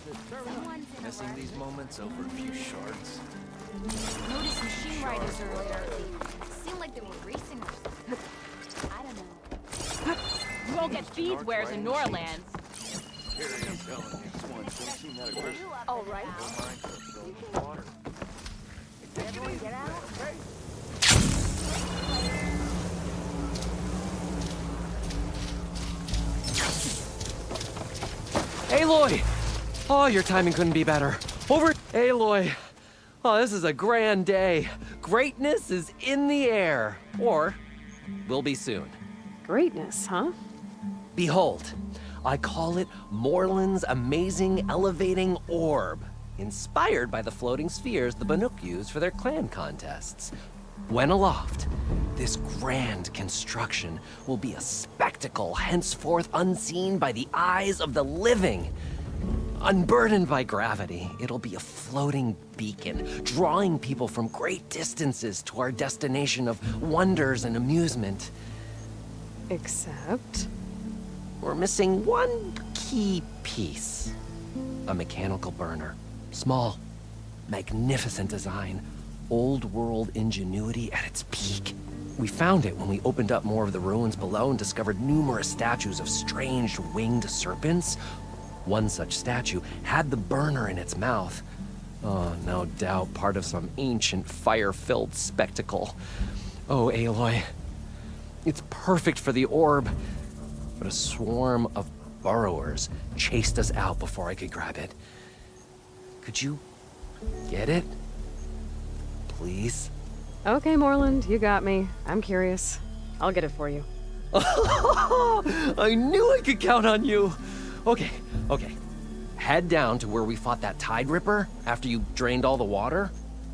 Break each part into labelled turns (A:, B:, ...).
A: Someone's in a
B: Missing
A: rush.
B: these moments over a few shards.
A: Noticed machine riders earlier. Seemed like they were racing or something. I don't know.
C: You won't get speedwares in Norlands.
B: Here, I'm telling you, these ones don't seem that aggressive.
A: All right.
B: Don't mind to fill the water.
A: Everyone get out.
D: Aloy! Oh, your timing couldn't be better. Over, Aloy. Oh, this is a grand day. Greatness is in the air. Or, will be soon.
E: Greatness, huh?
D: Behold, I call it Morland's amazing elevating orb, inspired by the floating spheres the Banuk use for their clan contests. When aloft, this grand construction will be a spectacle henceforth unseen by the eyes of the living. Unburdened by gravity, it'll be a floating beacon, drawing people from great distances to our destination of wonders and amusement.
E: Except...
D: We're missing one key piece. A mechanical burner. Small, magnificent design. Old world ingenuity at its peak. We found it when we opened up more of the ruins below and discovered numerous statues of strange winged serpents. One such statue had the burner in its mouth. Oh, no doubt part of some ancient fire-filled spectacle. Oh, Aloy. It's perfect for the orb. But a swarm of burrowers chased us out before I could grab it. Could you get it? Please?
E: Okay, Morland, you got me. I'm curious. I'll get it for you.
D: I knew I could count on you. Okay. Head down to where we fought that Tide Ripper after you drained all the water.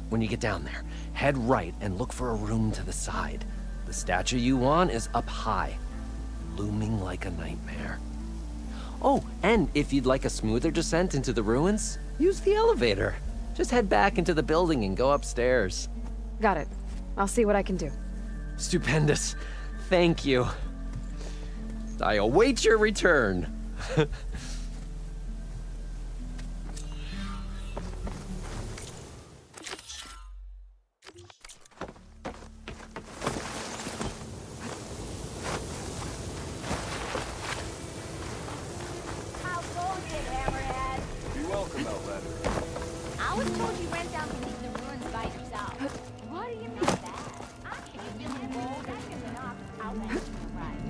D: When you get down there, head right and look for a room to the side. The statue you want is up high, looming like a nightmare. Oh, and if you'd like a smoother descent into the ruins, use the elevator. Just head back into the building and go upstairs.
E: Got it. I'll see what I can do.
D: Stupendous. Thank you. I await your return.
A: How goes it, Hammerhead?
B: You're welcome, Outlander.
A: I was told you went down beneath the ruins by yourself. What do you mean that? I can't really roll. That's enough. Outlander, right?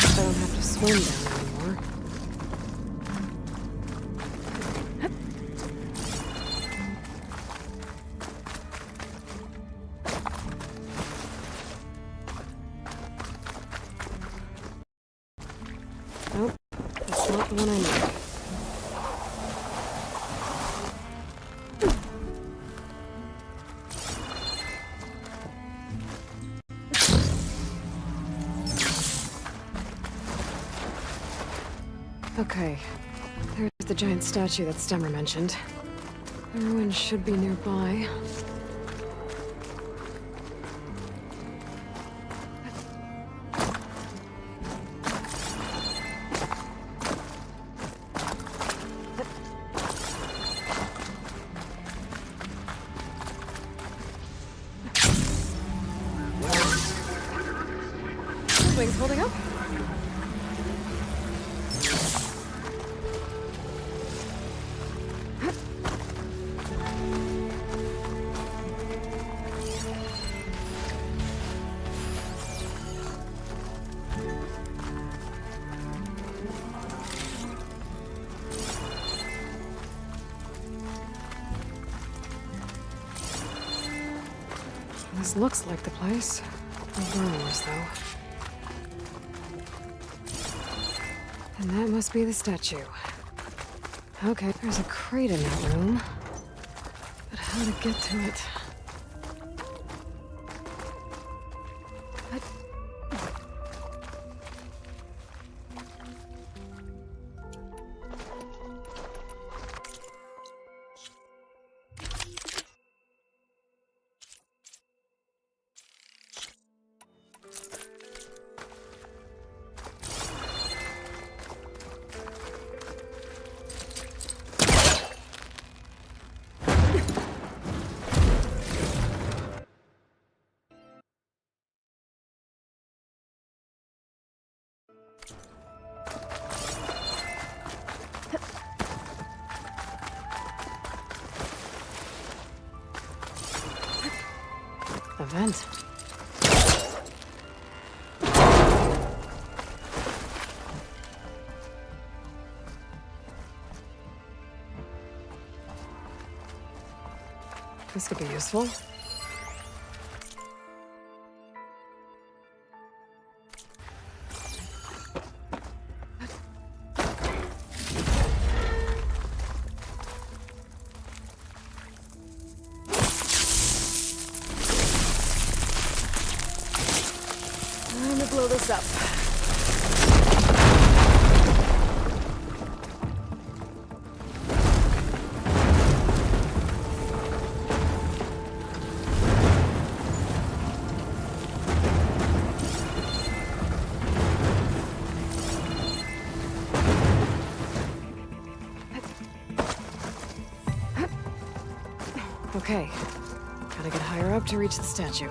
E: I don't have to swim down anymore. Nope, that's not the one I need. Okay, there's the giant statue that Stemmer mentioned. The ruins should be nearby. Wings holding up? This looks like the place. The burrows, though. And that must be the statue. Okay, there's a crate in that room. But how to get to it? What? vent. This could be useful. Time to blow this up. Okay, gotta get higher up to reach the statue.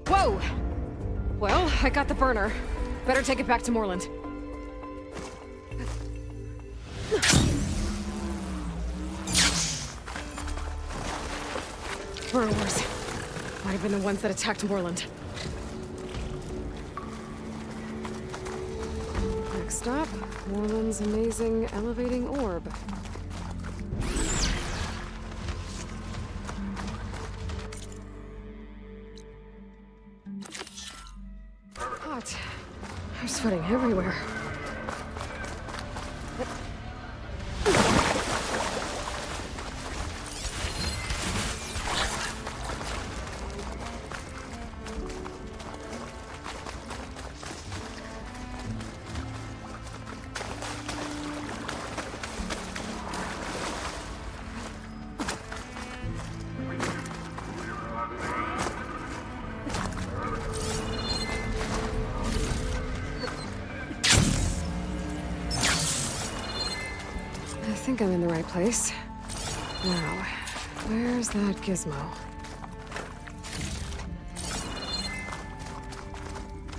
E: Whoa! Well, I got the burner. Better take it back to Moreland. Burrowers. Might have been the ones that attacked Moreland. Next stop, Moreland's amazing elevating orb. Hot. I'm sweating everywhere. think I'm in the right place. Now, where's that gizmo?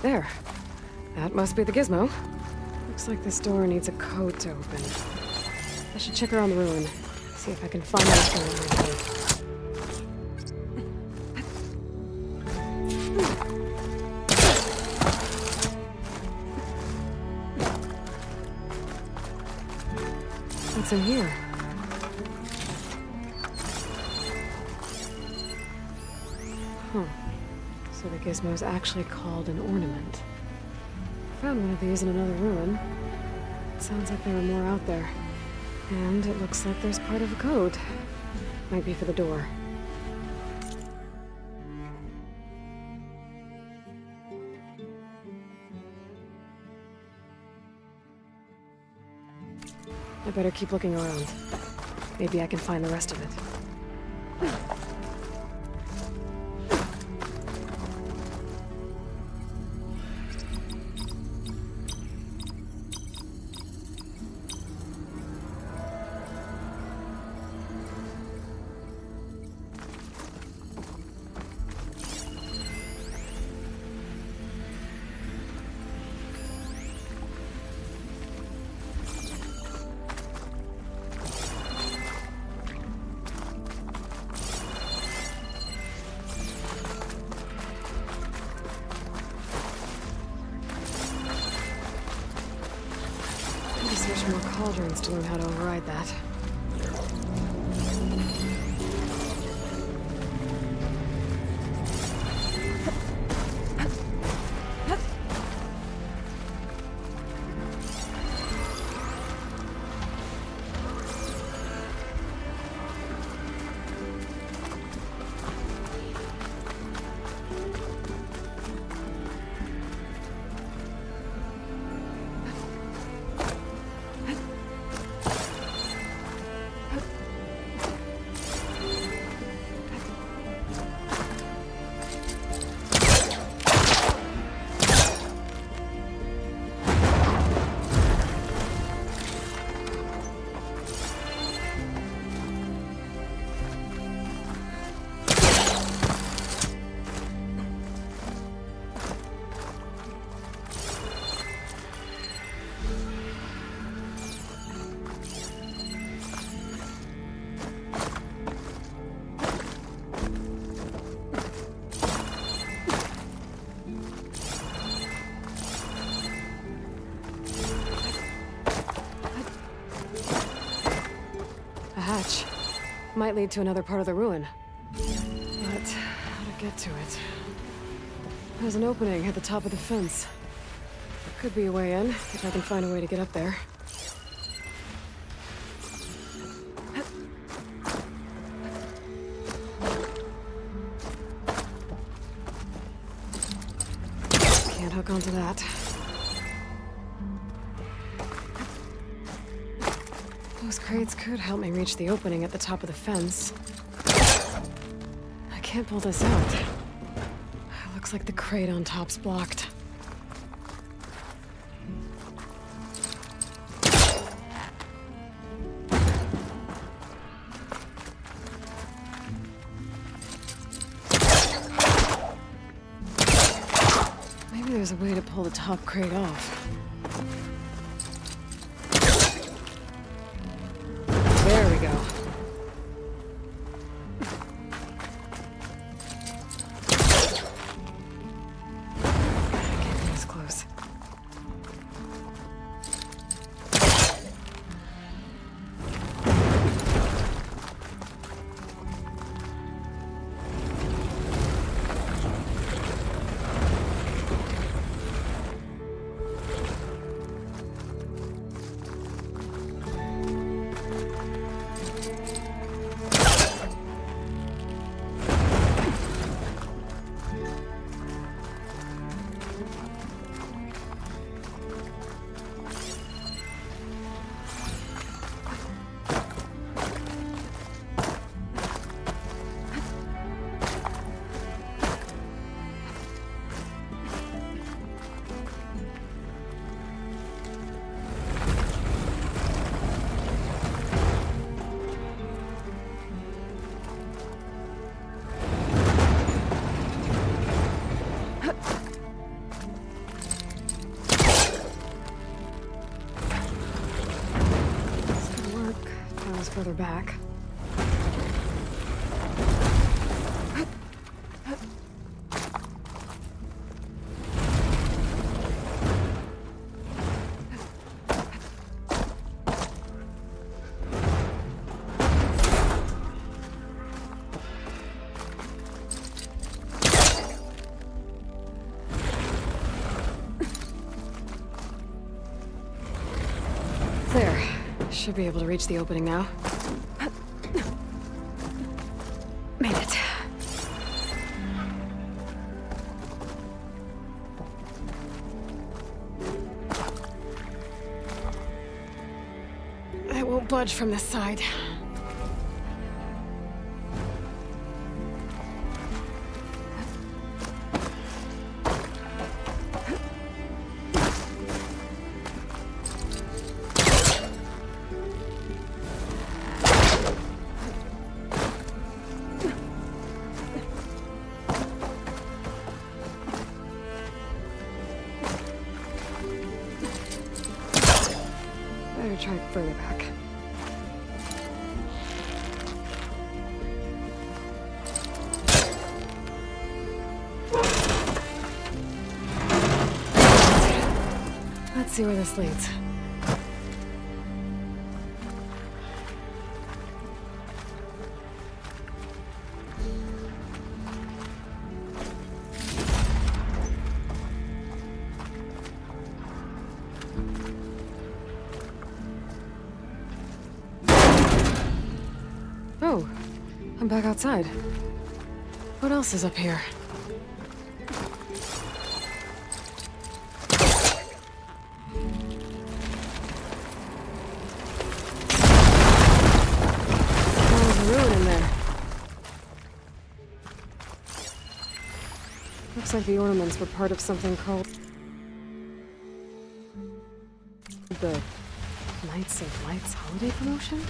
E: There. That must be the gizmo. Looks like this door needs a code to open. I should check around the ruin. See if I can find anything that might help. What's in here? Huh. So the gizmo's actually called an ornament. Found one of these in another ruin. It sounds like there are more out there. And it looks like there's part of a code. Might be for the door. I better keep looking around. Maybe I can find the rest of it. Search more cauldrons to learn how to override that. Might lead to another part of the ruin. But how to get to it? There's an opening at the top of the fence. Could be a way in, if I can find a way to get up there. Can't hook onto that. Those crates could help me reach the opening at the top of the fence. I can't pull this out. It looks like the crate on top's blocked. Maybe there's a way to pull the top crate off. There we go. I can't be this close. further back. There. Should be able to reach the opening now. Made it. I won't budge from this side. Better try further back. Let's see where this leads. Oh, I'm back outside. What else is up here? There's a ruin in there. Looks like the ornaments were part of something called the Knights of Lights holiday promotion?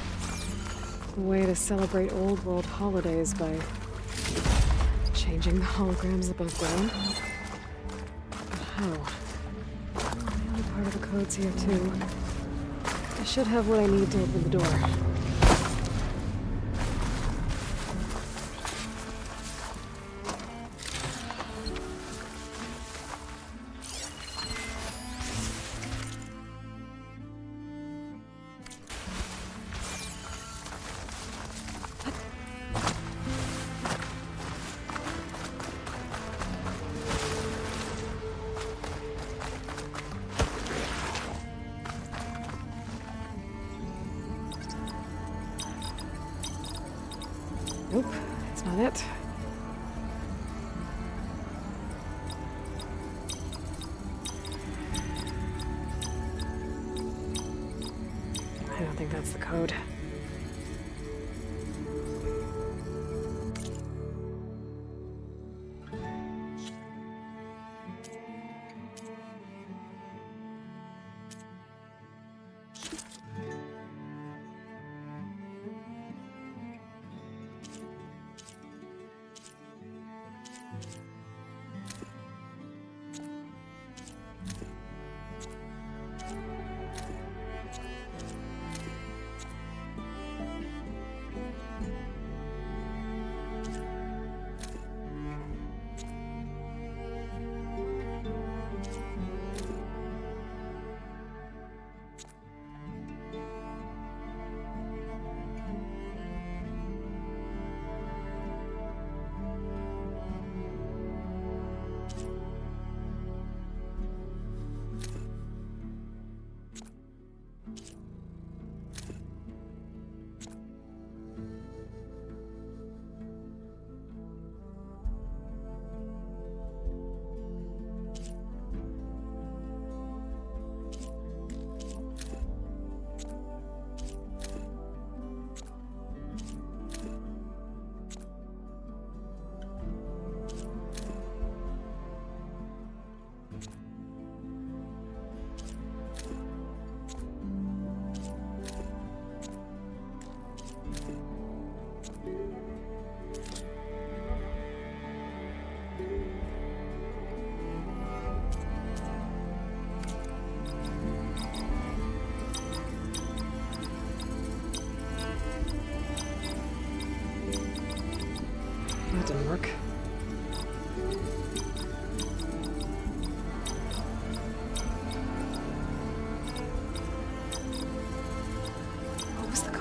E: A way to celebrate old world holidays by changing the holograms above ground. But how? The only part of the code's here too. I should have what I need to open the door. Nope, that's not it. I don't think that's the code.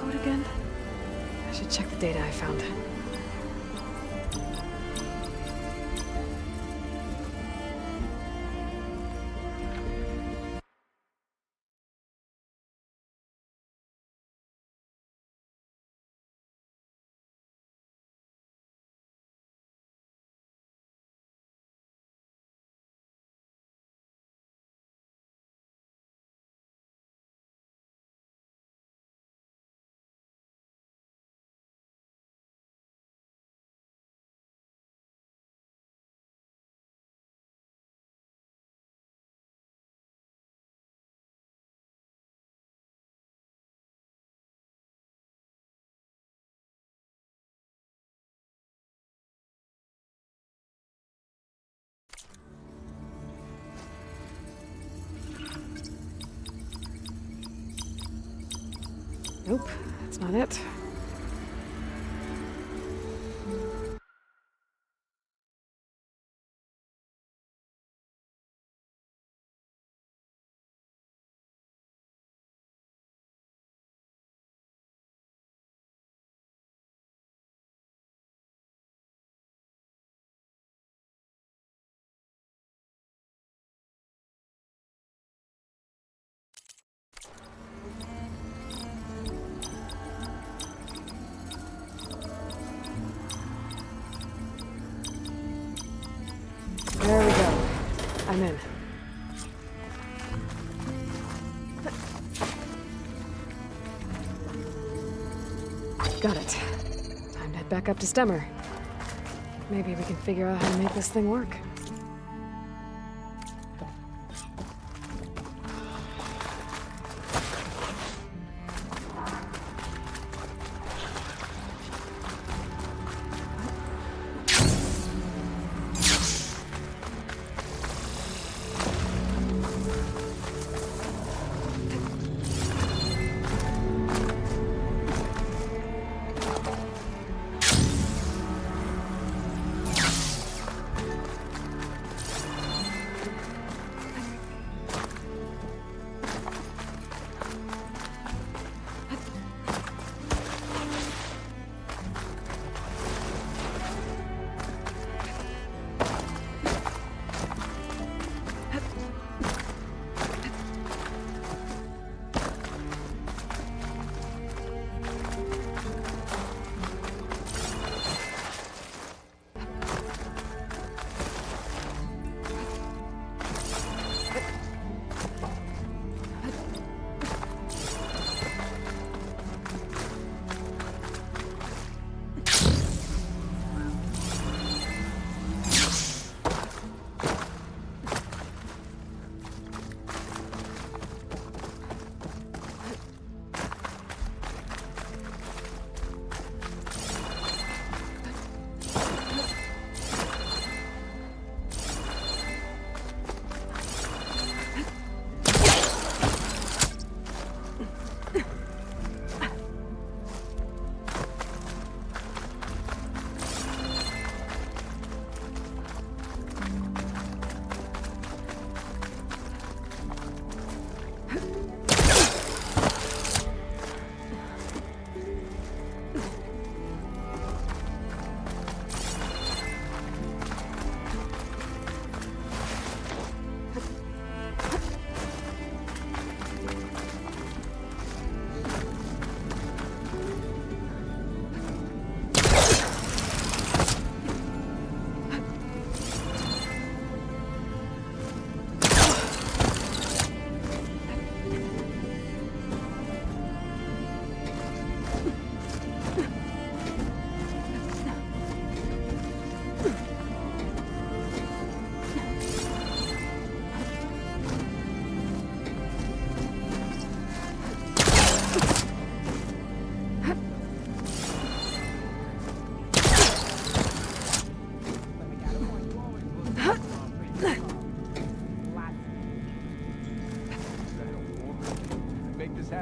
E: code again? I should check the data I found. Nope, that's not it. There we go. I'm in. Got it. Time to head back up to Stemmer. Maybe we can figure out how to make this thing work.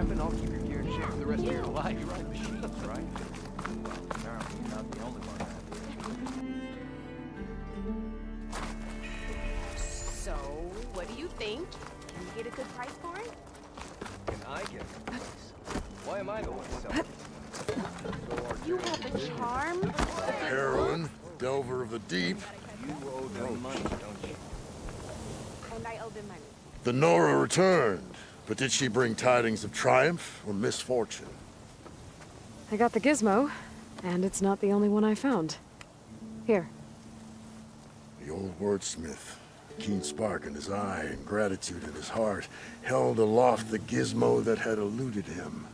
B: happen, I'll keep your gear in shape for the rest of your life. You ride machines, right? Well, apparently you're not the only one that.
C: So, what do you think? Can you get a good price for it?
B: Can I get a price? Why am I the one selling?
C: You have a charm?
F: Heroine, delver of the deep.
B: You owe them money, don't you?
C: And I owe them money.
F: The Nora returned, but did she bring tidings of triumph or misfortune?
E: I got the gizmo, and it's not the only one I found. Here.
F: The old wordsmith, a keen spark in his eye and gratitude in his heart, held aloft the gizmo that had eluded him.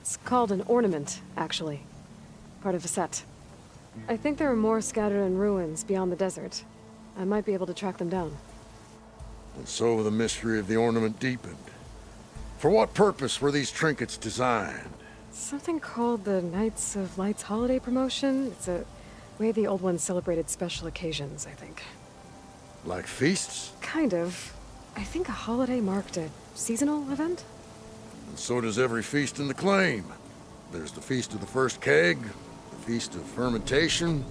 E: It's called an ornament, actually. Part of a set. I think there are more scattered in ruins beyond the desert. I might be able to track them down.
F: And so the mystery of the ornament deepened. For what purpose were these trinkets designed?
E: Something called the Knights of Light's holiday promotion. It's a way the old ones celebrated special occasions, I think.
F: Like feasts?
E: Kind of. I think a holiday marked a seasonal event?
F: And so does every feast in the claim. There's the Feast of the First Keg, the Feast of Fermentation,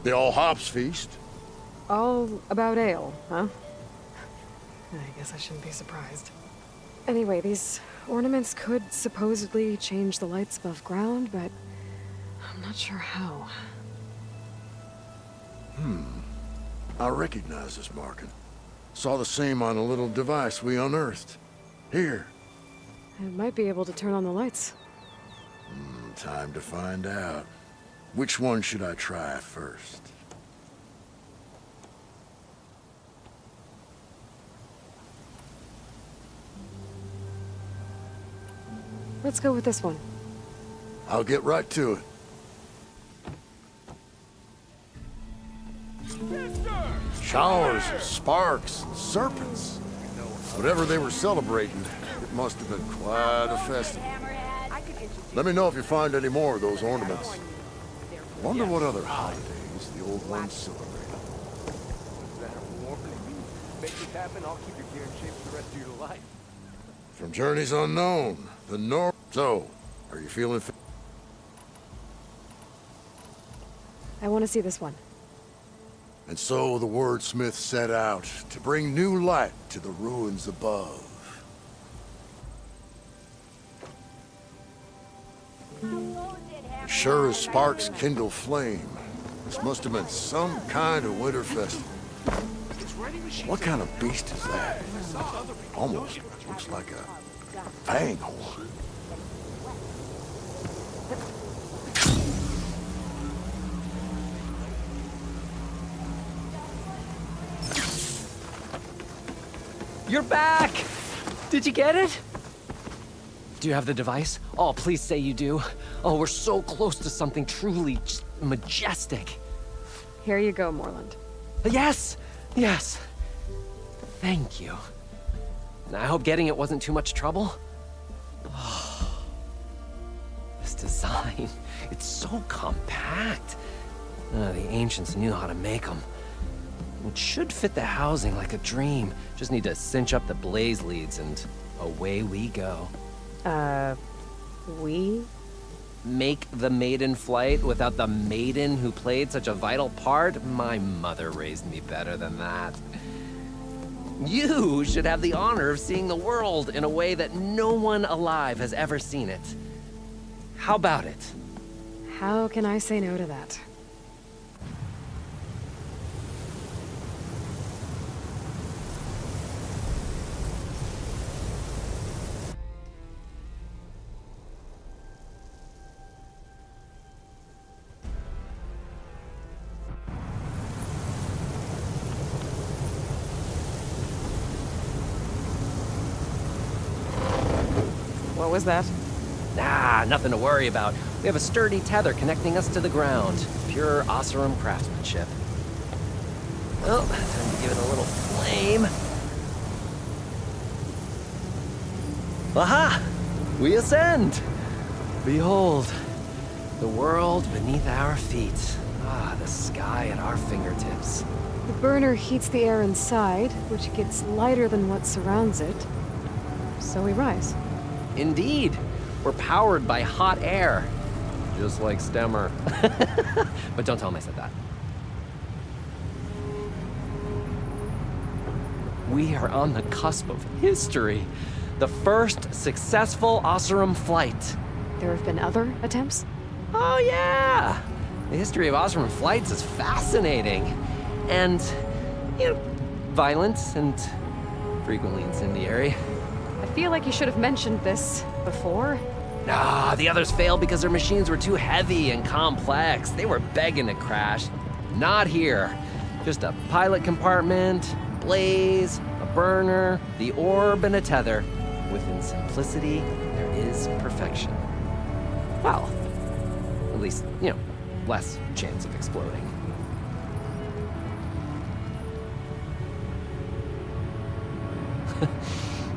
F: the All Hops Feast.
E: All about ale, huh? I guess I shouldn't be surprised. Anyway, these ornaments could supposedly change the lights above ground, but I'm not sure how.
F: I recognize this marking. Saw the same on a little device we unearthed. Here.
E: It might be able to turn on the lights.
F: Time to find out. Which one should I try first?
E: Let's go with this one.
F: I'll get right to it. Showers of sparks and serpents. Whatever they were celebrating, it must have been quite a festival. Let me know if you find any more of those ornaments. Wonder what other holidays the old ones celebrated.
B: What's that, warm? Make this happen, I'll keep your gear in shape for the rest of your life.
F: From journeys unknown, the North. So, are you feeling?
E: I want to see this one.
F: And so the wordsmith set out to bring new light to the ruins above. Sure as sparks kindle flame, this must have been some kind of winter festival. What kind of beast is that? Almost looks like a fang horn.
D: You're back! Did you get it? Do you have the device? Oh, please say you do. Oh, we're so close to something truly just majestic.
E: Here you go, Moreland.
D: Yes! Yes! Thank you. I hope getting it wasn't too much trouble. Oh, this design, it's so compact. The ancients knew how to make them. It should fit the housing like a dream. Just need to cinch up the blaze leads and away we go.
E: We?
D: Make the maiden flight without the maiden who played such a vital part? My mother raised me better than that. You should have the honor of seeing the world in a way that no one alive has ever seen it. How about it?
E: How can I say no to that? What was that?
D: Ah, nothing to worry about. We have a sturdy tether connecting us to the ground. Pure Oseram craftsmanship. Well, time to give it a little flame. Aha! We ascend! Behold, the world beneath our feet. Ah, the sky at our fingertips.
E: The burner heats the air inside, which gets lighter than what surrounds it. So we rise.
D: Indeed, we're powered by hot air. Just like Stemmer. But don't tell him I said that. We are on the cusp of history. The first successful Oseram flight.
E: There have been other attempts?
D: Oh, yeah! The history of Oseram flights is fascinating. And, violent and frequently incendiary.
E: I feel like you should have mentioned this before.
D: Nah, the others failed because their machines were too heavy and complex. They were begging to crash. Not here. Just a pilot compartment, blaze, a burner, the orb, and a tether. Within simplicity, there is perfection. Well, at least, less chance of exploding.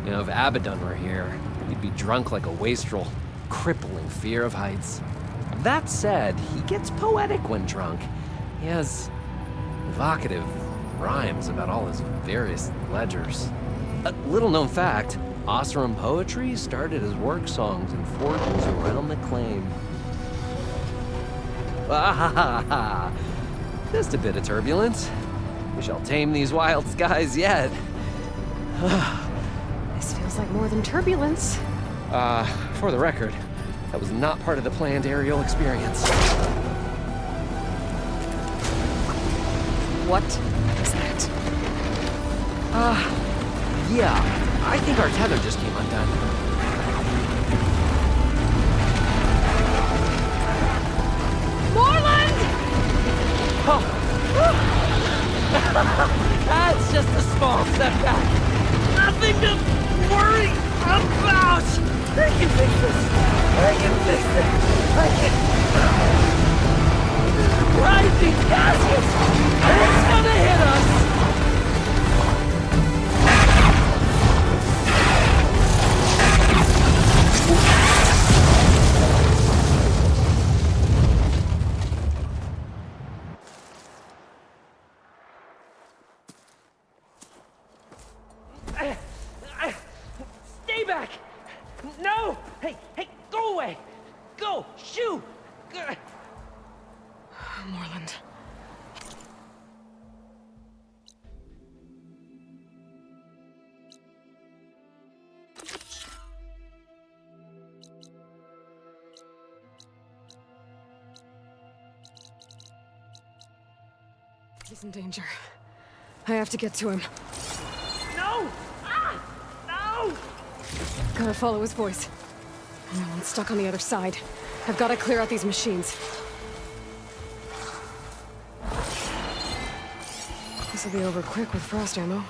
D: If Abaddon were here, he'd be drunk like a wastrel, crippling fear of heights. That said, he gets poetic when drunk. He has evocative rhymes about all his various ledgers. A little-known fact, Oseram poetry started as work songs in forges around the claim. Ah, just a bit of turbulence. We shall tame these wild skies yet.
E: This feels like more than turbulence.
D: For the record, that was not part of the planned aerial experience.
E: What is that?
D: Yeah. I think our tether just came undone.
E: Moreland!
D: Oh. That's just a small setback. Nothing to worry about. I can fix this. I can fix it. I can. Rising gases! It's gonna hit us! Stay back! No! Hey, go away! Go! Shoo!
E: Moreland. He's in danger. I have to get to him.
D: No! No!
E: Gotta follow his voice. Moreland's stuck on the other side. I've gotta clear out these machines. This'll be over quick with frost ammo.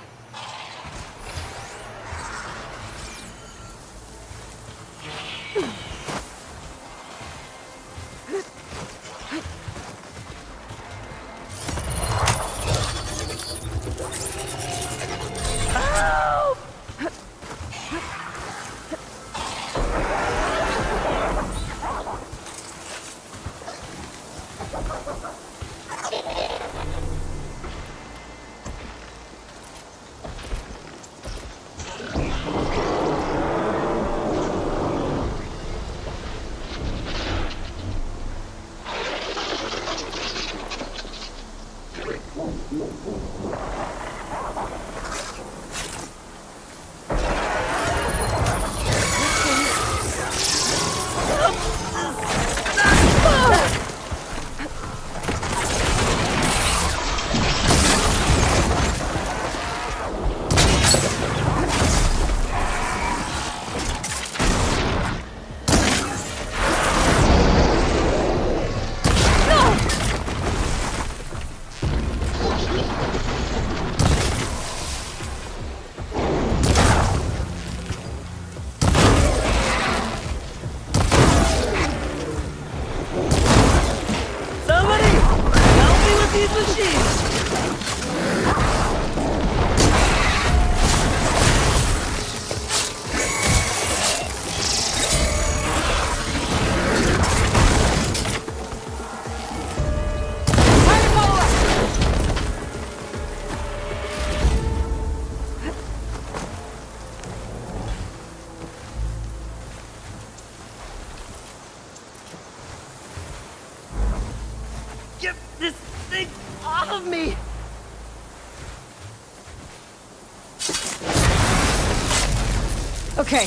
E: Okay,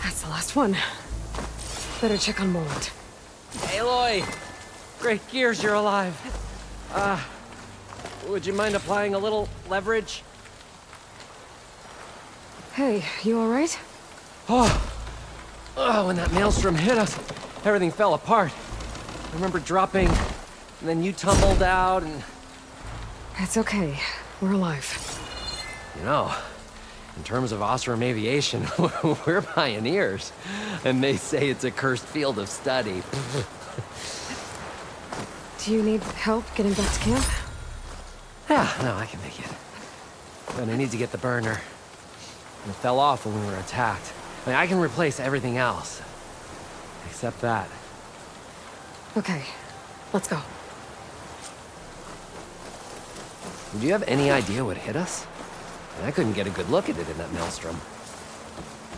E: that's the last one. Better check on Mold.
D: Aloy! Great gears, you're alive. Would you mind applying a little leverage?
E: Hey, you alright?
D: When that maelstrom hit us, everything fell apart. I remember dropping, and then you tumbled out, and...
E: It's okay. We're alive.
D: You know, in terms of Osram aviation, we're pioneers. And they say it's a cursed field of study.
E: Do you need help getting back to camp?
D: Yeah, no, I can make it. But I need to get the burner. It fell off when we were attacked. I mean, I can replace everything else. Except that.
E: Okay, let's go.
D: Do you have any idea what hit us? I couldn't get a good look at it in that maelstrom.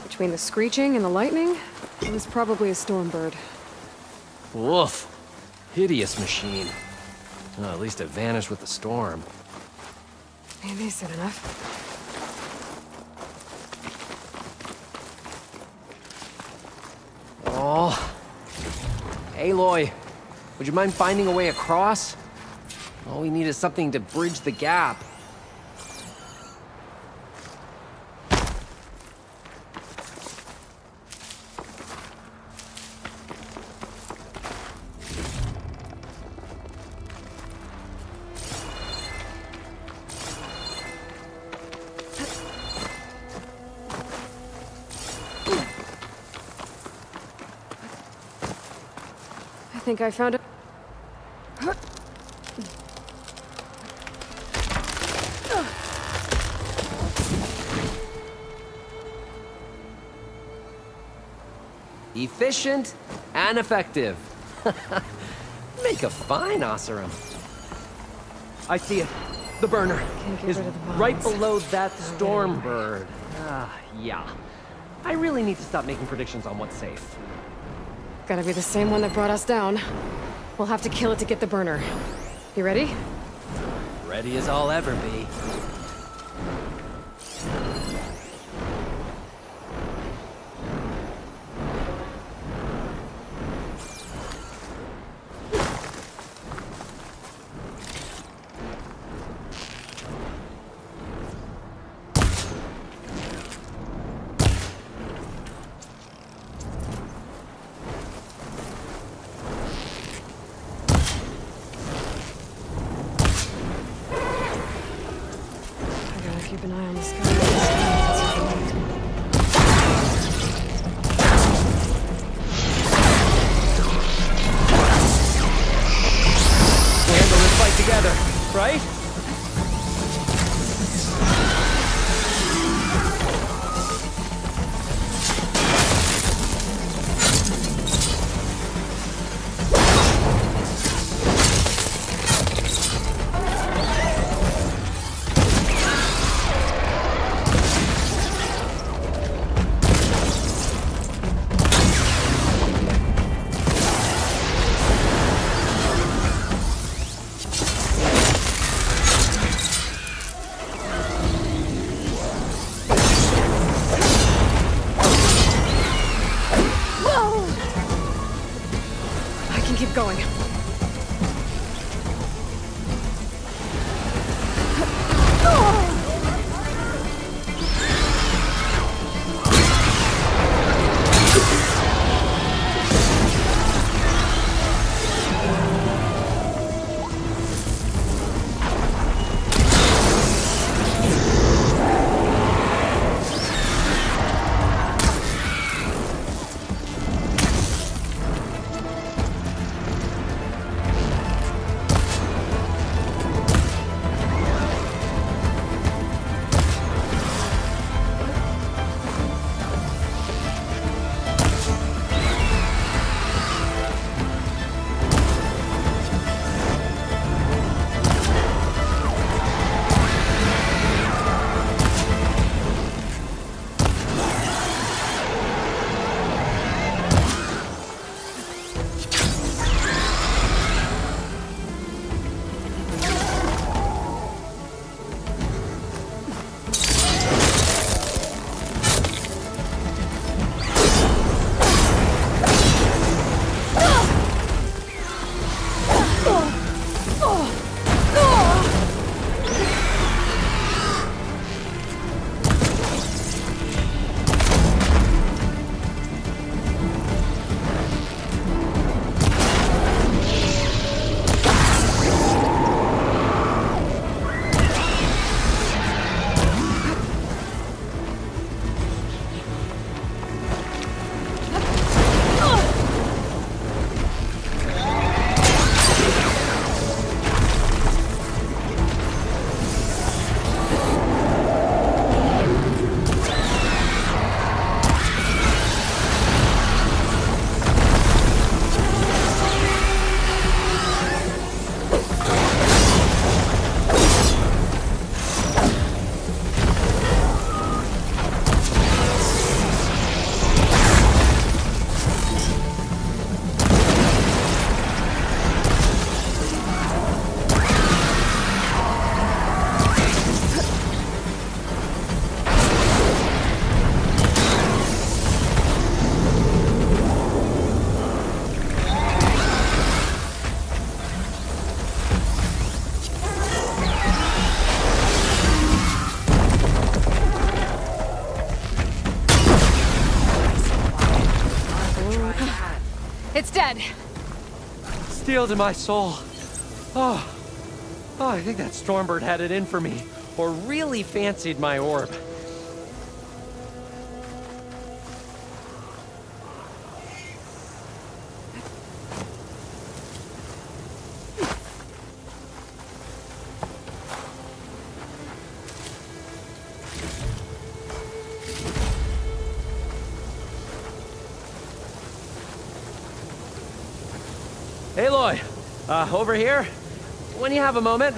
E: Between the screeching and the lightning, it was probably a storm bird.
D: Woof. Hideous machine. Well, at least it vanished with the storm.
E: Maybe soon enough.
D: Oh. Aloy, would you mind finding a way across? All we need is something to bridge the gap.
E: I think I found it.
D: Efficient and effective. Make a fine Osram. I see it. The burner
E: Can't get
D: is
E: rid of the bombs.
D: right below that
E: Okay,
D: storm
E: anyway.
D: bird. Yeah. I really need to stop making predictions on what's safe.
E: Gotta be the same one that brought us down. We'll have to kill it to get the burner. You ready?
D: Ready as I'll ever be.
E: I gotta keep an eye on the sky.
D: We'll handle this fight together, right?
E: I can keep going. It's dead.
D: Steel to my soul. Oh, I think that Stormbird had it in for me, or really fancied my orb. Hey, Lloyd. Over here? When you have a moment.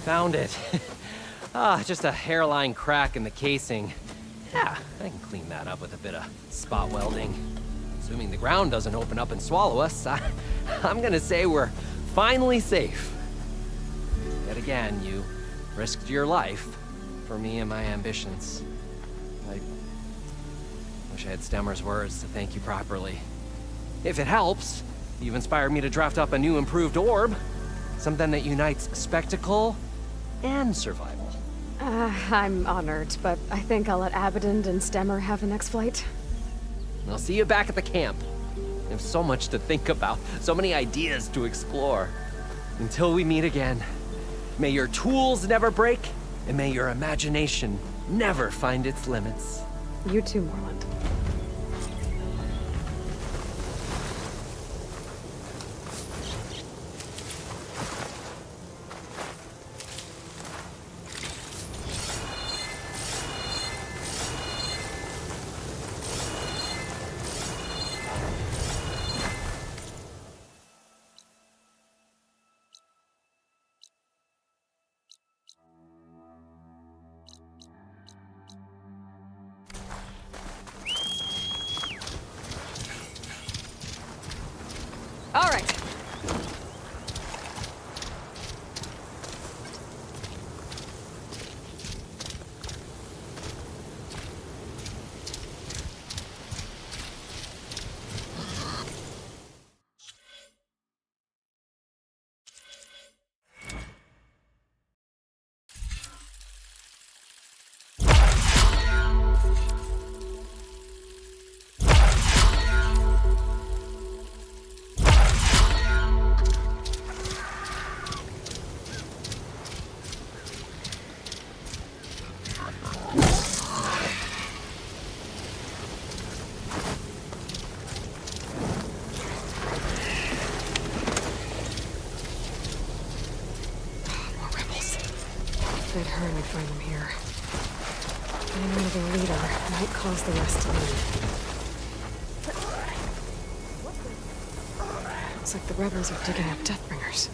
D: Found it. Just a hairline crack in the casing. Yeah, I can clean that up with a bit of spot welding. Assuming the ground doesn't open up and swallow us, I'm gonna say we're finally safe. Yet again, you risked your life for me and my ambitions. I wish I had Stemmer's words to thank you properly. If it helps, you've inspired me to draft up a new improved orb. Something that unites spectacle and survival.
E: I'm honored, but I think I'll let Abaddon and Stemmer have the next flight.
D: I'll see you back at the camp. I have so much to think about, so many ideas to explore. Until we meet again, may your tools never break, and may your imagination never find its limits.
E: You too, Moreland. All right. They'd heard we'd find them here. Getting rid of their leader might cause the rest to leave. Looks like the rebels are digging up Deathbringers.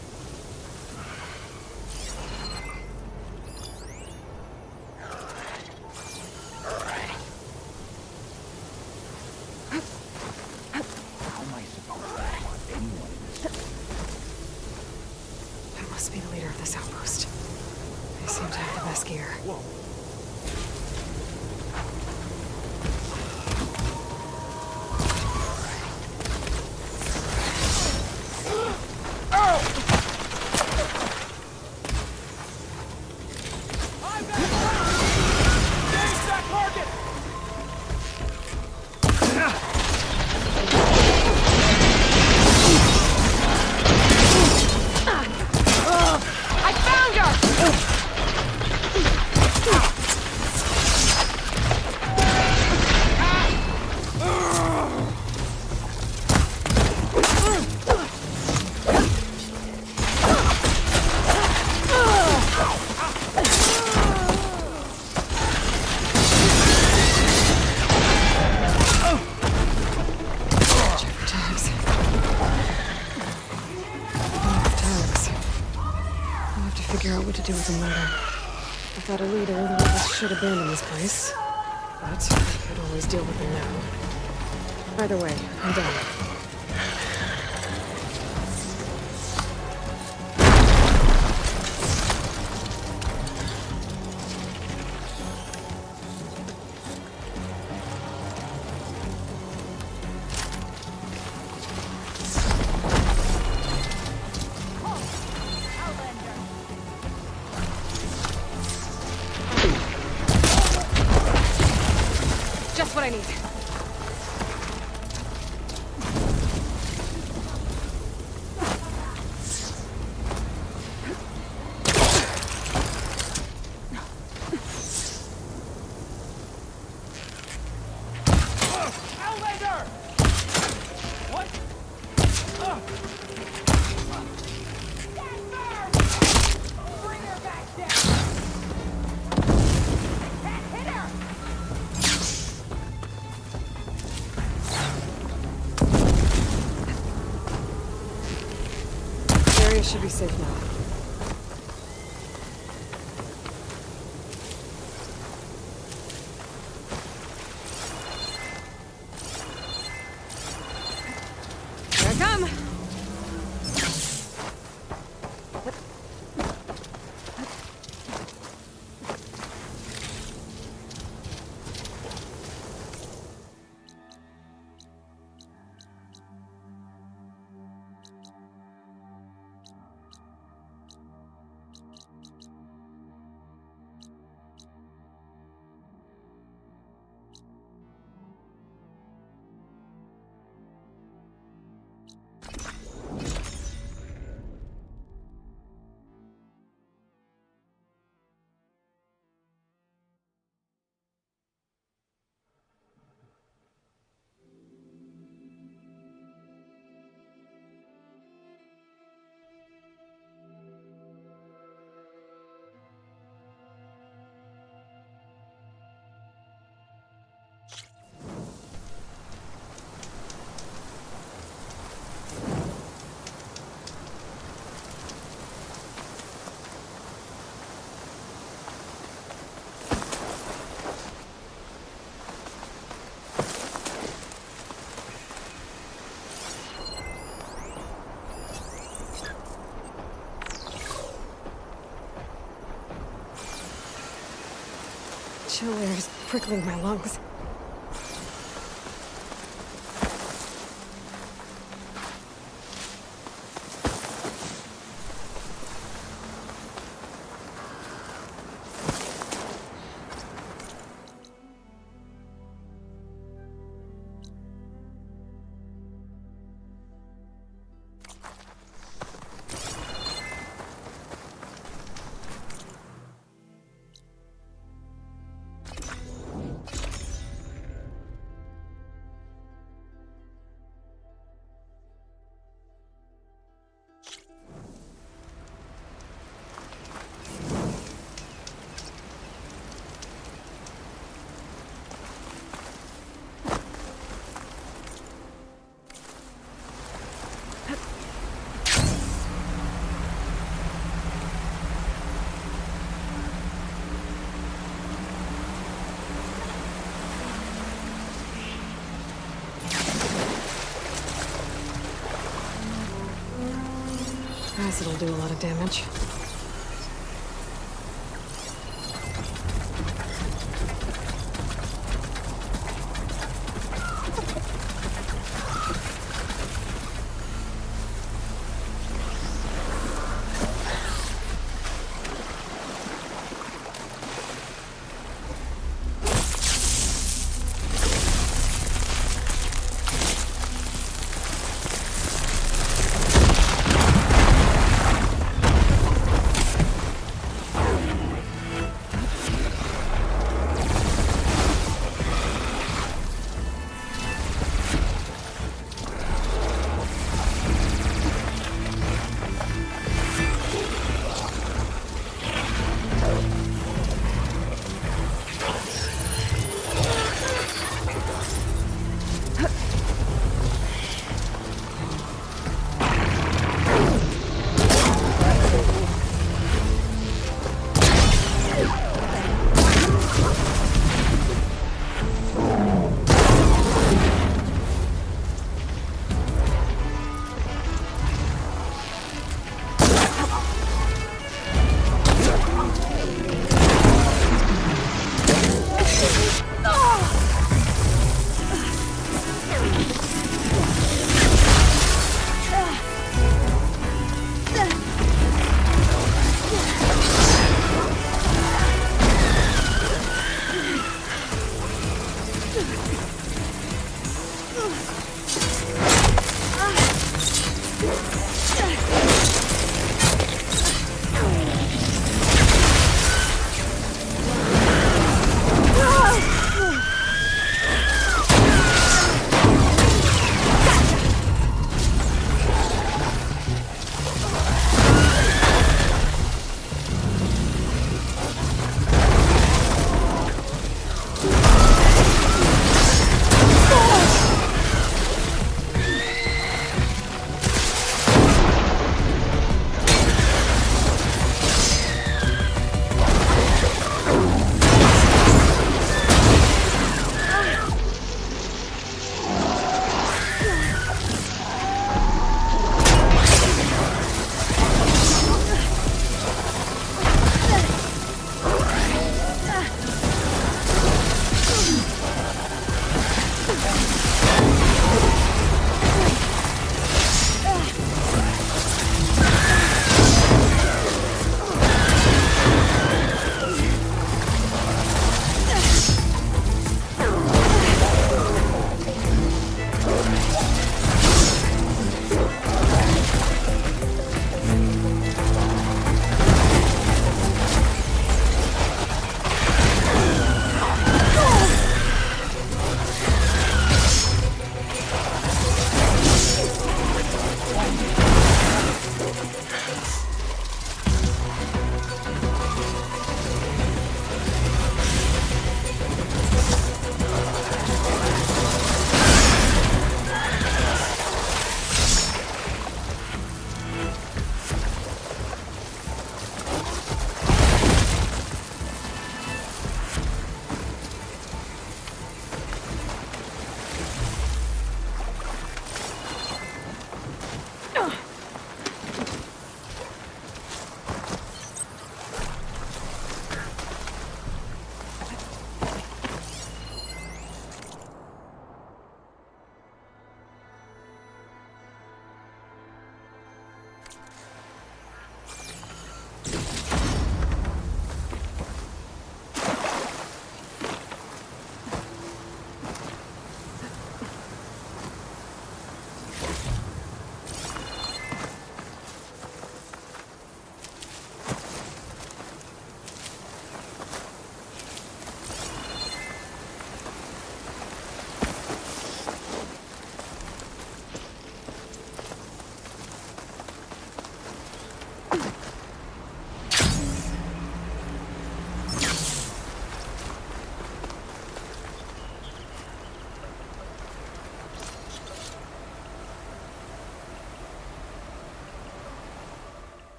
E: That must be the leader of this outpost. They seem to have the best gear. Whoa. Do with them later. I thought a leader, the rebels should abandon this place. But I could always deal with them now. Either way, I'm done. Just what I need. The area should be safe now. Here I come! Chill air is prickling my lungs. Acid will do a lot of damage.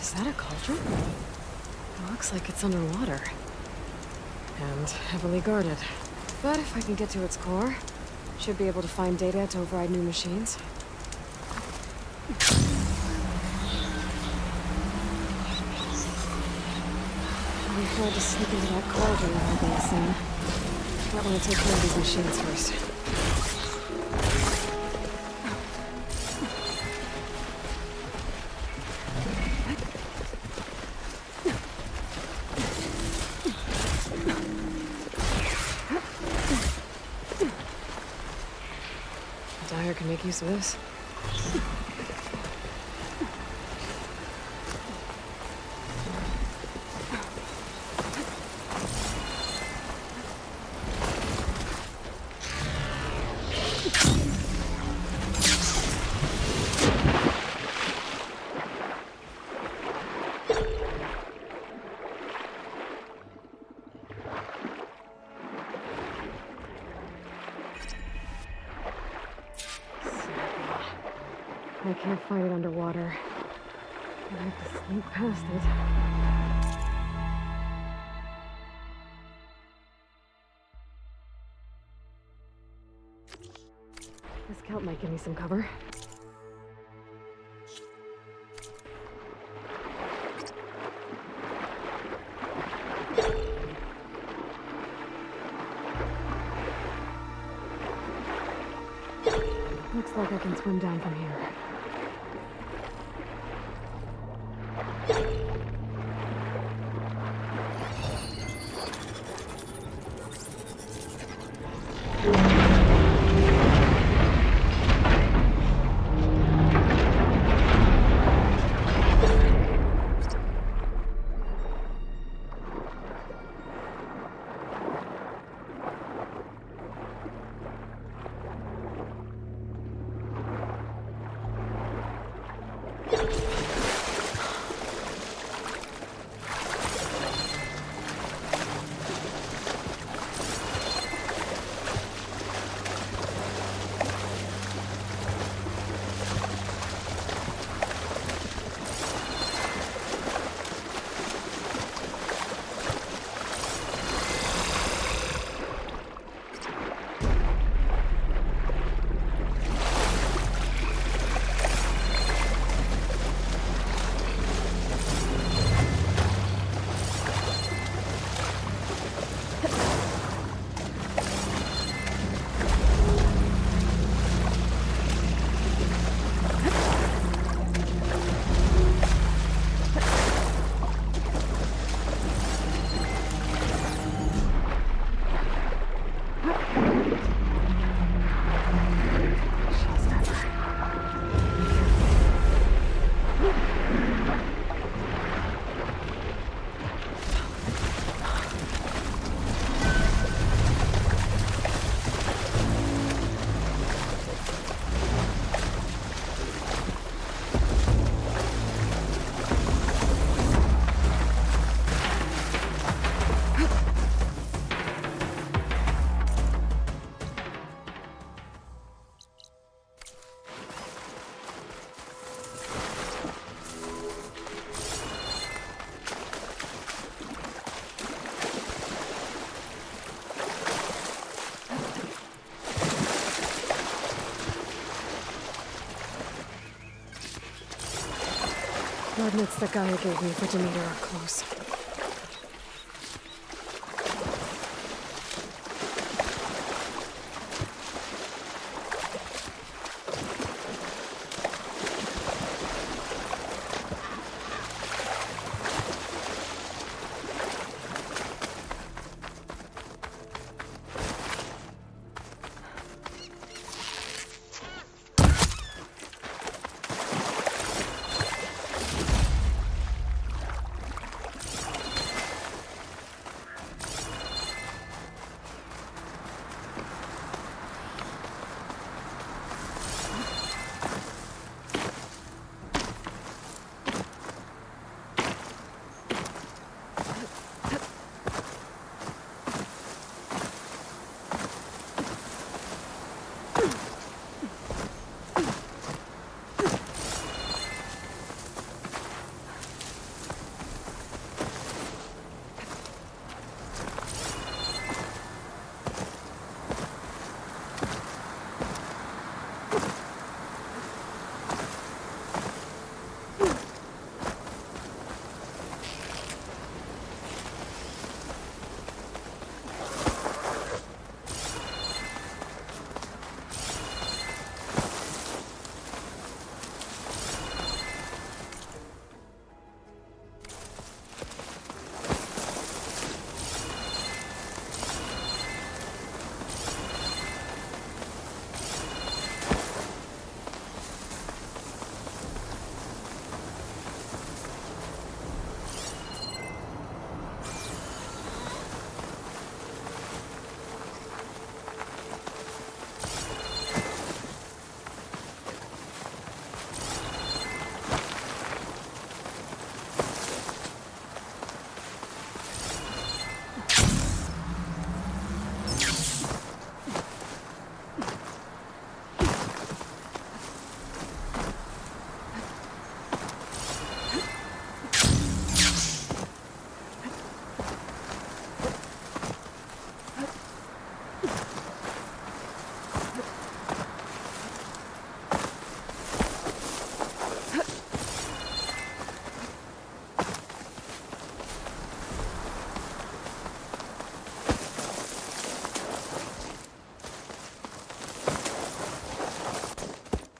E: Is that a cauldron? It looks like it's underwater. And heavily guarded. But if I can get to its core, should be able to find data to override new machines. I'll be glad to sneak into that cauldron all day soon. Might want to take care of these machines first. Dyer can make use of this. I can't fight it underwater. I have to sneak past it. This kelp might give me some cover. Looks like I can swim down from here. Coordinates the guy gave me for Demeter are close.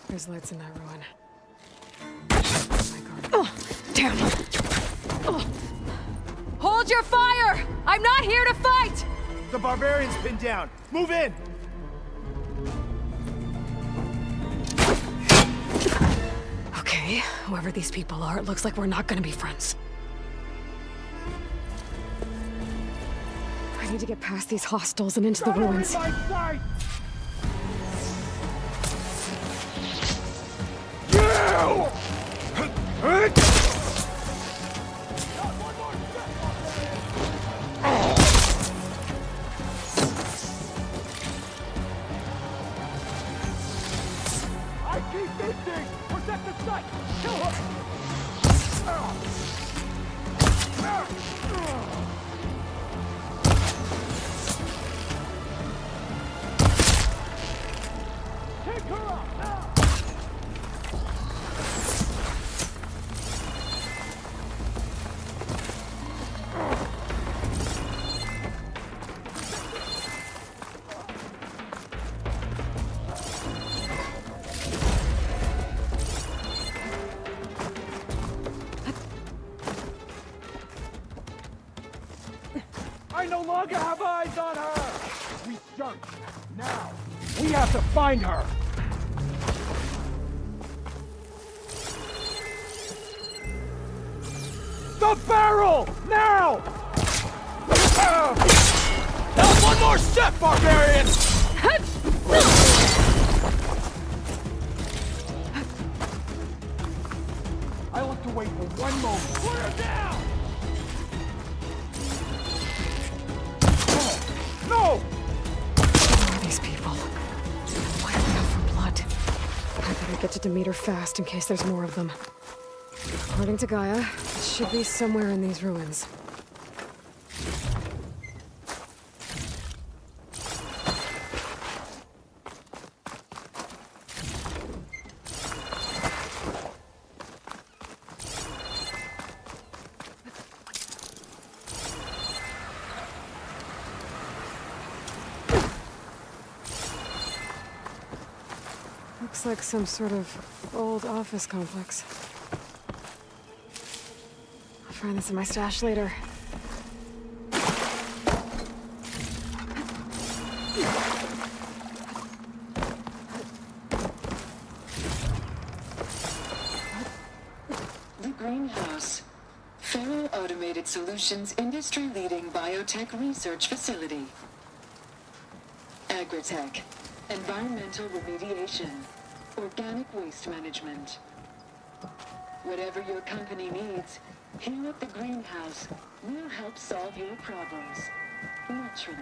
E: There's lights in that ruin. Oh my god. Oh, damn! Oh.
A: Hold your fire! I'm not here to fight!
G: The barbarian's pinned down. Move in!
E: Okay, whoever these people are, it looks like we're not gonna be friends. I need to get past these hostels and into the ruins.
G: I no longer have eyes on her! We search. Now. We have to find her! The barrel! Now! Now one more step, barbarian! I want to wait for one moment. Put her down! No!
E: Who are these people? Why are they out for blood? I better get to Demeter fast in case there's more of them. According to Gaia, it should be somewhere in these ruins. Looks like some sort of old office complex. I'll find this in my stash later.
H: The Greenhouse. Federal Automated Solutions industry-leading biotech research facility. Agritech. Environmental remediation. Organic waste management. Whatever your company needs, here at the Greenhouse, we'll help solve your problems. Naturally.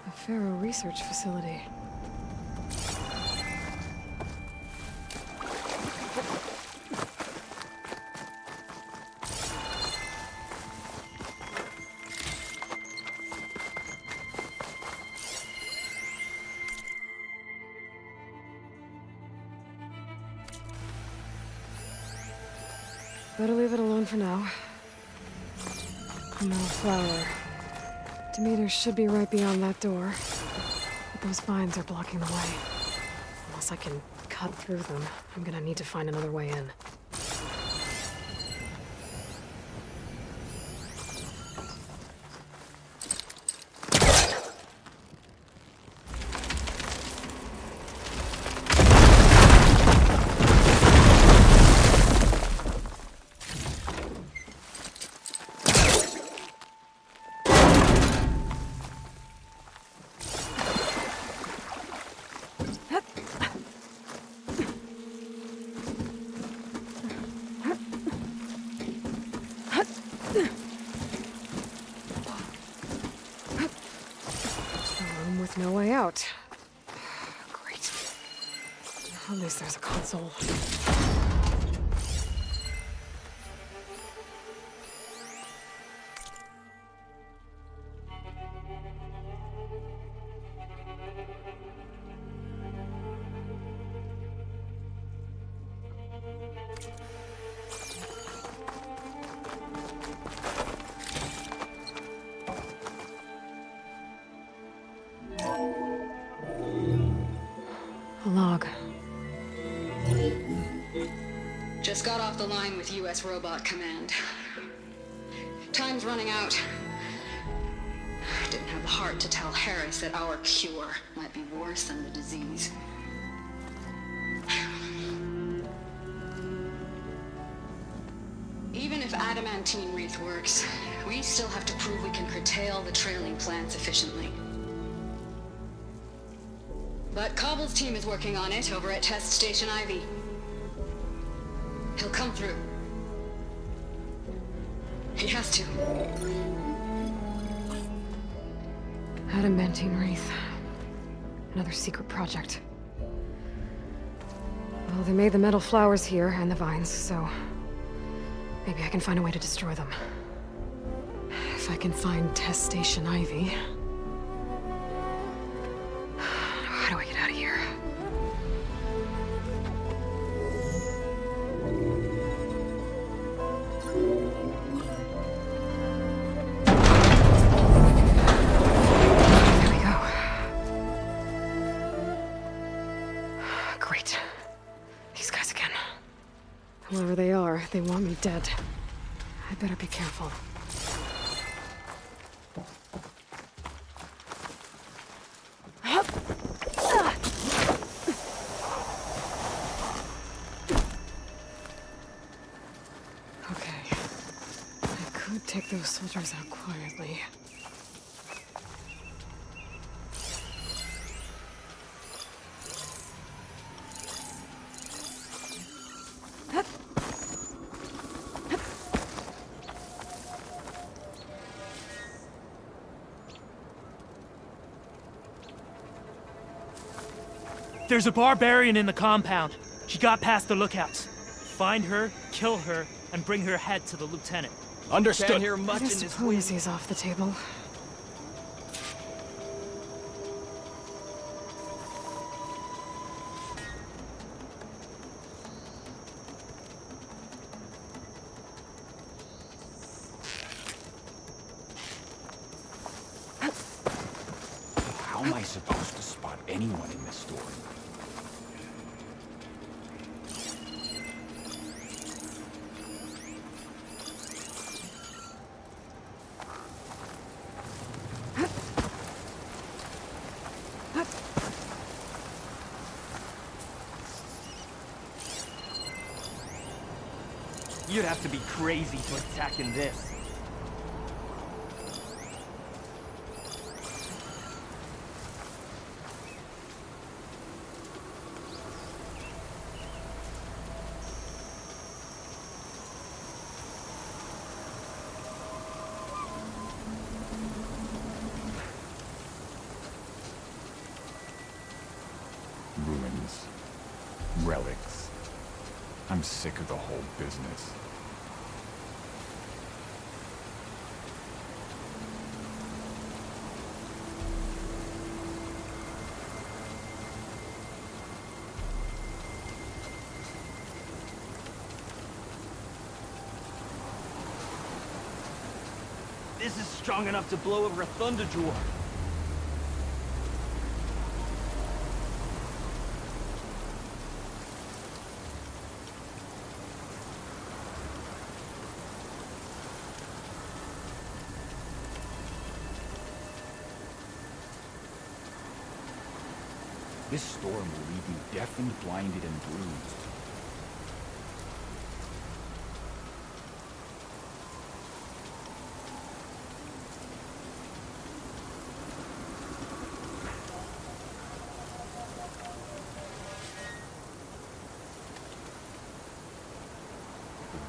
E: A Pharaoh research facility. Better leave it alone for now. No flower. Demeter should be right beyond that door. But those vines are blocking the way. Unless I can cut through them, I'm gonna need to find another way in. With no way out. Great. At least there's a console.
H: just got off the line with US Robot Command. Time's running out. I didn't have the heart to tell Harris that our cure might be worse than the disease. Even if adamantine wreath works, we still have to prove we can curtail the trailing plants efficiently. But Cobble's team is working on it over at Test Station Ivy. He'll come through. He has to.
E: Adamantine wreath. Another secret project. Well, they made the metal flowers here and the vines, so maybe I can find a way to destroy them. If I can find Test Station Ivy. How do I get out of here? There we go. Great. These guys again. Whoever they are, they want me dead. I better be careful. Okay. I could take those soldiers out quietly.
I: There's a barbarian in the compound. She got past the lookouts. Find her, kill her, and bring her head to the lieutenant.
B: Understood.
I: Can't hear much
E: I
I: in
E: guess
I: this
E: diplomacy's off the table.
G: How am I supposed to spot anyone in this story?
I: You'd have to be crazy to attack in this.
G: Ruins. Relics. I'm sick of the whole business.
I: This is strong enough to blow over a thunder jewel.
G: This storm will leave you deafened, blinded, and bruised.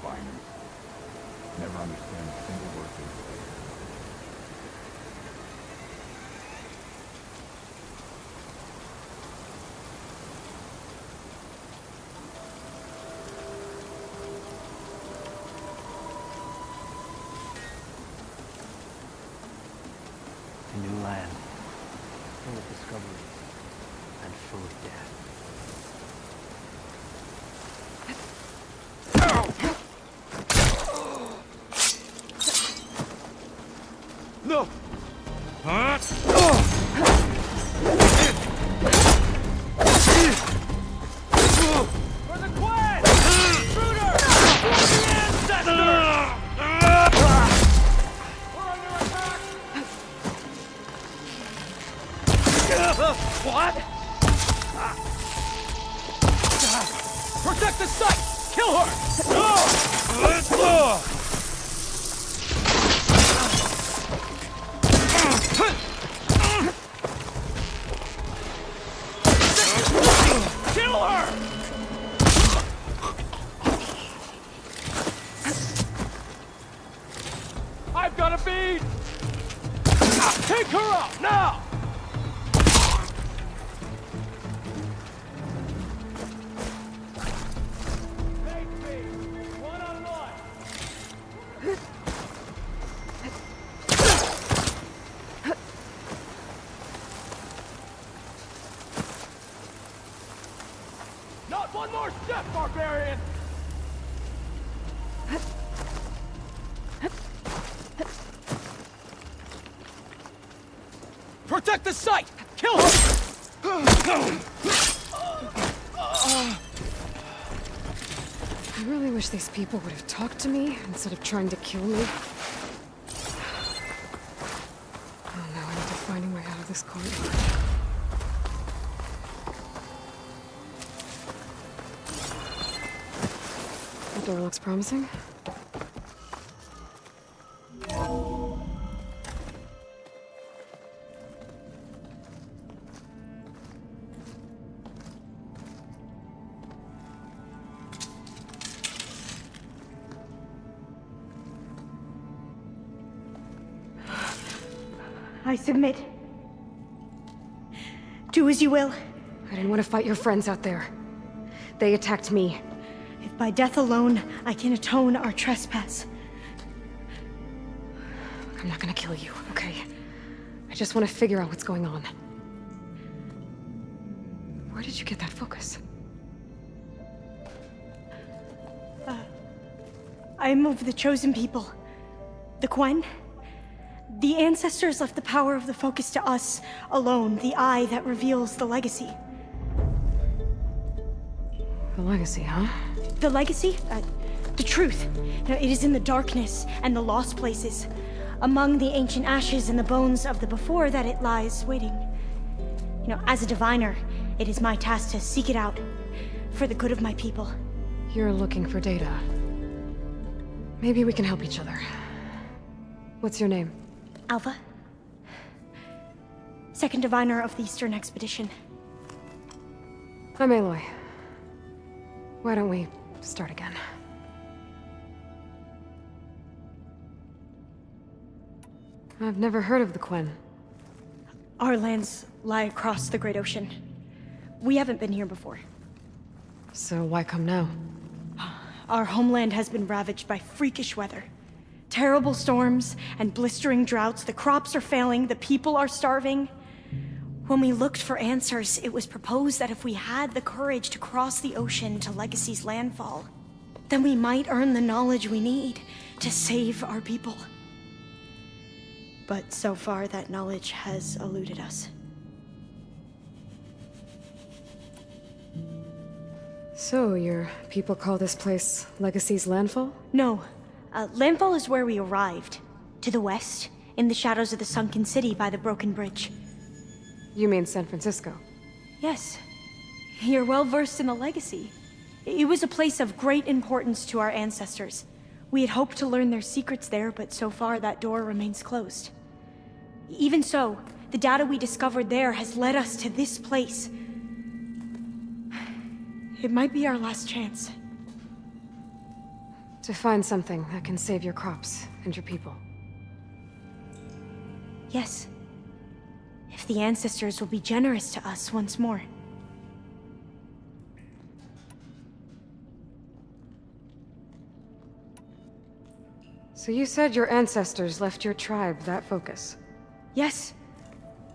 G: Violent. Never understand a single word they say.
D: A new land, full of discoveries and full of death.
I: No! Huh?
G: For the quest! Intruder!
I: What?
G: Protect the site! Kill her! Kill her! I've got a bead! Take her out, now! Not one more step, barbarian! Protect the site! Kill her!
E: I really wish these people would have talked to me instead of trying to kill me. Oh no, I need to find a way out of this corridor. That door looks promising.
J: I submit. Do as you will.
E: I didn't want to fight your friends out there. They attacked me.
J: If by death alone I can atone our trespass.
E: I'm not gonna kill you, okay? I just want to figure out what's going on. Where did you get that focus?
J: I am of the chosen people. The Quen. The ancestors left the power of the focus to us alone, the eye that reveals the legacy.
E: The legacy, huh?
J: The legacy? The truth. Now, it is in the darkness and the lost places, among the ancient ashes and the bones of the before that it lies waiting. You know, as a diviner, it is my task to seek it out for the good of my people.
E: You're looking for data. Maybe we can help each other. What's your name?
J: Alpha. Second diviner of the Eastern Expedition.
E: I'm Aloy. Why don't we start again? I've never heard of the Quen.
J: Our lands lie across the Great Ocean. We haven't been here before.
E: So why come now?
J: Our homeland has been ravaged by freakish weather. Terrible storms and blistering droughts. The crops are failing, the people are starving. When we looked for answers, it was proposed that if we had the courage to cross the ocean to Legacy's landfall, then we might earn the knowledge we need to save our people. But so far, that knowledge has eluded us.
E: So, your people call this place Legacy's landfall?
J: No. Landfall is where we arrived. To the west, in the shadows of the sunken city by the broken bridge.
E: You mean San Francisco?
J: Yes. You're well versed in the legacy. It was a place of great importance to our ancestors. We had hoped to learn their secrets there, but so far that door remains closed. Even so, the data we discovered there has led us to this place. It might be our last chance.
E: To find something that can save your crops and your people.
J: Yes. If the ancestors will be generous to us once more.
E: So you said your ancestors left your tribe that focus?
J: Yes.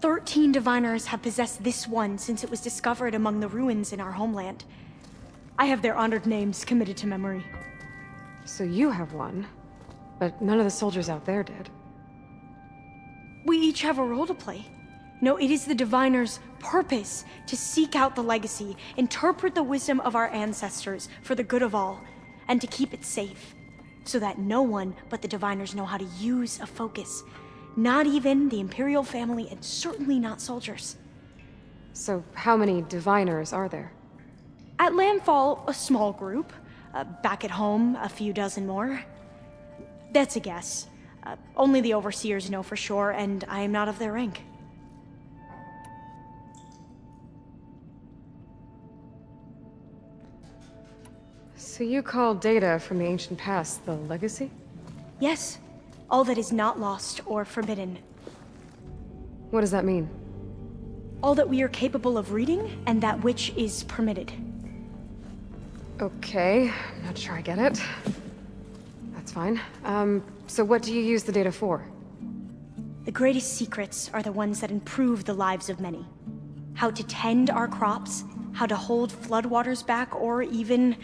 J: 13 diviners have possessed this one since it was discovered among the ruins in our homeland. I have their honored names committed to memory.
E: So you have one, but none of the soldiers out there did.
J: We each have a role to play. No, it is the diviner's purpose to seek out the legacy, interpret the wisdom of our ancestors for the good of all, and to keep it safe, so that no one but the diviners know how to use a focus. Not even the Imperial family, and certainly not soldiers.
E: So how many diviners are there?
J: At Landfall, a small group. Back at home, a few dozen more. That's a guess. Only the overseers know for sure, and I am not of their rank.
E: So you call data from the ancient past the legacy?
J: Yes. All that is not lost or forbidden.
E: What does that mean?
J: All that we are capable of reading, and that which is permitted.
E: Okay, I'm not sure I get it. That's fine. So what do you use the data for?
J: The greatest secrets are the ones that improve the lives of many. How to tend our crops, how to hold floodwaters back, or even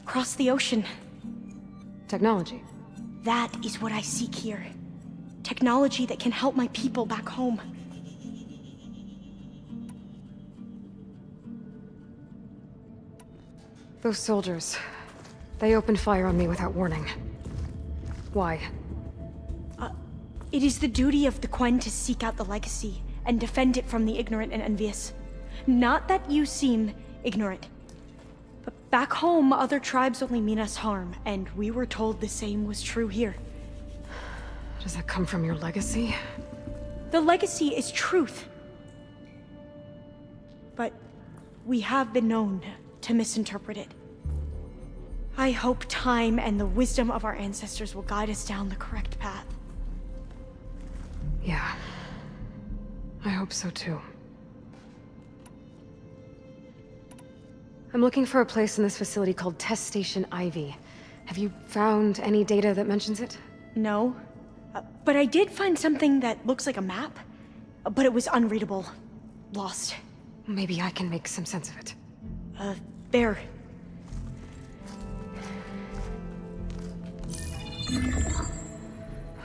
J: cross the ocean.
E: Technology.
J: That is what I seek here. Technology that can help my people back home.
E: Those soldiers, they opened fire on me without warning. Why?
J: It is the duty of the Quen to seek out the legacy and defend it from the ignorant and envious. Not that you seem ignorant. But back home, other tribes only mean us harm, and we were told the same was true here.
E: Does that come from your legacy?
J: The legacy is truth. But we have been known to misinterpret it. I hope time and the wisdom of our ancestors will guide us down the correct path.
E: Yeah. I hope so too. I'm looking for a place in this facility called Test Station Ivy. Have you found any data that mentions it?
J: No. But I did find something that looks like a map. But it was unreadable. Lost.
E: Maybe I can make some sense of it.
J: There.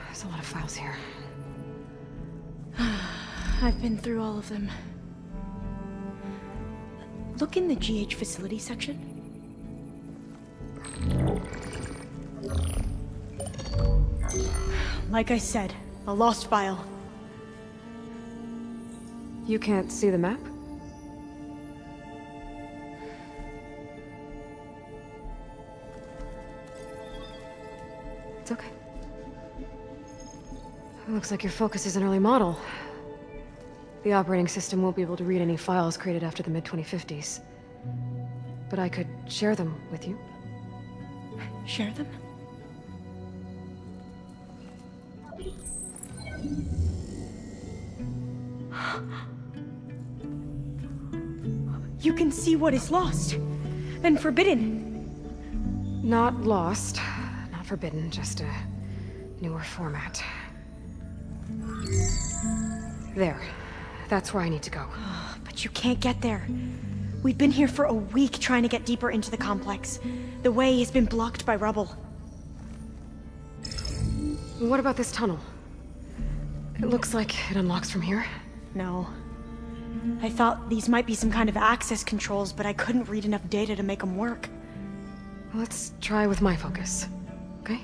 E: There's a lot of files here.
J: I've been through all of them. Look in the GH facility section. Like I said, a lost file.
E: You can't see the map? It's okay. It looks like your focus is an early model. The operating system won't be able to read any files created after the mid-2050s. But I could share them with you.
J: Share them? You can see what is lost and forbidden.
E: Not lost, not forbidden, just a newer format. There. That's where I need to go.
J: But you can't get there. We've been here for a week trying to get deeper into the complex. The way has been blocked by rubble.
E: What about this tunnel? It looks like it unlocks from here.
J: No. I thought these might be some kind of access controls, but I couldn't read enough data to make them work.
E: Let's try with my focus, okay?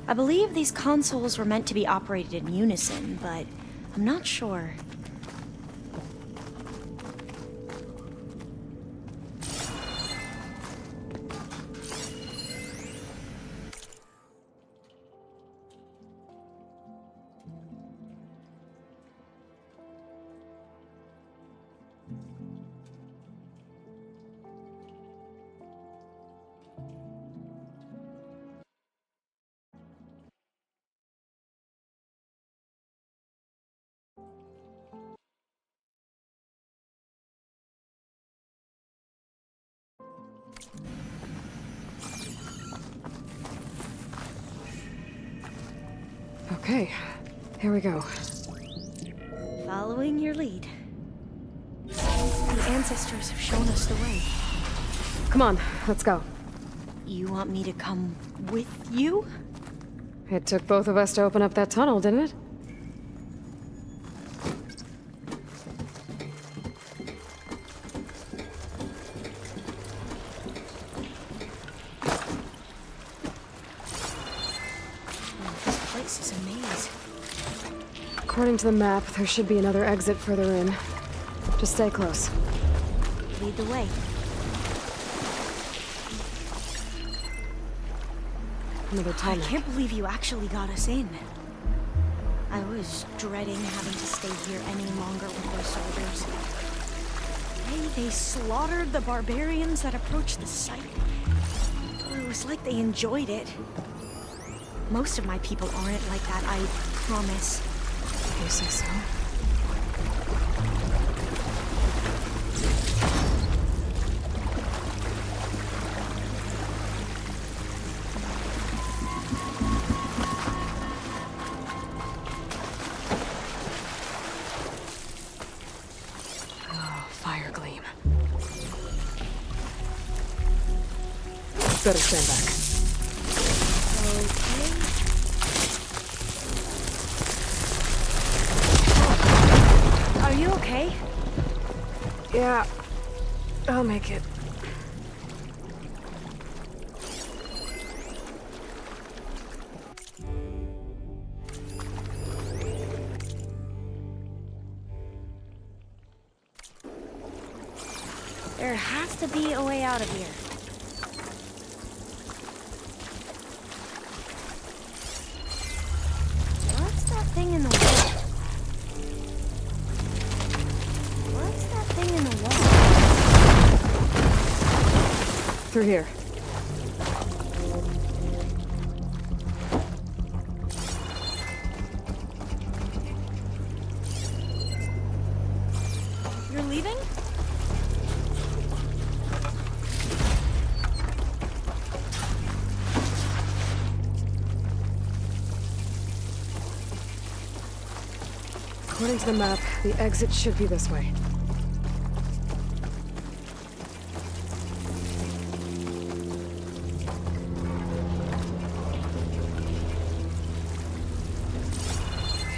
J: I believe these consoles were meant to be operated in unison, but I'm not sure.
E: Okay, here we go.
J: Following your lead. The ancestors have shown us the way.
E: Come on, let's go.
J: You want me to come with you?
E: It took both of us to open up that tunnel, didn't it?
J: This place is a maze.
E: According to the map, there should be another exit further in. Just stay close.
J: Lead the way.
E: Another
J: I
E: tunnel.
J: can't believe you actually got us in. I was dreading having to stay here any longer with those soldiers. They slaughtered the barbarians that approached the site. It was like they enjoyed it. Most of my people aren't like that, I promise.
E: You say so? Oh, fire gleam. Better stand back.
J: Are you okay?
E: Yeah, I'll make it.
J: There has to be a way out of here. What's that thing in the wall? What's that thing in the wall?
E: Through here.
J: You're leaving?
E: According to the map, the exit should be this way.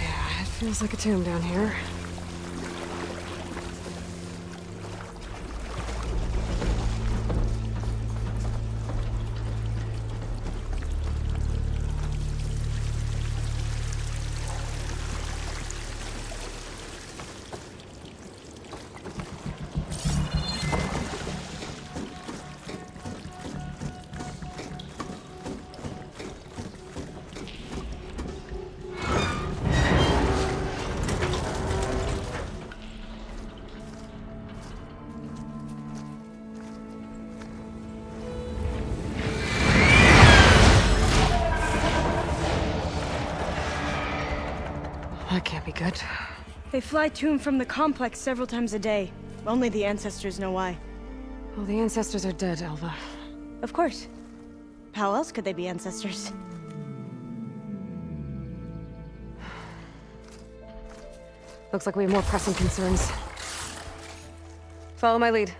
E: Yeah, it feels like a tomb down here. That can't be good.
J: They fly to and from the complex several times a day. Only the ancestors know why.
E: Well, the ancestors are dead, Elva.
J: Of course. How else could they be ancestors?
E: Looks like we have more pressing concerns. Follow my lead.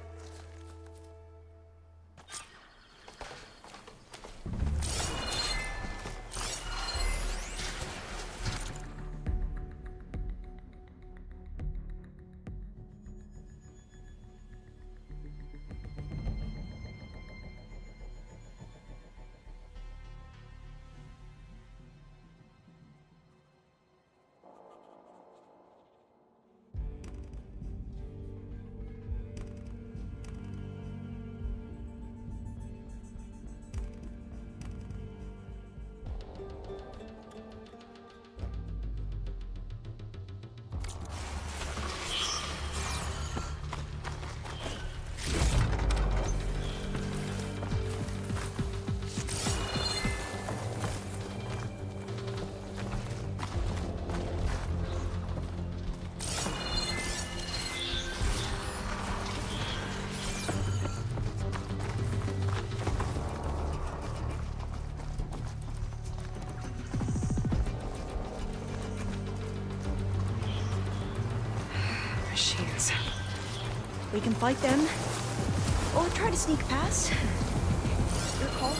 E: Machines.
J: We can fight them, or try to sneak past. Your call.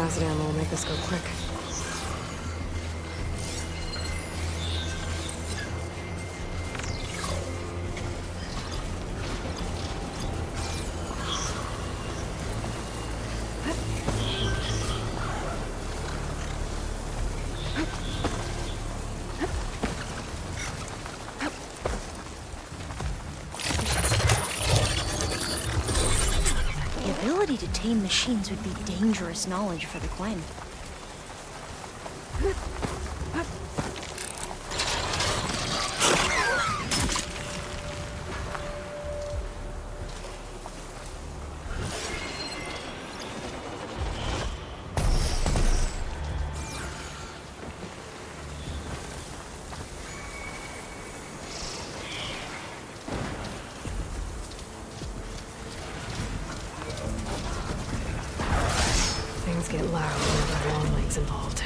E: Acid ammo will make this go quick.
J: contain machines would be dangerous knowledge for the Quen.
E: Things get loud when there are long legs involved.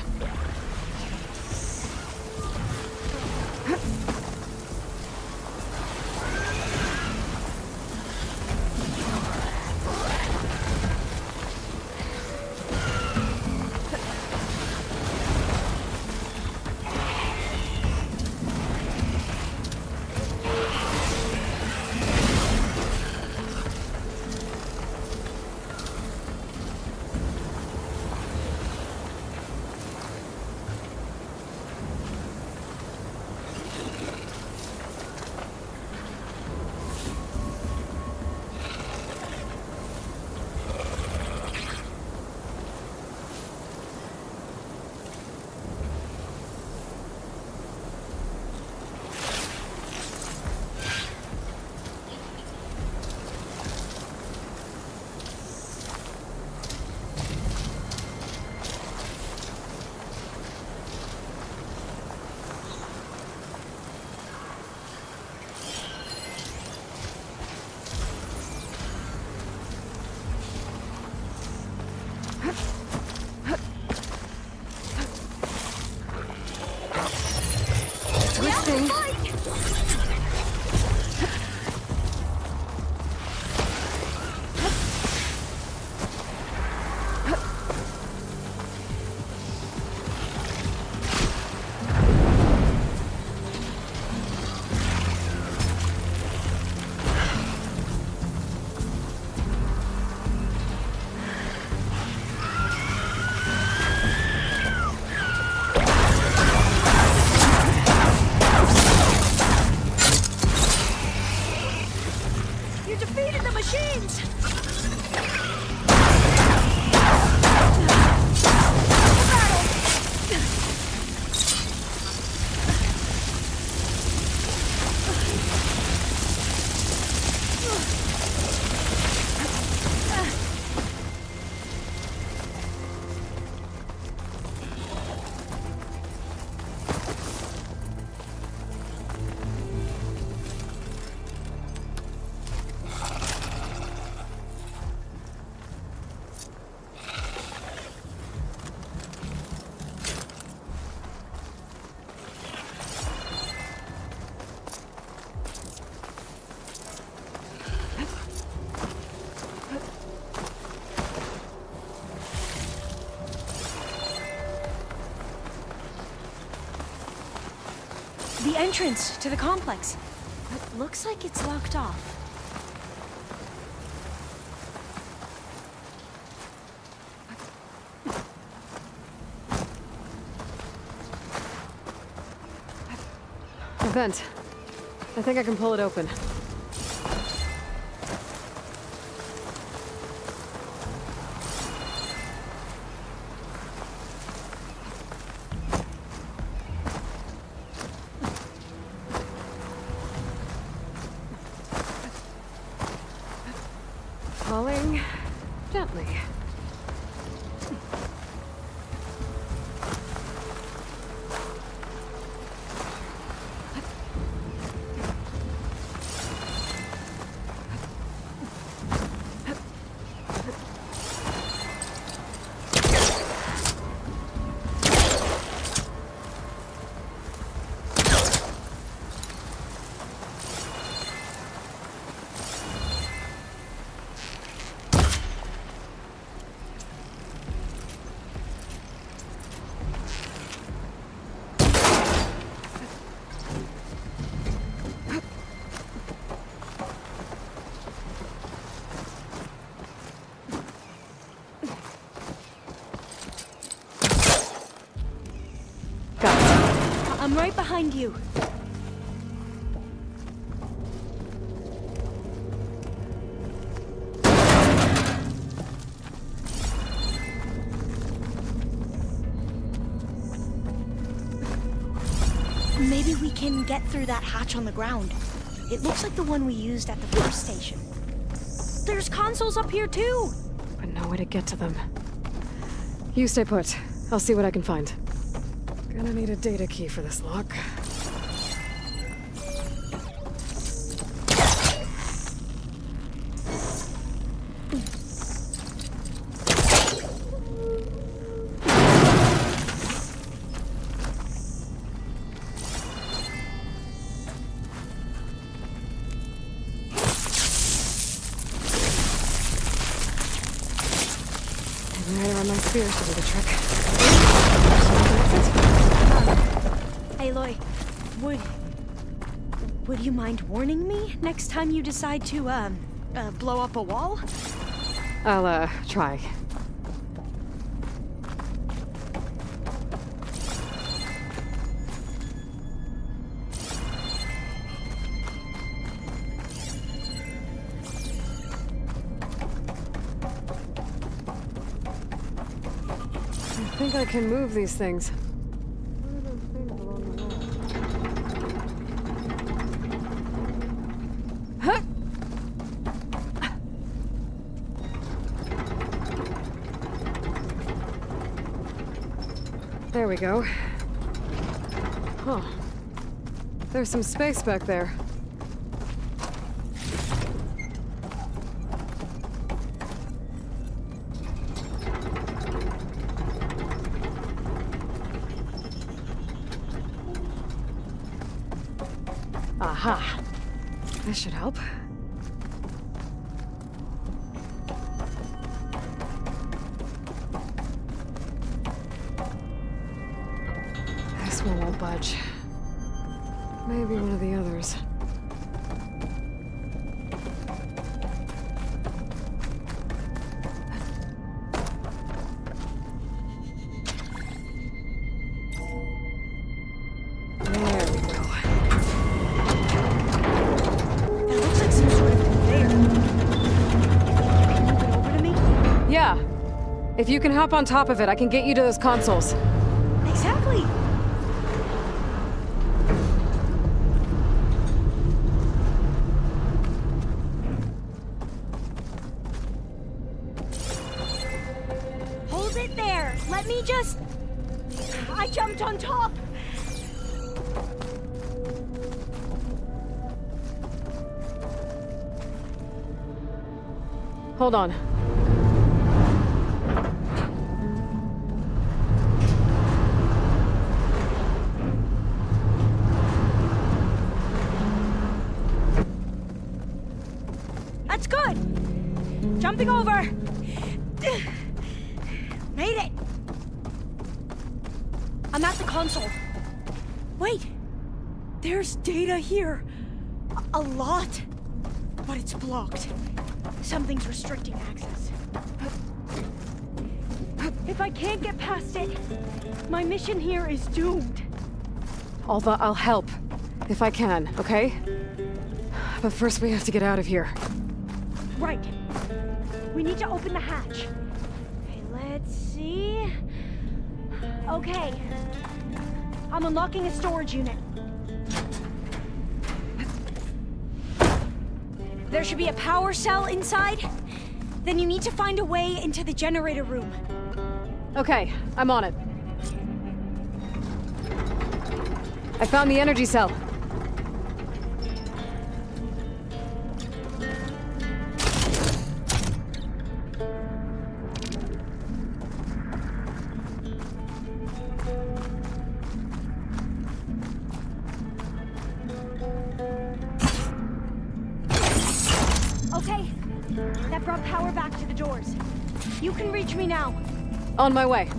J: The entrance to the complex. It looks like it's locked off.
E: A vent. I think I can pull it open. Falling gently.
J: I'm right behind you. Maybe we can get through that hatch on the ground. It looks like the one we used at the first station. There's consoles up here too!
E: But no way to get to them. You stay put. I'll see what I can find. Gonna need a data key for this lock. Spears to do the trick.
J: Hey, Loy. Would you mind warning me next time you decide to, blow up a wall?
E: I'll, try. I think I can move these things. What are those things along the wall? Huh. There we go. Huh. There's some space back there. Aha! This should help. This one won't budge. Maybe one of the others. If you can hop on top of it, I can get you to those consoles.
J: Exactly! Hold it there! Let me just... I jumped on top!
E: Hold on.
J: That's good! Jumping over! Made it! I'm at the console. Wait! There's data here. A lot. But it's blocked. Something's restricting access. If I can't get past it, my mission here is doomed.
E: Alva, I'll help. If I can, okay? But first we have to get out of here.
J: Right. We need to open the hatch. Okay, let's see... Okay. I'm unlocking a storage unit. There should be a power cell inside. Then you need to find a way into the generator room.
E: Okay, I'm on it. I found the energy cell.
J: Okay, that brought power back to the doors. You can reach me now.
E: On my way.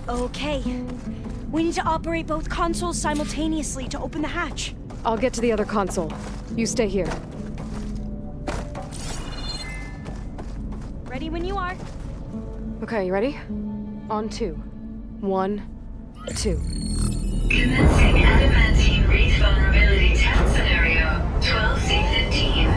J: Okay. We need to operate both consoles simultaneously to open the hatch.
E: I'll get to the other console. You stay here.
J: Ready when you are.
E: Okay, you ready? On 2. 1, 2.
H: Commencing adamantine wraith vulnerability test scenario 12C15.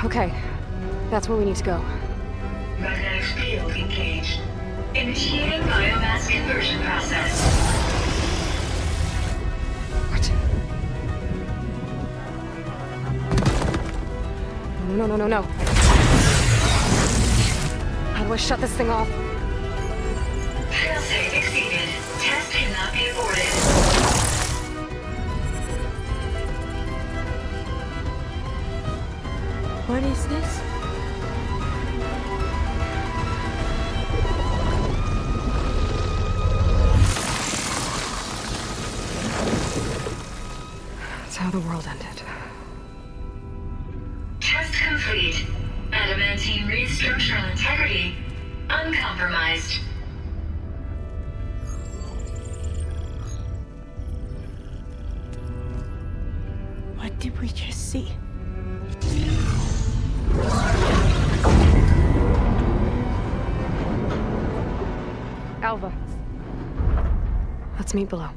E: Okay, that's where we need to go.
H: Magnetic field engaged. Initiating biomass conversion process.
E: What? No. How do I shut this thing off?
H: Failsafe exceeded. Test cannot be aborted.
C: What is this?
E: That's how the world ended.
H: Test complete. Adamantine wraith structural integrity uncompromised.
J: What did we just see?
E: Alva. Let's meet below.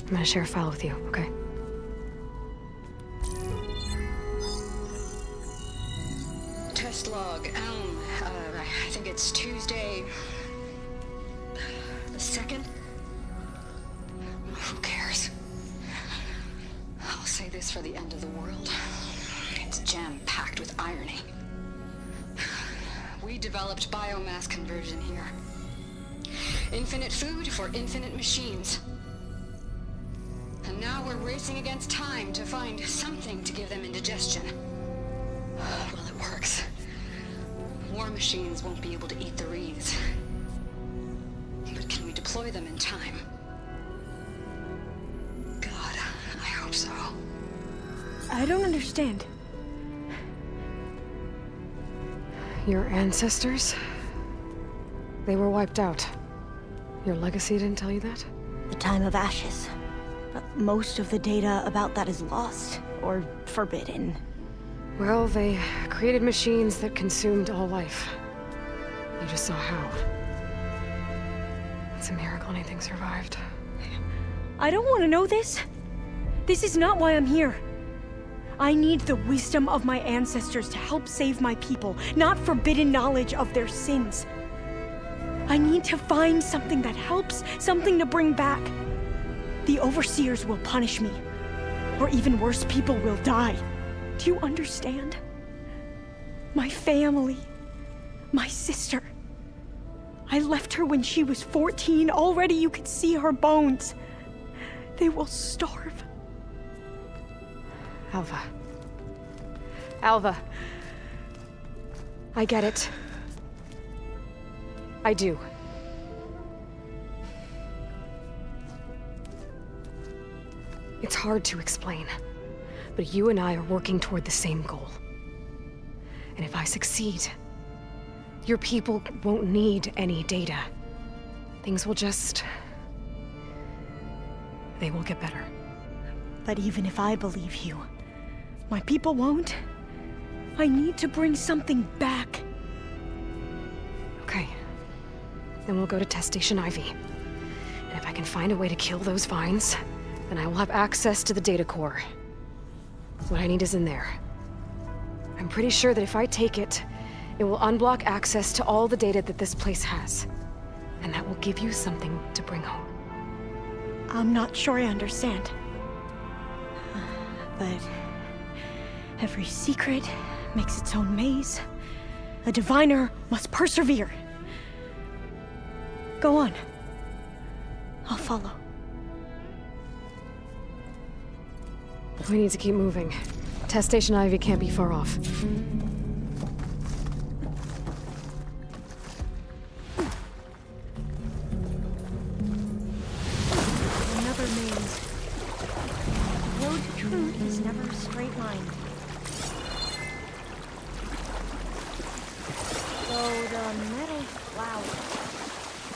E: I'm gonna share a file with you, okay?
K: Test log, I think it's Tuesday... the 2nd? Who cares? I'll say this for the end of the world. It's jam-packed with irony. We developed biomass conversion here. Infinite food for infinite machines. And now we're racing against time to find something to give them indigestion. Well, it works. War machines won't be able to eat the wreaths. But can we deploy them in time? God, I hope so.
J: I don't understand.
E: Your ancestors? They were wiped out. Your legacy didn't tell you that?
C: The time of ashes. But most of the data about that is lost, or forbidden.
E: Well, they created machines that consumed all life. You just saw how. It's a miracle anything survived.
J: I don't want to know this. This is not why I'm here. I need the wisdom of my ancestors to help save my people, not forbidden knowledge of their sins. I need to find something that helps, something to bring back. The overseers will punish me. Or even worse, people will die. Do you understand? My family. My sister. I left her when she was 14. Already you could see her bones. They will starve.
E: Alva. Alva. I get it. I do. It's hard to explain, but you and I are working toward the same goal. And if I succeed, your people won't need any data. Things will just... they will get better.
J: But even if I believe you, my people won't. I need to bring something back.
E: Okay. Then we'll go to Test Station Ivy. And if I can find a way to kill those vines, then I will have access to the data core. What I need is in there. I'm pretty sure that if I take it, it will unblock access to all the data that this place has. And that will give you something to bring home.
J: I'm not sure I understand. But every secret makes its own maze. A diviner must persevere. Go on. I'll follow.
E: We need to keep moving. Test Station Ivy can't be far off.
C: Another maze. Road to
J: food is never straight-lined. So the metal flower,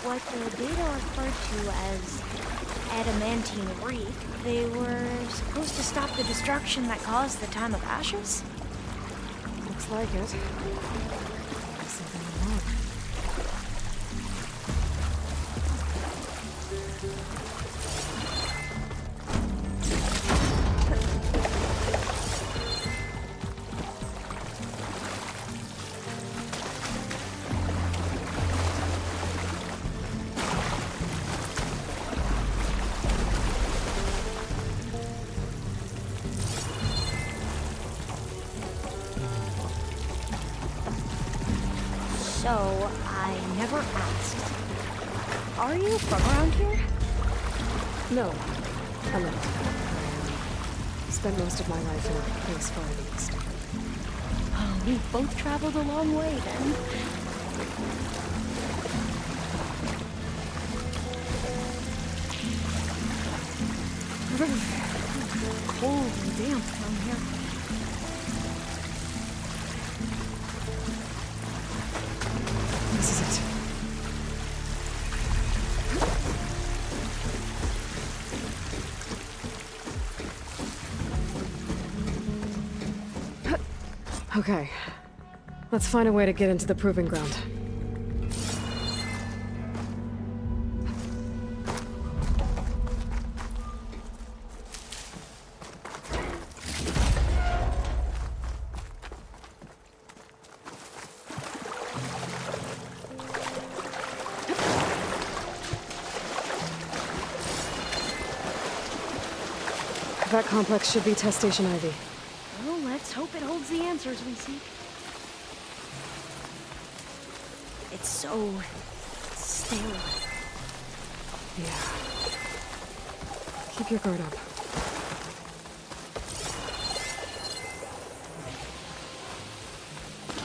J: what the data referred to as adamantine reef, they were supposed to stop the destruction that caused the time of ashes?
E: Looks like it. Something wrong.
J: So, I never asked. Are you from around here?
E: No, I'm not. Spent most of my life in a place far east.
J: Oh, we both traveled a long way then. Cold and damp down here.
E: This is it. Okay. Let's find a way to get into the proving ground. That complex should be test station Ivy.
J: Well, let's hope it holds the answers we seek. It's so stale.
E: Yeah. Keep your guard up.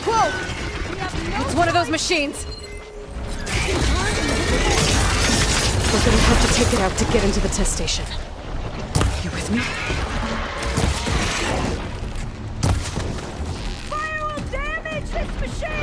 E: Whoa! It's one of those machines! We're gonna have to take it out to get into the test station. You with me?
J: Fire will damage this machine!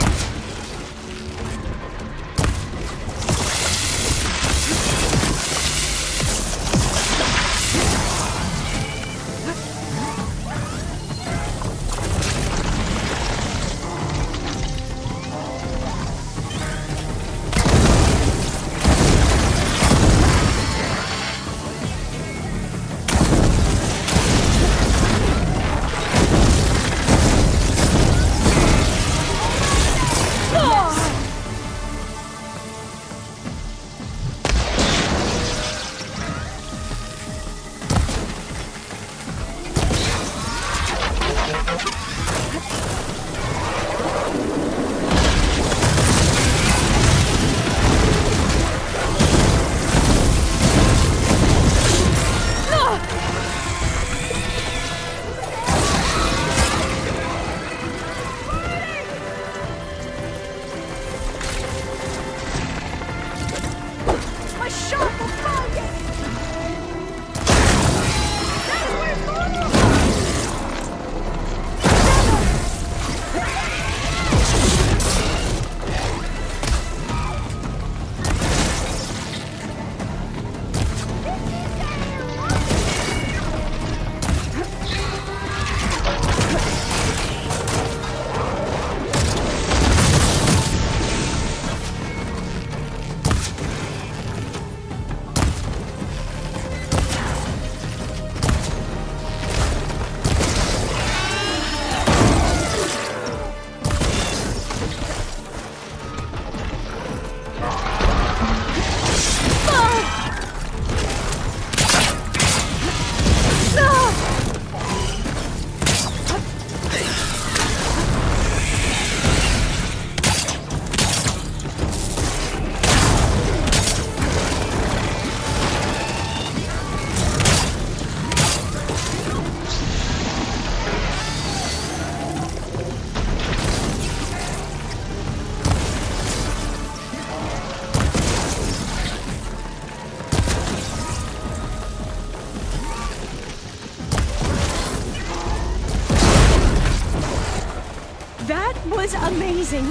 J: was amazing.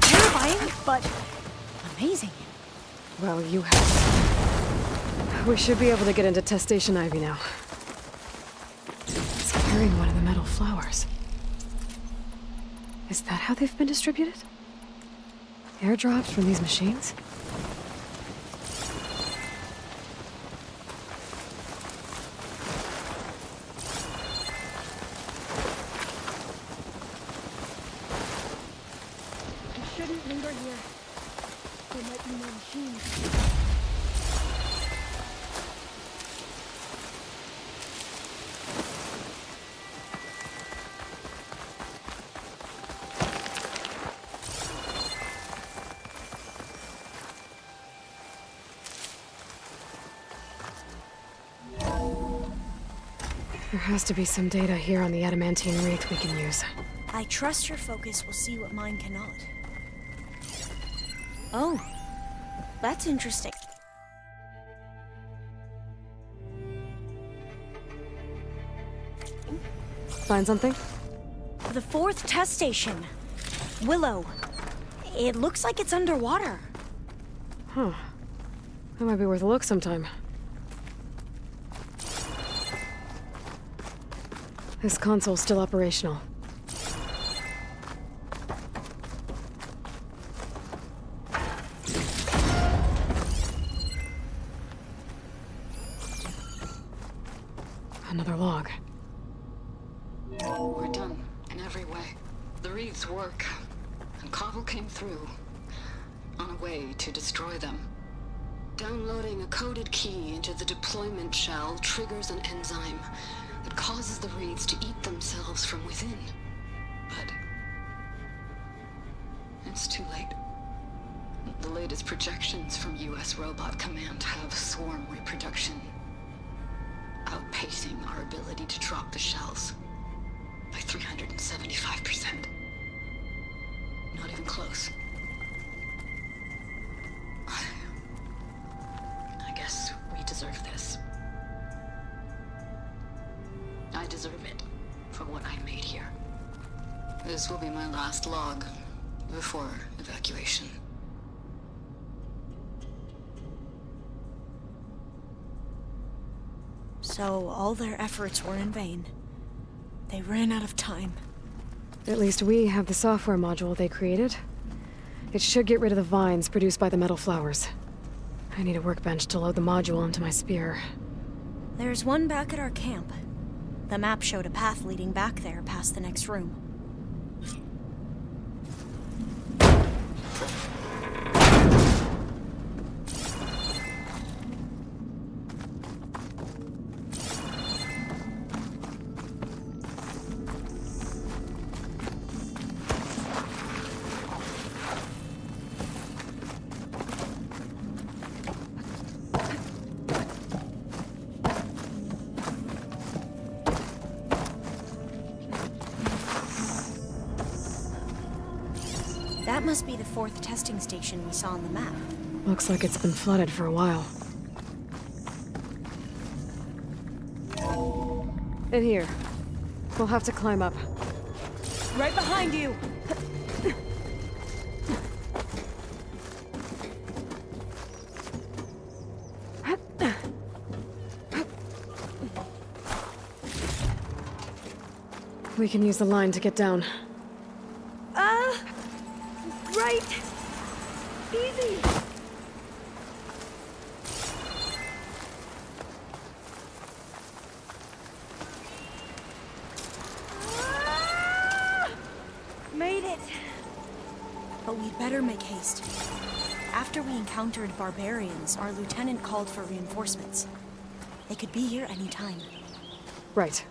J: Terrifying, but amazing.
E: Well, you have. We should be able to get into test station Ivy now. It's carrying one of the metal flowers. Is that how they've been distributed? Airdrops from these machines?
J: We shouldn't linger here. There might be more machines.
E: There has to be some data here on the adamantine wreath we can use.
C: I trust your focus will see what mine cannot. Oh, that's interesting.
E: Find something?
C: The 4th test station. Willow. It looks like it's underwater.
E: Huh. That might be worth a look sometime. This console's still operational. Another log.
K: We're done, in every way. The wreaths work, and Cobble came through, on a way to destroy them. Downloading a coded key into the deployment shell triggers an enzyme that causes the wreaths to eat themselves from within. But it's too late. The latest projections from US Robot Command have swarm reproduction, outpacing our ability to drop the shells by 375%. Not even close. I guess we deserve this. I deserve it for what I made here. This will be my last log before evacuation.
C: So all their efforts were in vain. They ran out of time.
E: At least we have the software module they created. It should get rid of the vines produced by the metal flowers. I need a workbench to load the module into my spear.
C: There's one back at our camp. The map showed a path leading back there past the next room. That must be the 4th testing station we saw on the map.
E: Looks like it's been flooded for a while. In here. We'll have to climb up.
J: Right behind you!
E: We can use the line to get down.
J: Right! Easy! Made it!
C: But we'd better make haste. After we encountered barbarians, our lieutenant called for reinforcements. They could be here any time.
E: Right.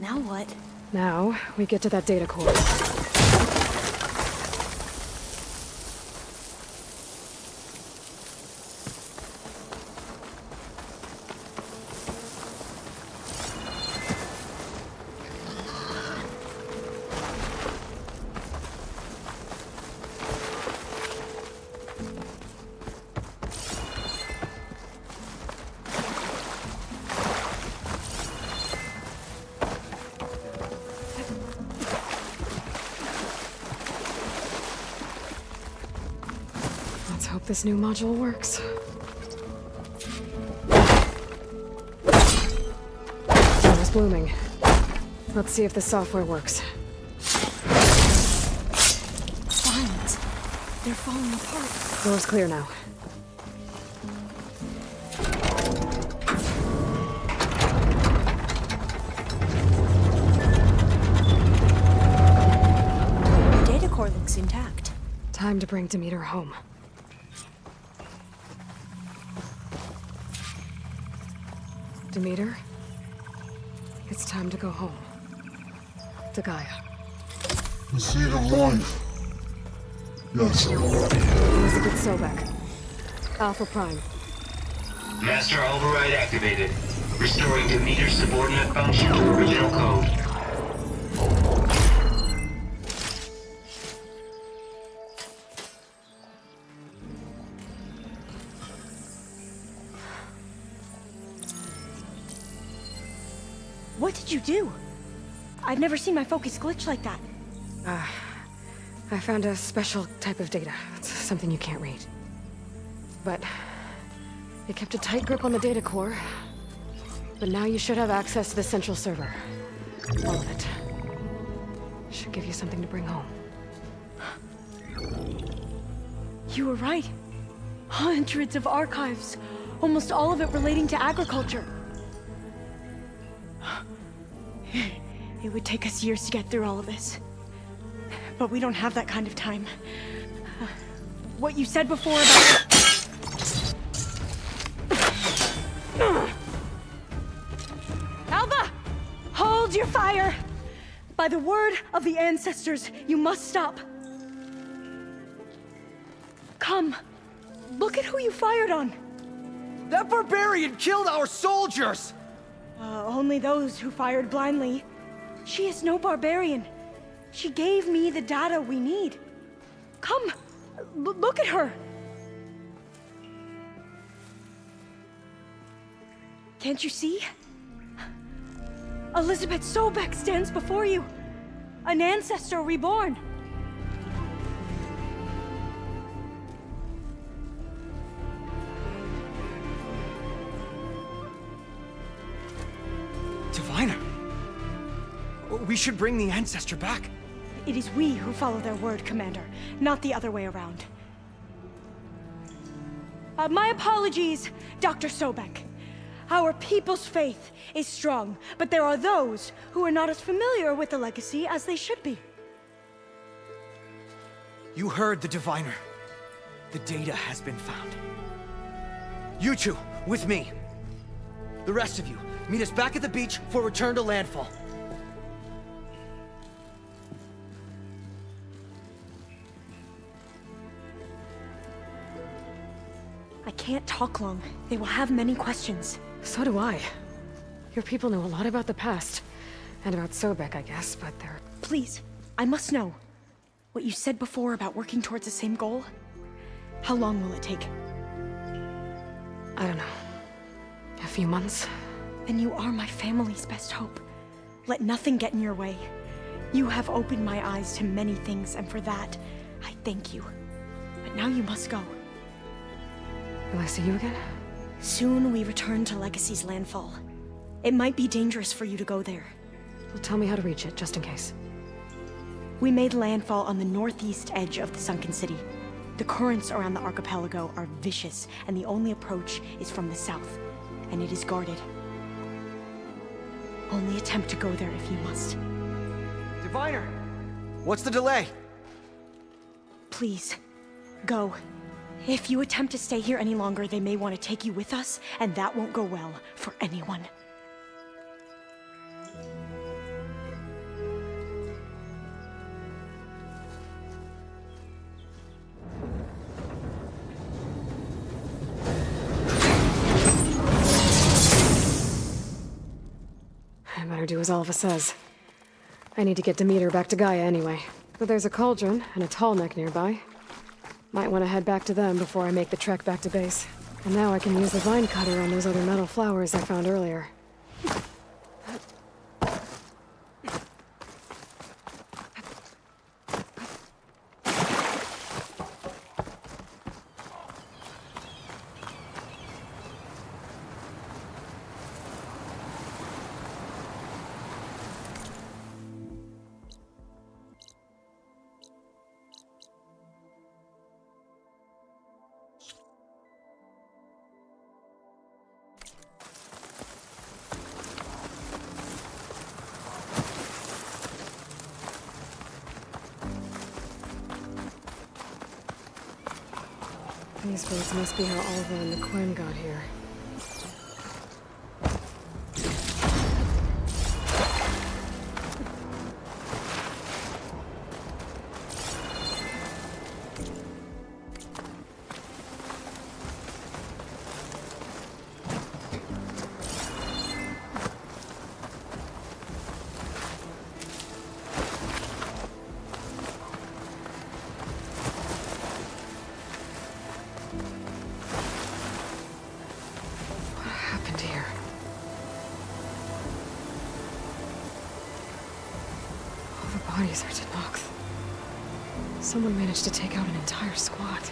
C: Now what?
E: Now, we get to that data core. Let's hope this new module works. Sun is blooming. Let's see if the software works.
C: Vines. They're falling apart.
E: Door's clear now.
C: The data core looks intact.
E: Time to bring Demeter home. Demeter, it's time to go home. To Gaia.
F: The seed of life. Yes.
E: Elizabeth Sobek. Alpha Prime.
L: Master override activated. Restoring Demeter's subordinate function to original code.
J: What did you do? I've never seen my focus glitch like that.
E: I found a special type of data. It's something you can't read. But it kept a tight grip on the data core. But now you should have access to the central server. All of it. Should give you something to bring home.
J: You were right. Hundreds of archives. Almost all of it relating to agriculture. It would take us years to get through all of this. But we don't have that kind of time. What you said before about... Alba! Hold your fire! By the word of the ancestors, you must stop. Come. Look at who you fired on.
M: That barbarian killed our soldiers!
J: Only those who fired blindly. She is no barbarian. She gave me the data we need. Come, look at her. Can't you see? Elizabeth Sobek stands before you. An ancestor reborn.
M: Diviner! We should bring the ancestor back.
J: It is we who follow their word, Commander, not the other way around. My apologies, Dr. Sobek. Our people's faith is strong, but there are those who are not as familiar with the legacy as they should be.
M: You heard the diviner. The data has been found. You two, with me. The rest of you, meet us back at the beach for return to landfall.
J: I can't talk long. They will have many questions.
E: So do I. Your people know a lot about the past. And about Sobek, I guess, but they're...
J: Please, I must know. What you said before about working towards the same goal? How long will it take?
E: I don't know. A few months?
J: Then you are my family's best hope. Let nothing get in your way. You have opened my eyes to many things, and for that, I thank you. But now you must go.
E: Will I see you again?
J: Soon we return to Legacy's landfall. It might be dangerous for you to go there.
E: Well, tell me how to reach it, just in case.
J: We made landfall on the northeast edge of the sunken city. The currents around the archipelago are vicious, and the only approach is from the south, and it is guarded. Only attempt to go there if you must.
M: Diviner! What's the delay?
J: Please, go. If you attempt to stay here any longer, they may want to take you with us, and that won't go well for anyone.
E: I better do as Alva says. I need to get Demeter back to Gaia anyway. But there's a cauldron and a tall neck nearby. Might want to head back to them before I make the trek back to base. And now I can use the vine cutter on those other metal flowers I found earlier. These roads must be how Alva and the Quen got here. Bodies are Tennox. Someone managed to take out an entire squad.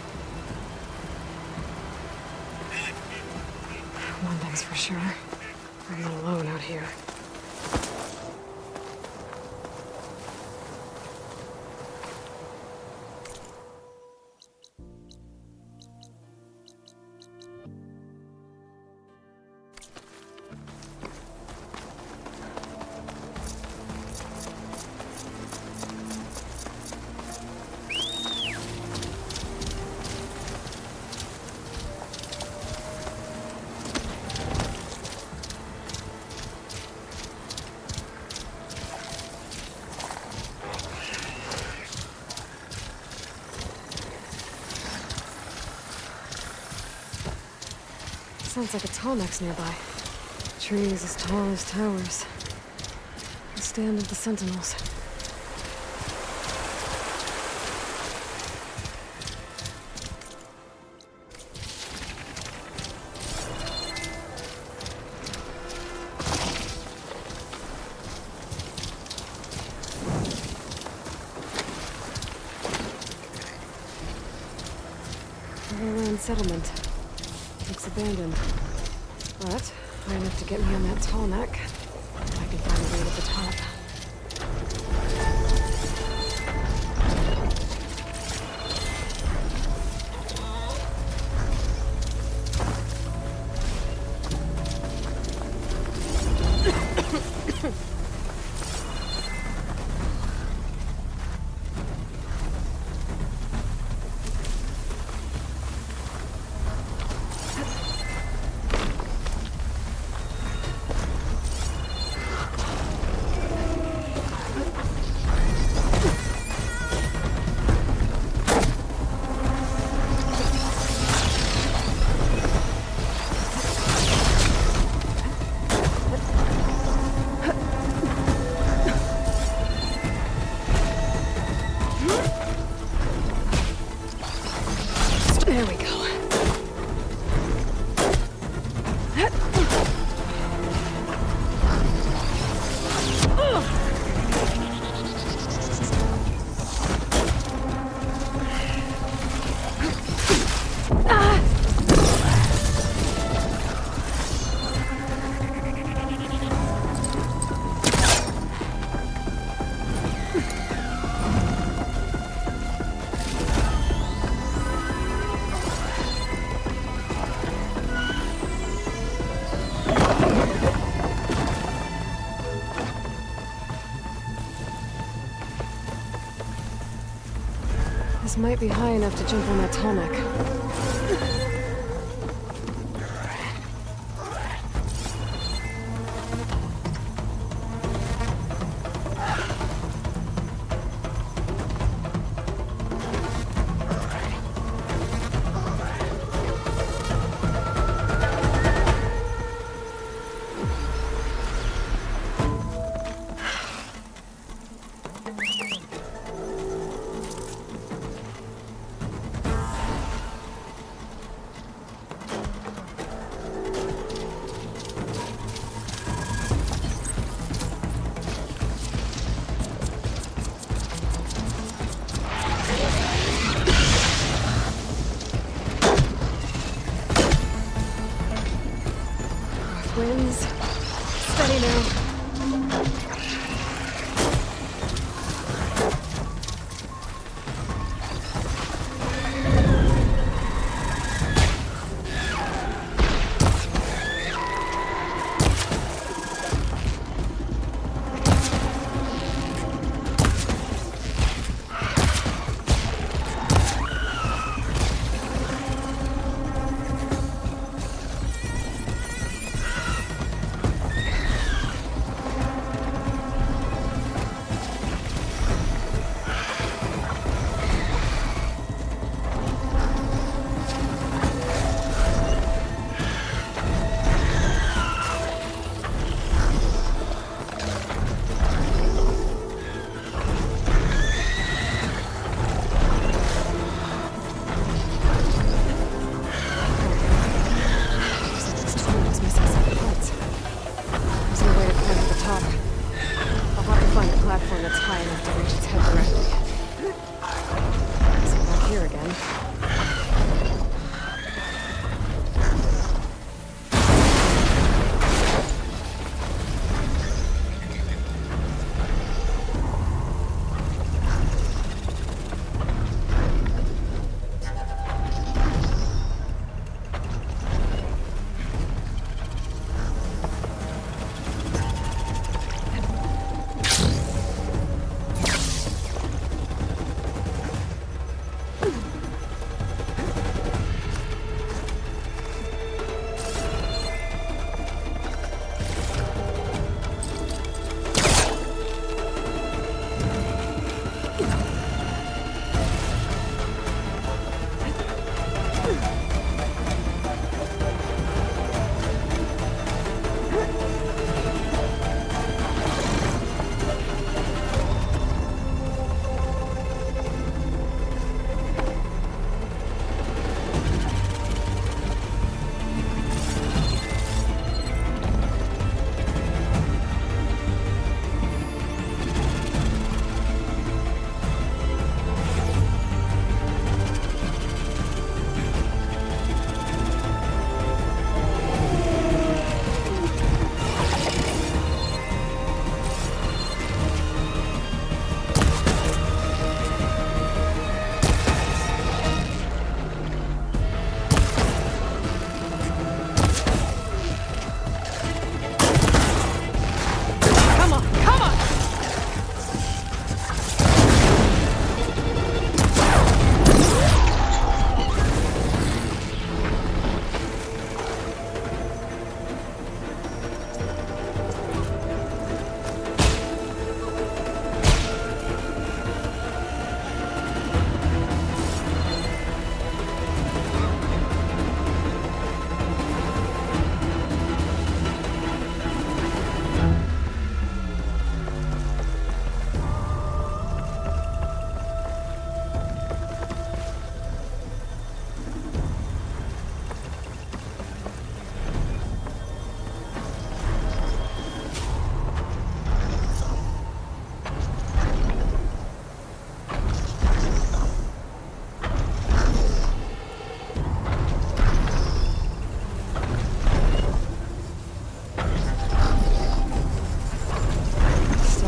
E: One thing's for sure, I'm not alone out here. Sounds like a tall neck's nearby. Trees as tall as towers. The stand of the sentinels. Overland settlement. Looks abandoned. But high enough to get me on that tall neck. I can find a way to the top. There we go. This might be high enough to jump on that tall neck. something that's high enough to reach its head directly. Guess I'm back here again.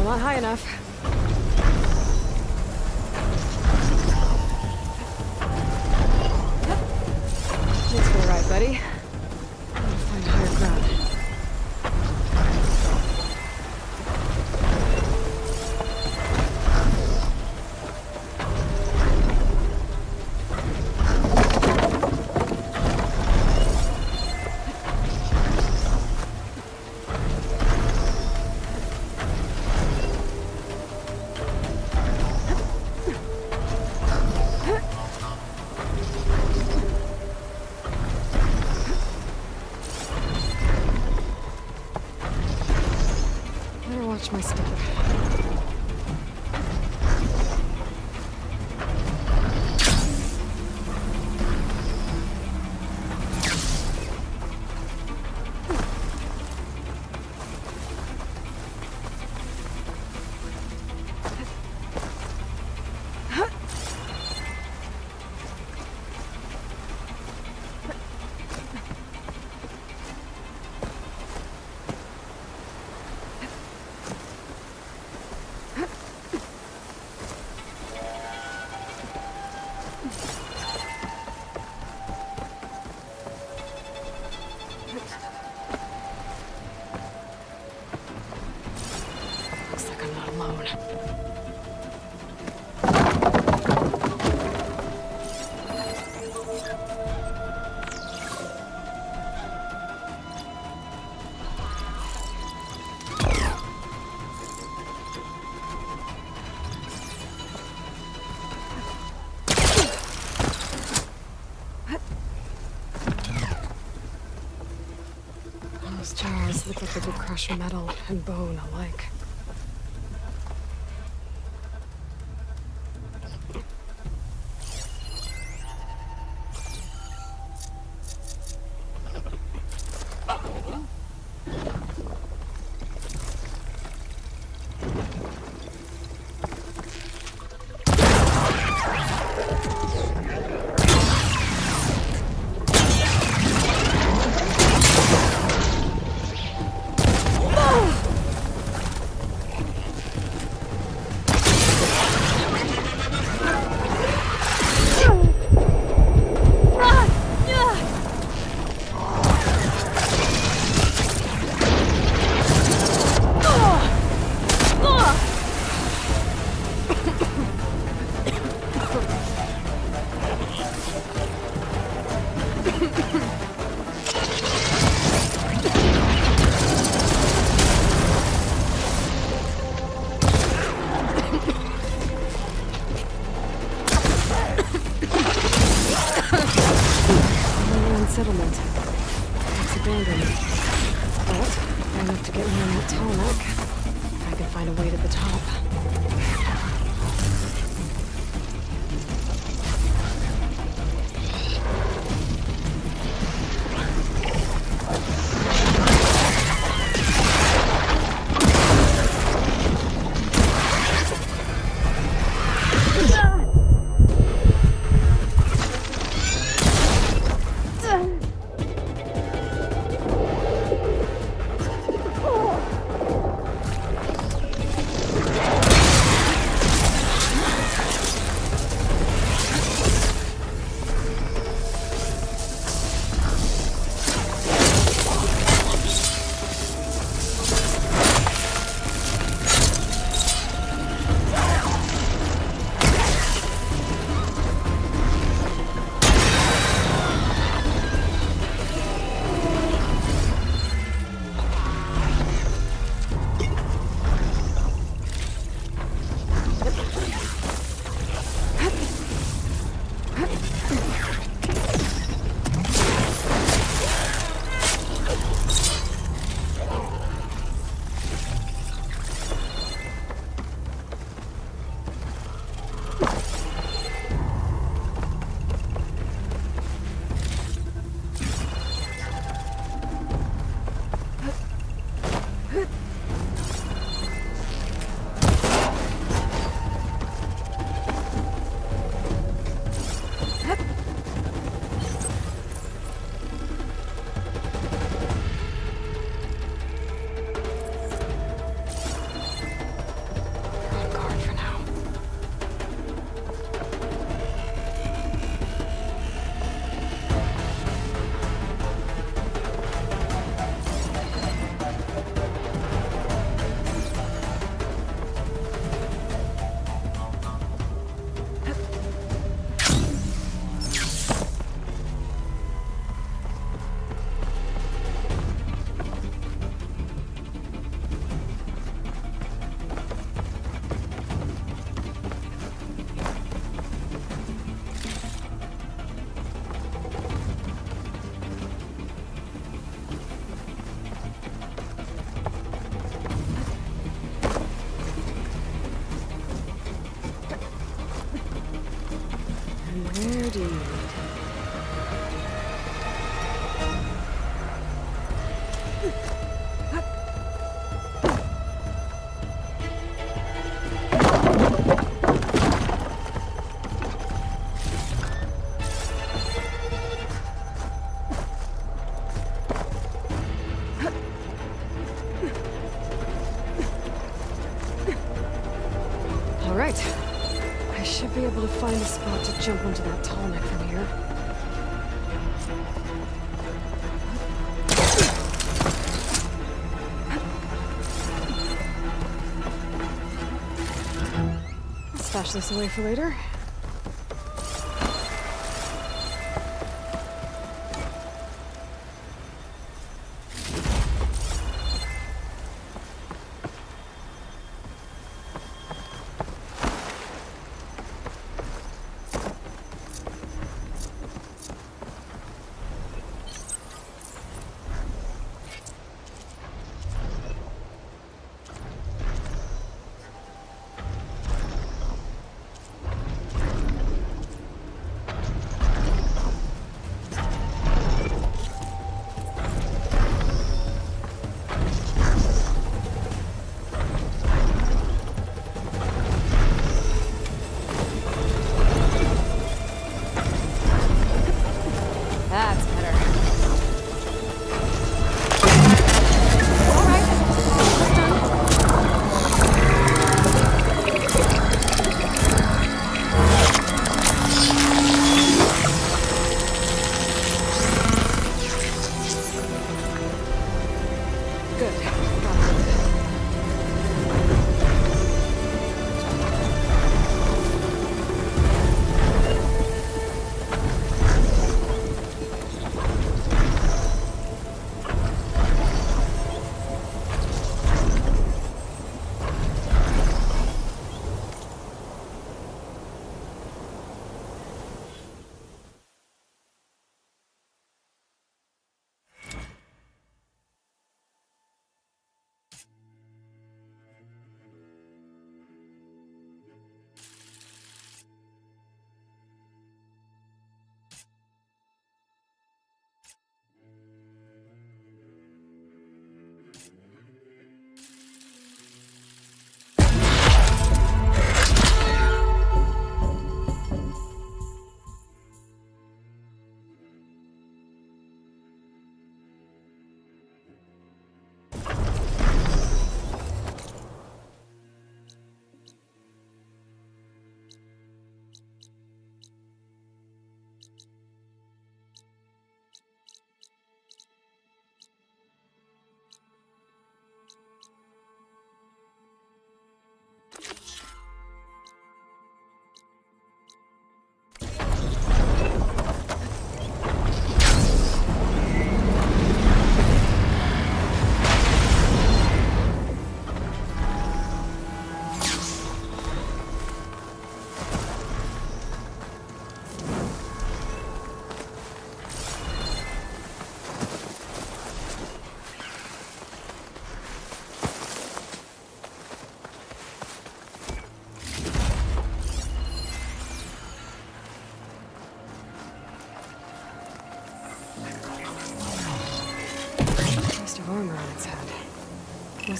E: Not high enough. Thanks for the ride, buddy. I'm gonna find higher ground. Watch my step. Looks like I'm not alone. Those jars look like they could crush metal and bone alike. gonna wait at the top. Where do you lead? All right. I should be able to find a spot to jump onto that tall neck from here. I'll stash this away for later.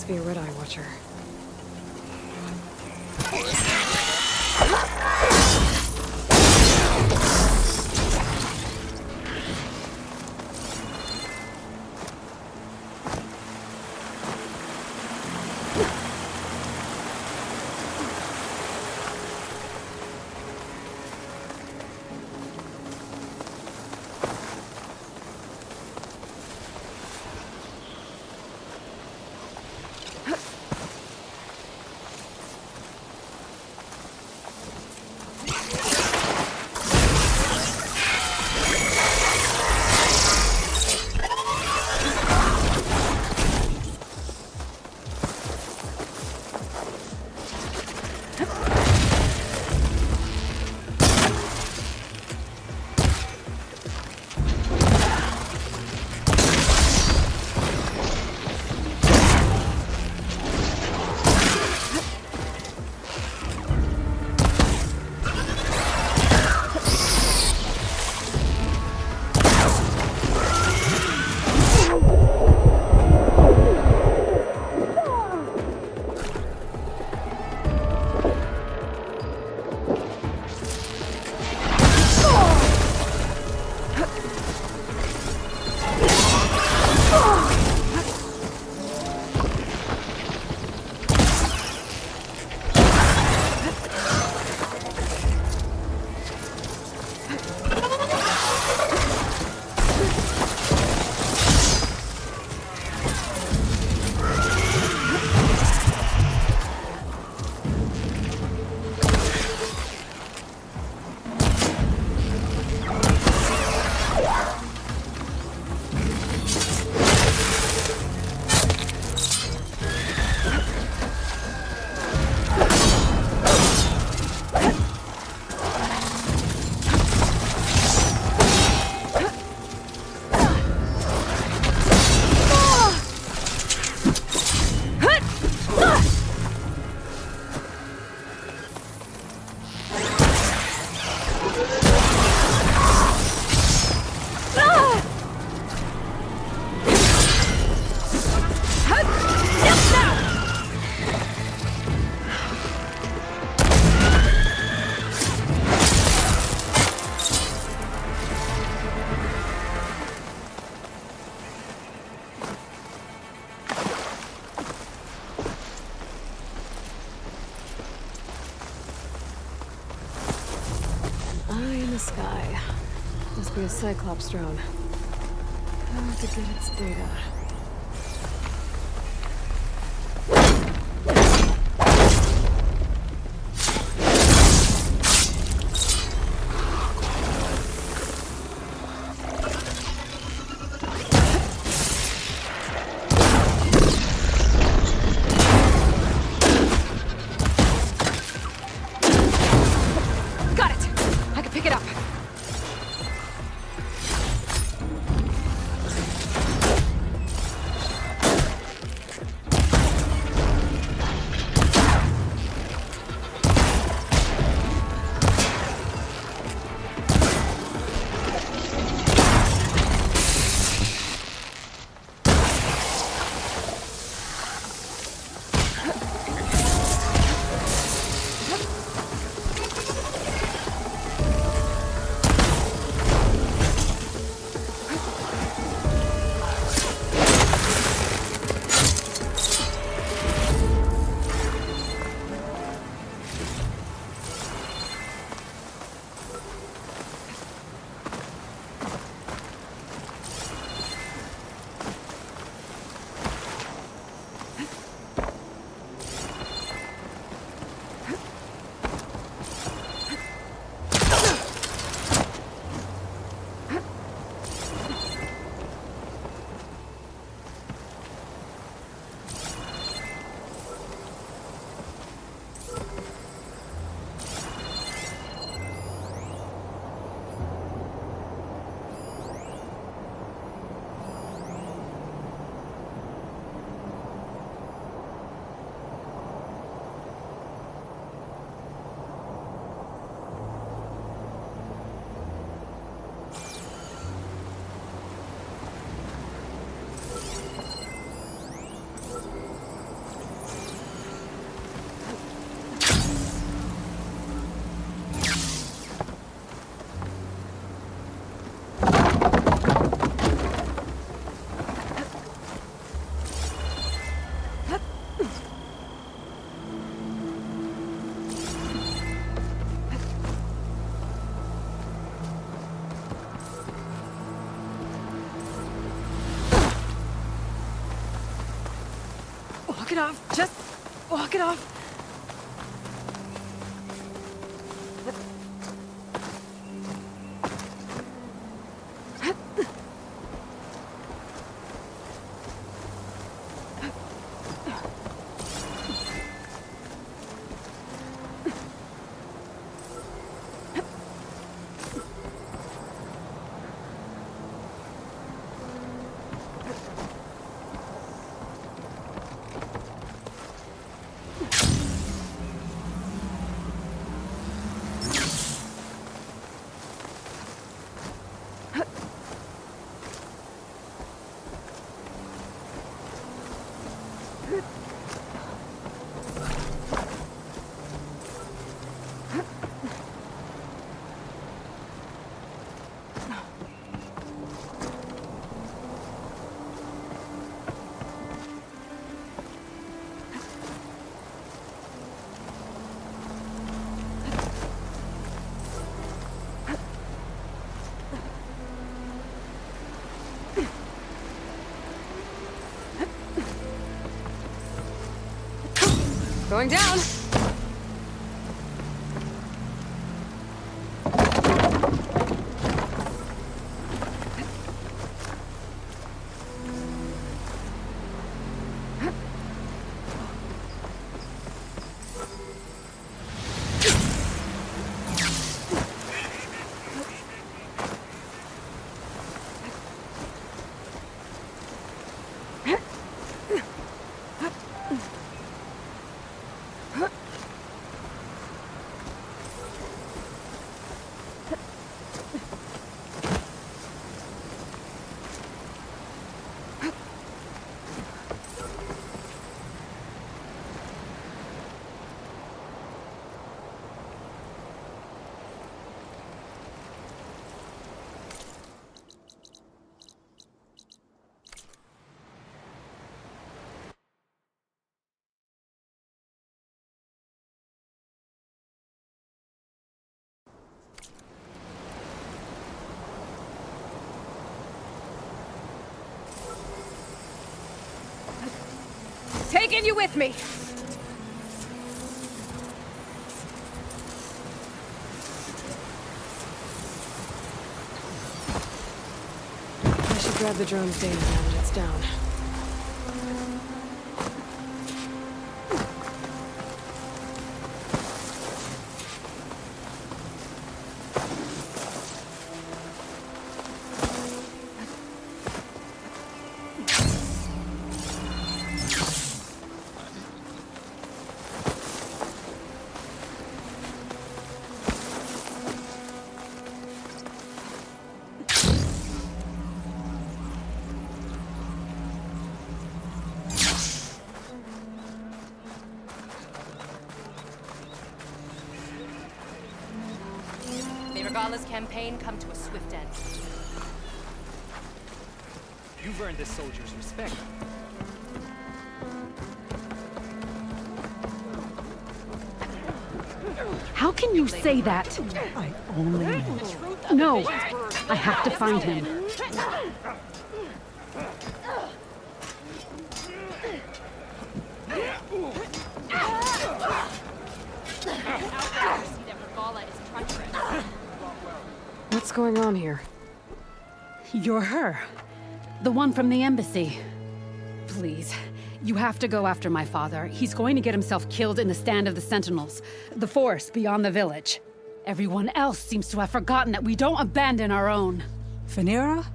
E: Must be a red-eye watcher. The sky. Must be a Cyclops drone. How to get its data. it off. Just walk it off. Going down. Taking you with me. I should grab the drone's data now that it's down.
N: Regala's campaign come to a swift end.
B: You've earned this soldier's respect.
O: How can you say that? I only know. No, I have to find him.
E: What's going on here?
O: You're her. The one from the embassy. Please, you have to go after my father. He's going to get himself killed in the stand of the Sentinels. The forest beyond the village. Everyone else seems to have forgotten that we don't abandon our own.
P: Phaneara?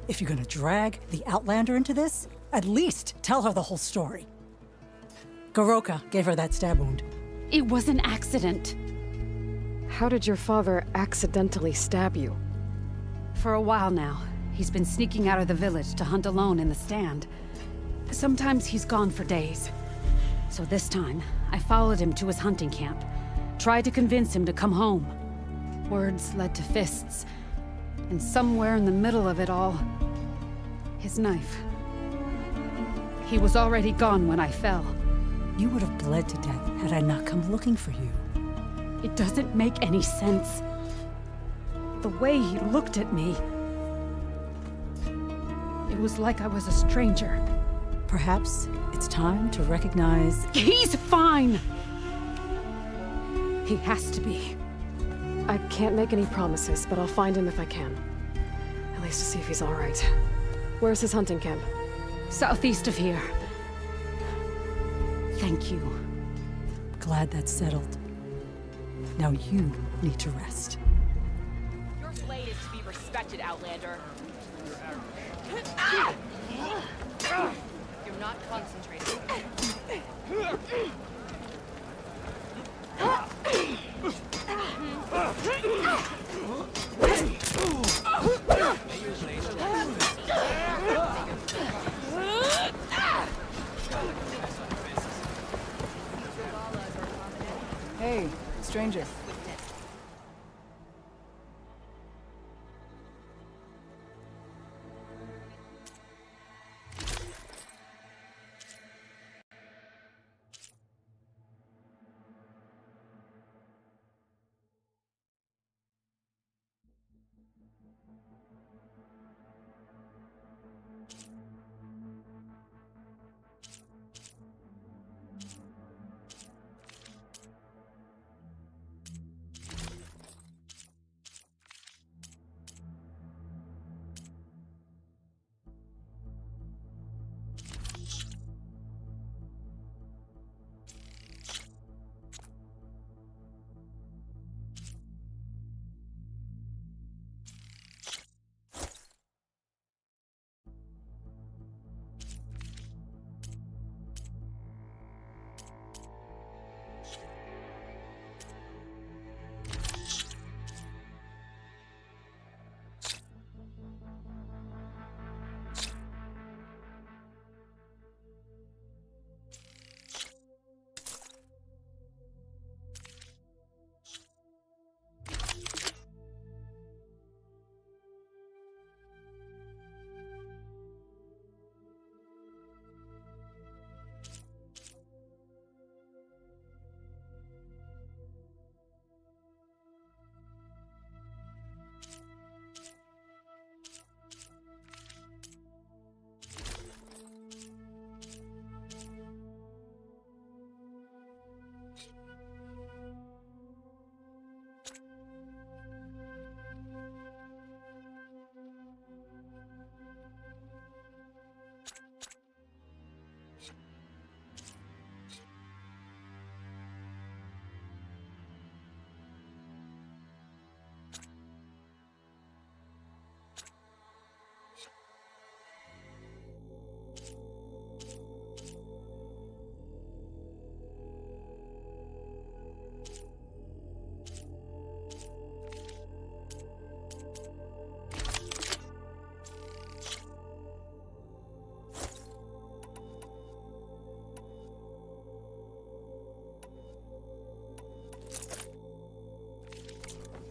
P: If you're gonna drag the Outlander into this, at least tell her the whole story. Goroka gave her that stab wound.
O: It was an accident.
E: How did your father accidentally stab you?
O: For a while now, he's been sneaking out of the village to hunt alone in the stand. Sometimes he's gone for days. So this time, I followed him to his hunting camp, tried to convince him to come home. Words led to fists, and somewhere in the middle of it all, his knife. He was already gone when I fell.
P: You would have bled to death had I not come looking for you.
O: It doesn't make any sense. The way he looked at me, it was like I was a stranger.
P: Perhaps it's time to recognize...
O: He's fine! He has to be.
E: I can't make any promises, but I'll find him if I can. At least to see if he's all right. Where's his hunting camp?
O: Southeast of here. Thank you.
P: Glad that's settled. Now you need to rest.
N: Your blade is to be respected, Outlander. You're not concentrating.
Q: Hey, stranger.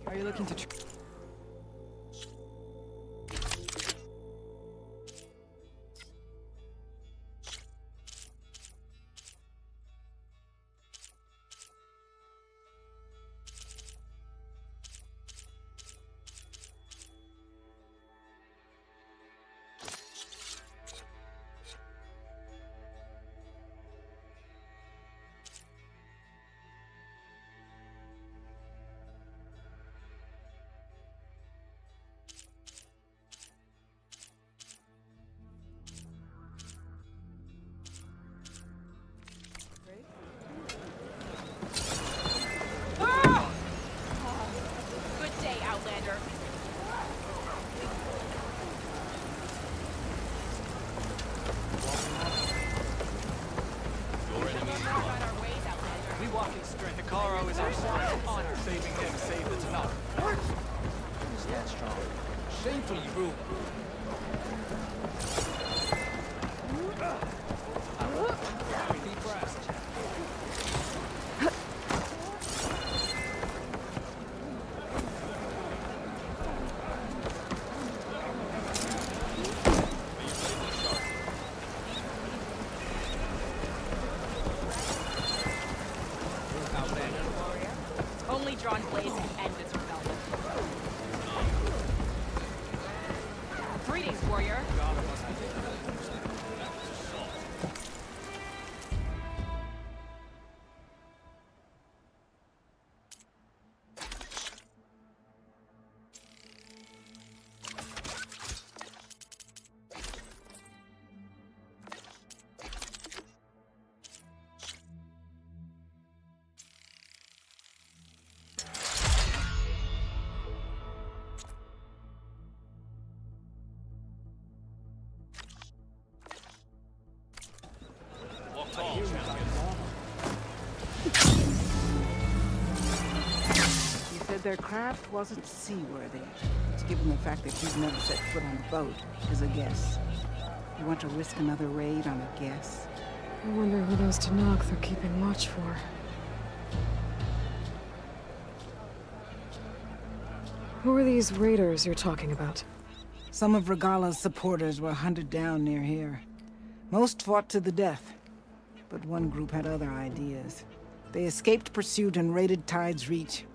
Q: Are you looking to...
N: Good day, Outlander.
B: We walk in strength. Hikaru is our strength. Honor. Saving him saved us enough. What? Stand strong. Shamefully rude. Deep breath.
N: Only drawn blades can end this rebellion. Greetings, warrior.
R: You said their craft wasn't seaworthy. Which, given the fact that you've never set foot on a boat, is a guess. You want to risk another raid on a guess?
E: I wonder who those Tanakh they're keeping watch for. Who are these raiders you're talking about?
R: Some of Regala's supporters were hunted down near here. Most fought to the death, but one group had other ideas. They escaped pursuit and raided Tide's Reach.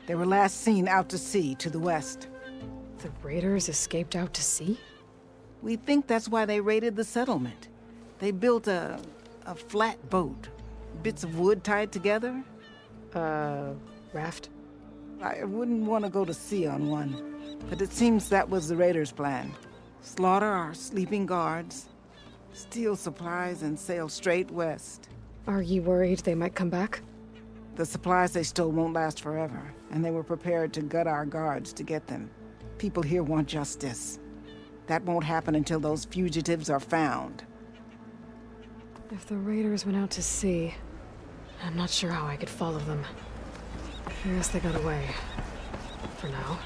R: They were last seen out to sea to the west.
E: The raiders escaped out to sea?
R: We think that's why they raided the settlement. They built a flat boat. Bits of wood tied together.
E: Raft?
R: I wouldn't want to go to sea on one. But it seems that was the raiders' plan. Slaughter our sleeping guards, steal supplies, and sail straight west.
E: Are you worried they might come back?
R: The supplies they stole won't last forever, and they were prepared to gut our guards to get them. People here want justice. That won't happen until those fugitives are found.
E: If the raiders went out to sea, I'm not sure how I could follow them. I guess they got away. For now.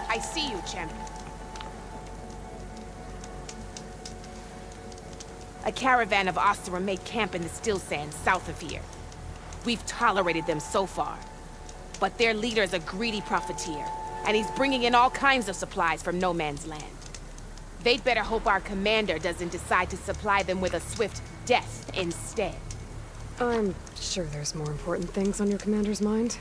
N: I see you, champion. A caravan of Oseram made camp in the still sands south of here. We've tolerated them so far. But their leader's a greedy profiteer, and he's bringing in all kinds of supplies from no man's land. They'd better hope our commander doesn't decide to supply them with a swift death instead.
E: I'm sure there's more important things on your commander's mind.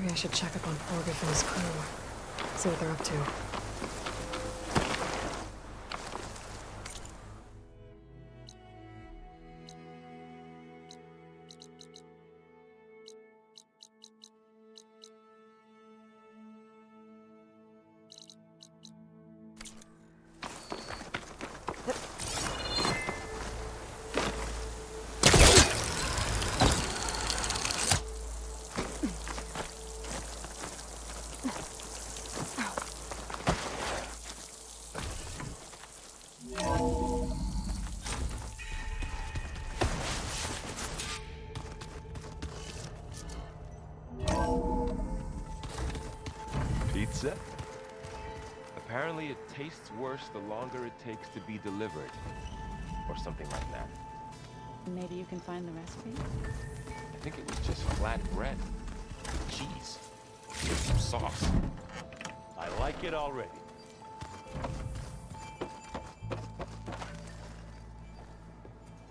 E: Maybe I should check up on Porgif and his crew. See what they're up to.
S: Pizza? Apparently it tastes worse the longer it takes to be delivered. Or something like that.
T: Maybe you can find the recipe?
S: I think it was just flat bread. Cheese. With some sauce.
U: I like it already.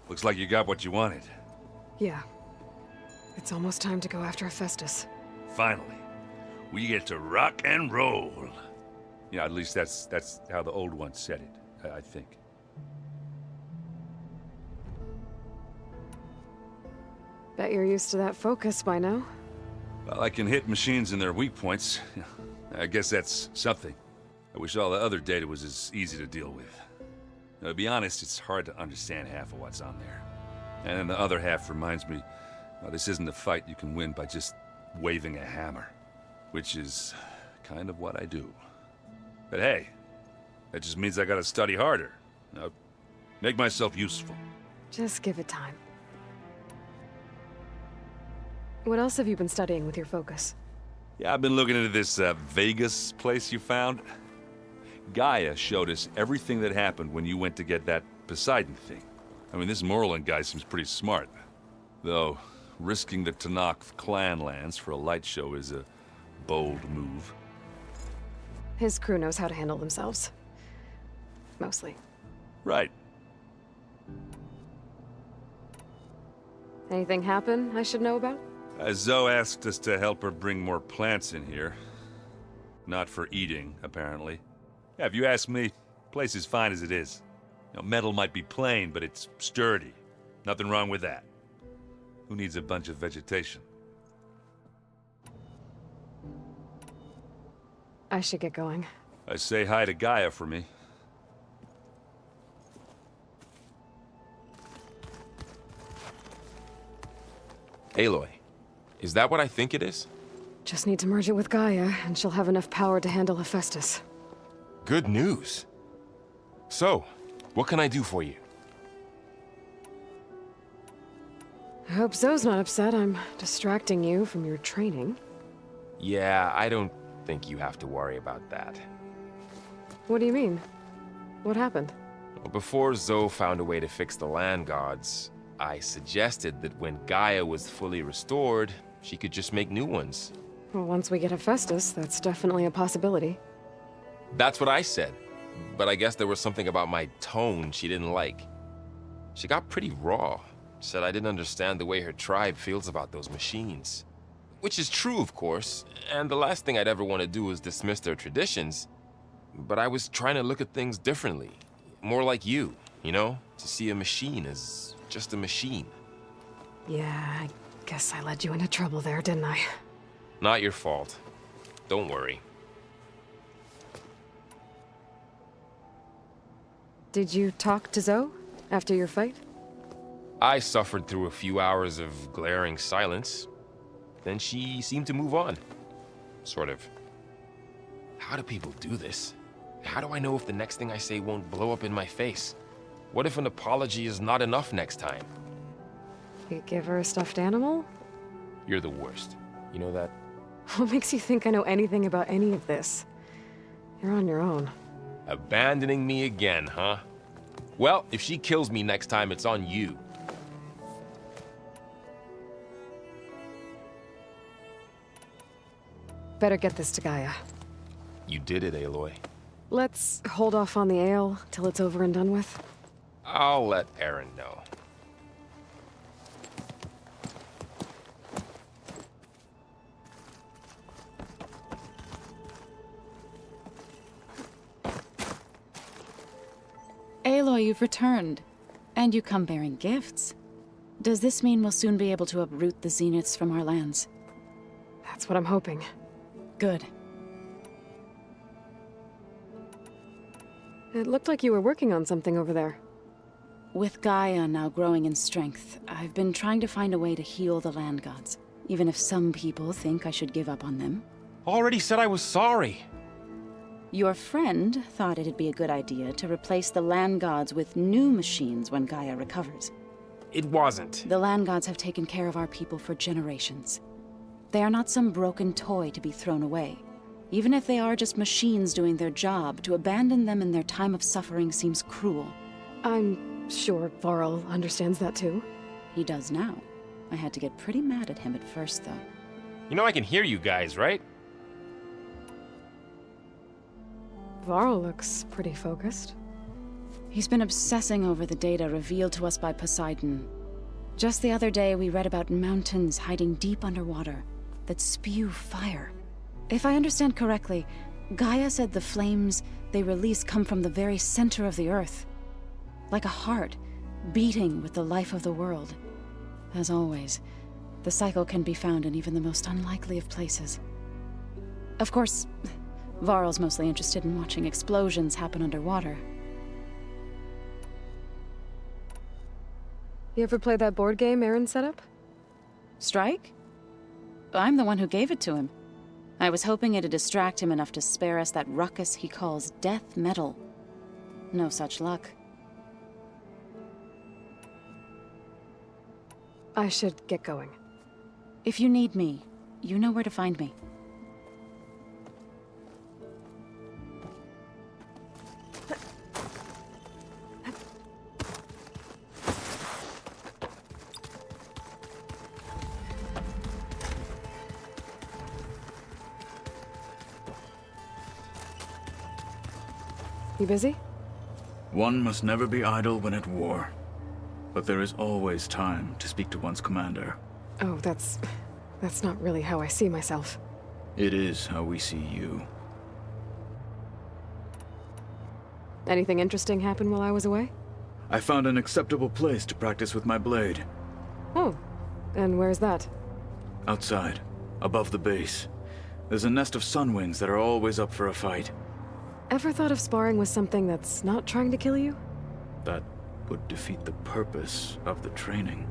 V: Looks like you got what you wanted.
E: Yeah. It's almost time to go after Hephaestus.
V: Finally. We get to rock and roll. Yeah, at least that's how the old one said it, I think.
E: Bet you're used to that focus by now.
V: Well, I can hit machines in their weak points. I guess that's something. I wish all the other data was as easy to deal with. Now, to be honest, it's hard to understand half of what's on there. And then the other half reminds me, well, this isn't a fight you can win by just waving a hammer. Which is kind of what I do. But hey, that just means I gotta study harder. Now, make myself useful.
E: Just give it time. What else have you been studying with your focus?
V: Yeah, I've been looking into this Vegas place you found. Gaia showed us everything that happened when you went to get that Poseidon thing. I mean, this Moreland guy seems pretty smart. Though, risking the Tanakh clan lands for a light show is a bold move.
E: His crew knows how to handle themselves. Mostly.
V: Right.
E: Anything happen I should know about?
V: Zoe asked us to help her bring more plants in here. Not for eating, apparently. Yeah, if you ask me, the place is fine as it is. You know, metal might be plain, but it's sturdy. Nothing wrong with that. Who needs a bunch of vegetation?
E: I should get going.
V: Say hi to Gaia for me.
S: Aloy, is that what I think it is?
E: Just need to merge it with Gaia, and she'll have enough power to handle Hephaestus.
S: Good news. So, what can I do for you?
E: I hope Zoe's not upset I'm distracting you from your training.
S: Yeah, I don't think you have to worry about that.
E: What do you mean? What happened?
S: Before Zoe found a way to fix the land gods, I suggested that when Gaia was fully restored, she could just make new ones.
E: Well, once we get Hephaestus, that's definitely a possibility.
S: That's what I said, but I guess there was something about my tone she didn't like. She got pretty raw, said I didn't understand the way her tribe feels about those machines. Which is true, of course, and the last thing I'd ever want to do is dismiss their traditions. But I was trying to look at things differently. More like you know? To see a machine as just a machine.
E: Yeah, I guess I led you into trouble there, didn't I?
S: Not your fault. Don't worry.
E: Did you talk to Zoe after your fight?
S: I suffered through a few hours of glaring silence. Then she seemed to move on. Sort of. How do people do this? How do I know if the next thing I say won't blow up in my face? What if an apology is not enough next time?
E: You give her a stuffed animal?
S: You're the worst. You know that?
E: What makes you think I know anything about any of this? You're on your own.
S: Abandoning me again, huh? Well, if she kills me next time, it's on you.
E: Better get this to Gaia.
S: You did it, Aloy.
E: Let's hold off on the ale till it's over and done with.
S: I'll let Aaron know.
T: you've returned. And you come bearing gifts. Does this mean we'll soon be able to uproot the Zeniths from our lands?
E: That's what I'm hoping.
T: Good.
E: It looked like you were working on something over there.
T: With Gaia now growing in strength, I've been trying to find a way to heal the land gods, even if some people think I should give up on them.
S: Already said I was sorry.
T: Your friend thought it'd be a good idea to replace the land gods with new machines when Gaia recovers.
S: It wasn't.
T: The land gods have taken care of our people for generations. They are not some broken toy to be thrown away. Even if they are just machines doing their job, to abandon them in their time of suffering seems cruel.
E: I'm sure Varl understands that too.
T: He does now. I had to get pretty mad at him at first, though.
S: You know I can hear you guys, right?
E: Varl looks pretty focused.
T: He's been obsessing over the data revealed to us by Poseidon. Just the other day, we read about mountains hiding deep underwater that spew fire. If I understand correctly, Gaia said the flames they release come from the very center of the earth. Like a heart, beating with the life of the world. As always, the cycle can be found in even the most unlikely of places. Of course, Varl's mostly interested in watching explosions happen underwater.
E: You ever play that board game Aaron set up?
T: Strike? I'm the one who gave it to him. I was hoping it'd distract him enough to spare us that ruckus he calls death metal. No such luck.
E: I should get going.
T: If you need me, you know where to find me.
E: You busy?
A: One must never be idle when at war. But there is always time to speak to one's commander.
E: Oh, that's not really how I see myself.
A: It is how we see you.
E: Anything interesting happen while I was away?
A: I found an acceptable place to practice with my blade.
E: Oh, and where's that?
A: Outside, above the base. There's a nest of sunwings that are always up for a fight.
E: Ever thought of sparring with something that's not trying to kill you?
A: That would defeat the purpose of the training.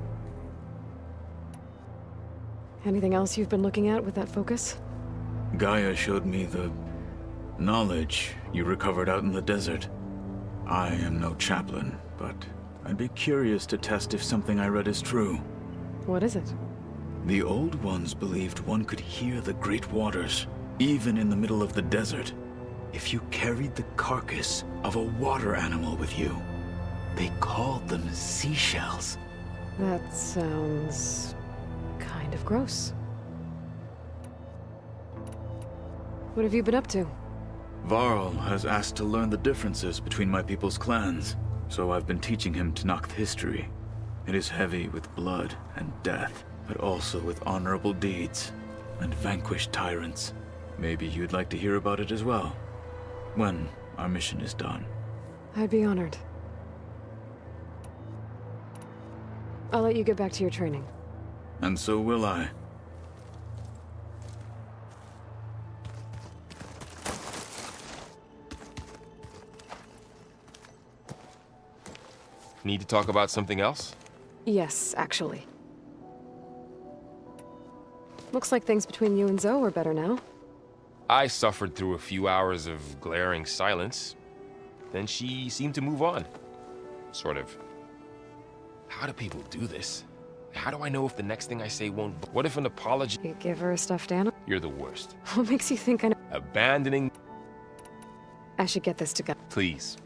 E: Anything else you've been looking at with that focus?
A: Gaia showed me the knowledge you recovered out in the desert. I am no chaplain, but I'd be curious to test if something I read is true.
E: What is it?
A: The old ones believed one could hear the great waters, even in the middle of the desert, if you carried the carcass of a water animal with you. They called them seashells.
E: That sounds kind of gross. What have you been up to?
A: Varl has asked to learn the differences between my people's clans, so I've been teaching him Tenakth history. It is heavy with blood and death, but also with honorable deeds and vanquished tyrants. Maybe you'd like to hear about it as well, when our mission is done.
E: I'd be honored. I'll let you get back to your training.
A: And so will I.
S: Need to talk about something else?
E: Yes, actually. Looks like things between you and Zoe are better now.
S: I suffered through a few hours of glaring silence. Then she seemed to move on. Sort of. How do people do this? How do I know if the next thing I say won't... What if an apology...
E: You give her a stuffed animal?
S: You're the worst.
E: What makes you think I know?
S: Abandoning...
E: I should get this to go.
S: Please.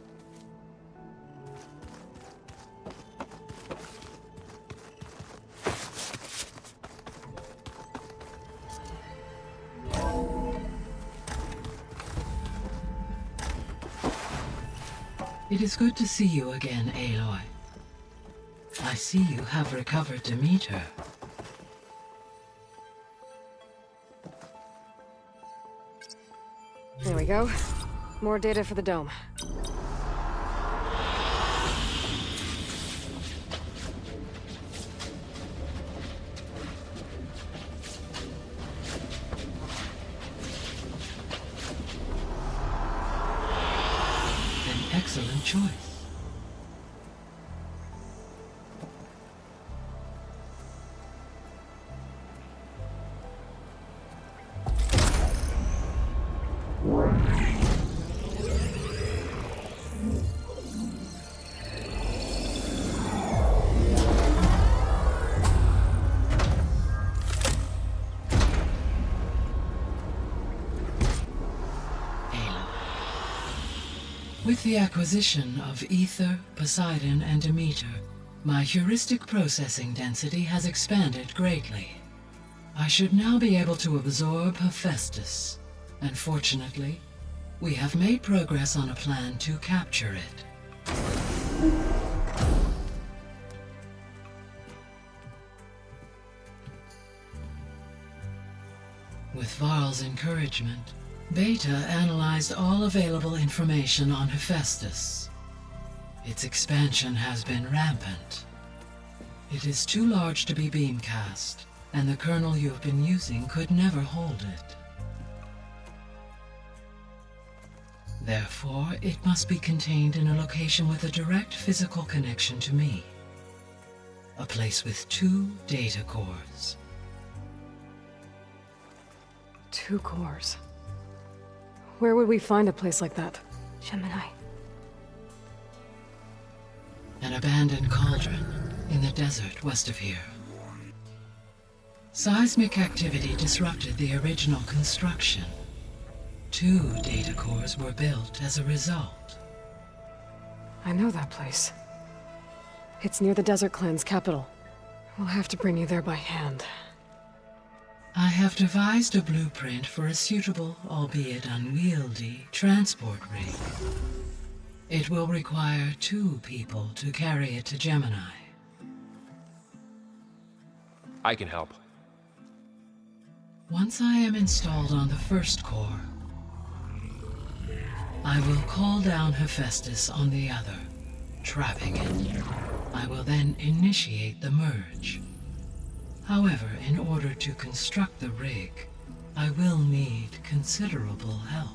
D: It is good to see you again, Aloy. I see you have recovered Demeter.
E: There we go. More data for the dome.
D: choice. With the acquisition of Ether, Poseidon, and Demeter, my heuristic processing density has expanded greatly. I should now be able to absorb Hephaestus, and fortunately, we have made progress on a plan to capture it. With Varl's encouragement, Beta analyzed all available information on Hephaestus. Its expansion has been rampant. It is too large to be beamcast, and the kernel you've been using could never hold it. Therefore, it must be contained in a location with a direct physical connection to me. A place with 2 data cores.
E: 2 cores. Where would we find a place like that?
J: Gemini.
D: An abandoned cauldron in the desert west of here. Seismic activity disrupted the original construction. 2 data cores were built as a result.
E: I know that place. It's near the Desert Clan's capital. We'll have to bring you there by hand.
D: I have devised a blueprint for a suitable, albeit unwieldy, transport rig. It will require 2 people to carry it to Gemini.
S: I can help.
D: Once I am installed on the first core, I will call down Hephaestus on the other, trapping it. I will then initiate the merge. However, in order to construct the rig, I will need considerable help.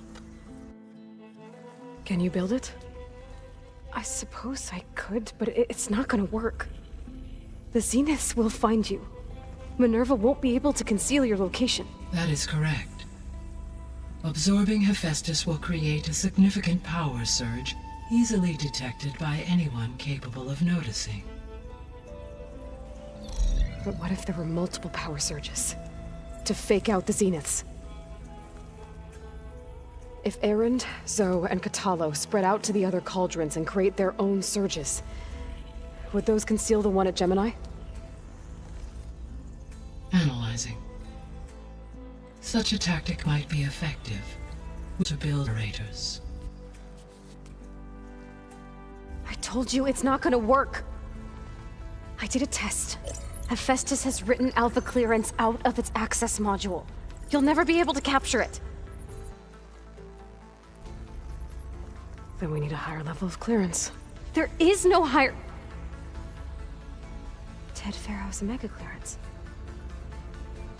E: Can you build it? I suppose I could, but it's not gonna work. The Zeniths will find you. Minerva won't be able to conceal your location.
D: That is correct. Absorbing Hephaestus will create a significant power surge, easily detected by anyone capable of noticing.
E: But what if there were multiple power surges? To fake out the Zeniths? If Erend, Zoe, and Katalo spread out to the other cauldrons and create their own surges, would those conceal the one at Gemini?
D: Analyzing. Such a tactic might be effective to build generators.
E: I told you it's not gonna work. I did a test. Hephaestus has written Alpha clearance out of its access module. You'll never be able to capture it. Then we need a higher level of clearance. There is no higher... Ted Pharaoh's Omega clearance.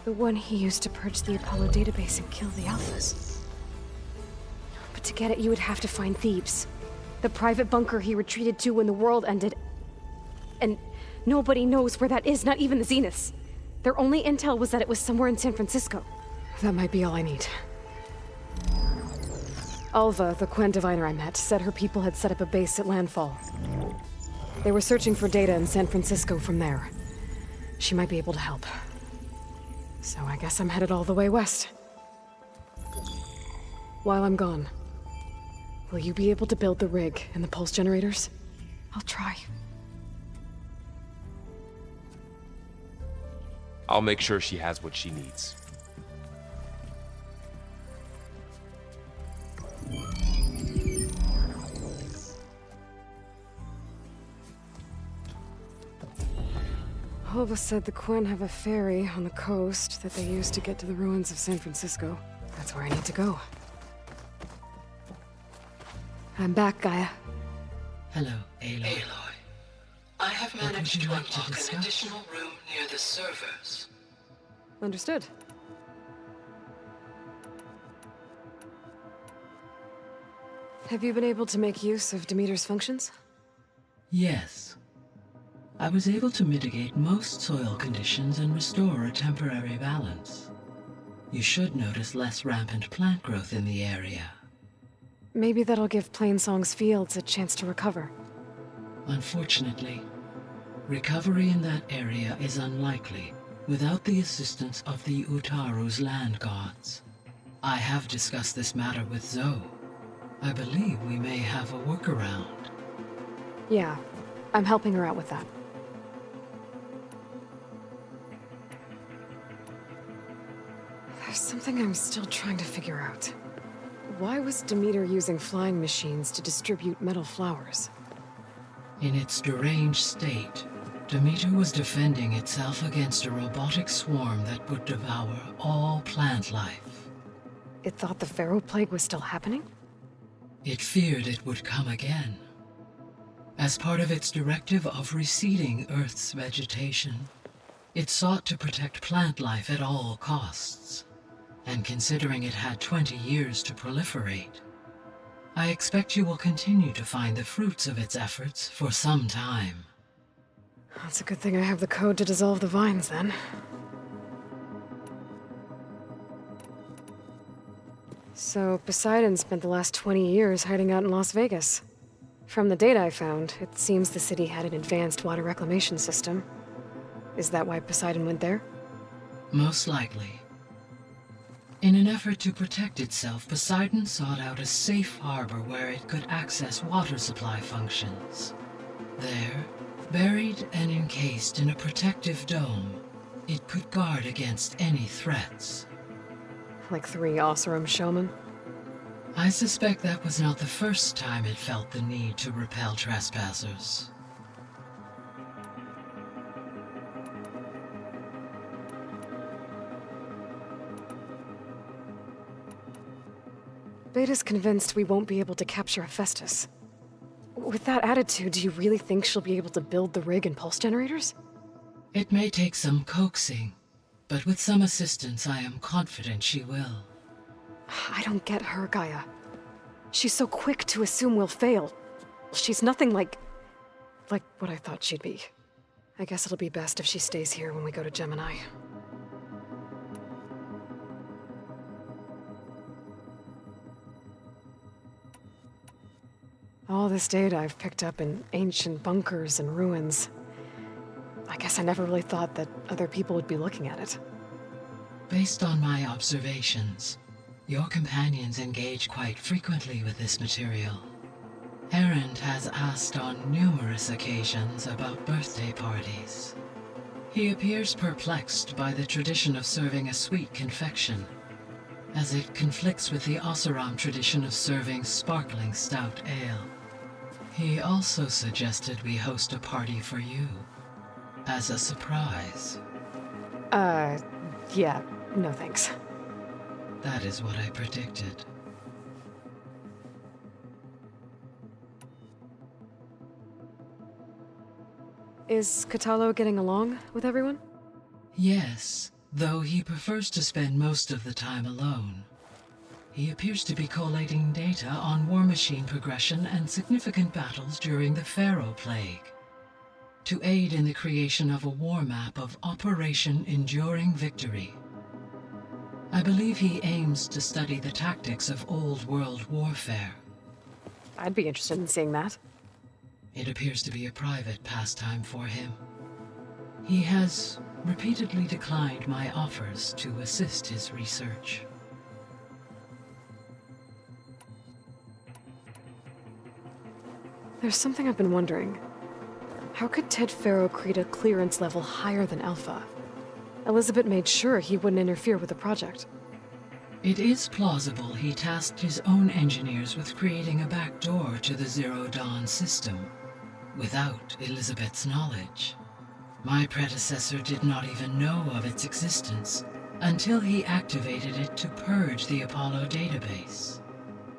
E: The one he used to purge the Apollo database and kill the Alphas. But to get it, you would have to find Thebes. The private bunker he retreated to when the world ended. And nobody knows where that is, not even the Zeniths. Their only intel was that it was somewhere in San Francisco. That might be all I need. Alva, the Quen diviner I met, said her people had set up a base at landfall. They were searching for data in San Francisco from there. She might be able to help. So I guess I'm headed all the way west. While I'm gone, will you be able to build the rig and the pulse generators? I'll try.
S: I'll make sure she has what she needs.
E: Alva said the Quen have a ferry on the coast that they use to get to the ruins of San Francisco. That's where I need to go. I'm back, Gaia.
D: Hello, Aloy. I have managed to unlock an additional room near the servers.
E: Understood. Have you been able to make use of Demeter's functions?
D: Yes. I was able to mitigate most soil conditions and restore a temporary balance. You should notice less rampant plant growth in the area.
E: Maybe that'll give Plainsong's fields a chance to recover.
D: Unfortunately, recovery in that area is unlikely without the assistance of the Utaru's land gods. I have discussed this matter with Zoe. I believe we may have a workaround.
E: Yeah, I'm helping her out with that. There's something I'm still trying to figure out. Why was Demeter using flying machines to distribute metal flowers?
D: In its deranged state, Demeter was defending itself against a robotic swarm that would devour all plant life.
E: It thought the Pharaoh Plague was still happening?
D: It feared it would come again. As part of its directive of reseeding Earth's vegetation, it sought to protect plant life at all costs. And considering it had 20 years to proliferate, I expect you will continue to find the fruits of its efforts for some time.
E: That's a good thing I have the code to dissolve the vines, then. So, Poseidon spent the last 20 years hiding out in Las Vegas. From the data I found, it seems the city had an advanced water reclamation system. Is that why Poseidon went there?
D: Most likely. In an effort to protect itself, Poseidon sought out a safe harbor where it could access water supply functions. There, buried and encased in a protective dome, it could guard against any threats.
E: Like 3 Oseram showmen?
D: I suspect that was not the first time it felt the need to repel trespassers.
E: Beta's convinced we won't be able to capture Hephaestus. With that attitude, do you really think she'll be able to build the rig and pulse generators?
D: It may take some coaxing, but with some assistance I am confident she will.
E: I don't get her, Gaia. She's so quick to assume we'll fail. She's nothing like what I thought she'd be. I guess it'll be best if she stays here when we go to Gemini. All this data I've picked up in ancient bunkers and ruins. I guess I never really thought that other people would be looking at it.
D: Based on my observations, your companions engage quite frequently with this material. Erend has asked on numerous occasions about birthday parties. He appears perplexed by the tradition of serving a sweet confection, as it conflicts with the Oseram tradition of serving sparkling stout ale. He also suggested we host a party for you, as a surprise.
E: Yeah, no thanks.
D: That is what I predicted.
E: Is Katalo getting along with everyone?
D: Yes, though he prefers to spend most of the time alone. He appears to be collating data on war machine progression and significant battles during the Pharaoh Plague, to aid in the creation of a war map of Operation Enduring Victory. I believe he aims to study the tactics of Old World warfare.
E: I'd be interested in seeing that.
D: It appears to be a private pastime for him. He has repeatedly declined my offers to assist his research.
E: There's something I've been wondering. How could Ted Pharaoh create a clearance level higher than Alpha? Elizabeth made sure he wouldn't interfere with the project.
D: It is plausible he tasked his own engineers with creating a backdoor to the Zero Dawn system, without Elizabeth's knowledge. My predecessor did not even know of its existence until he activated it to purge the Apollo database.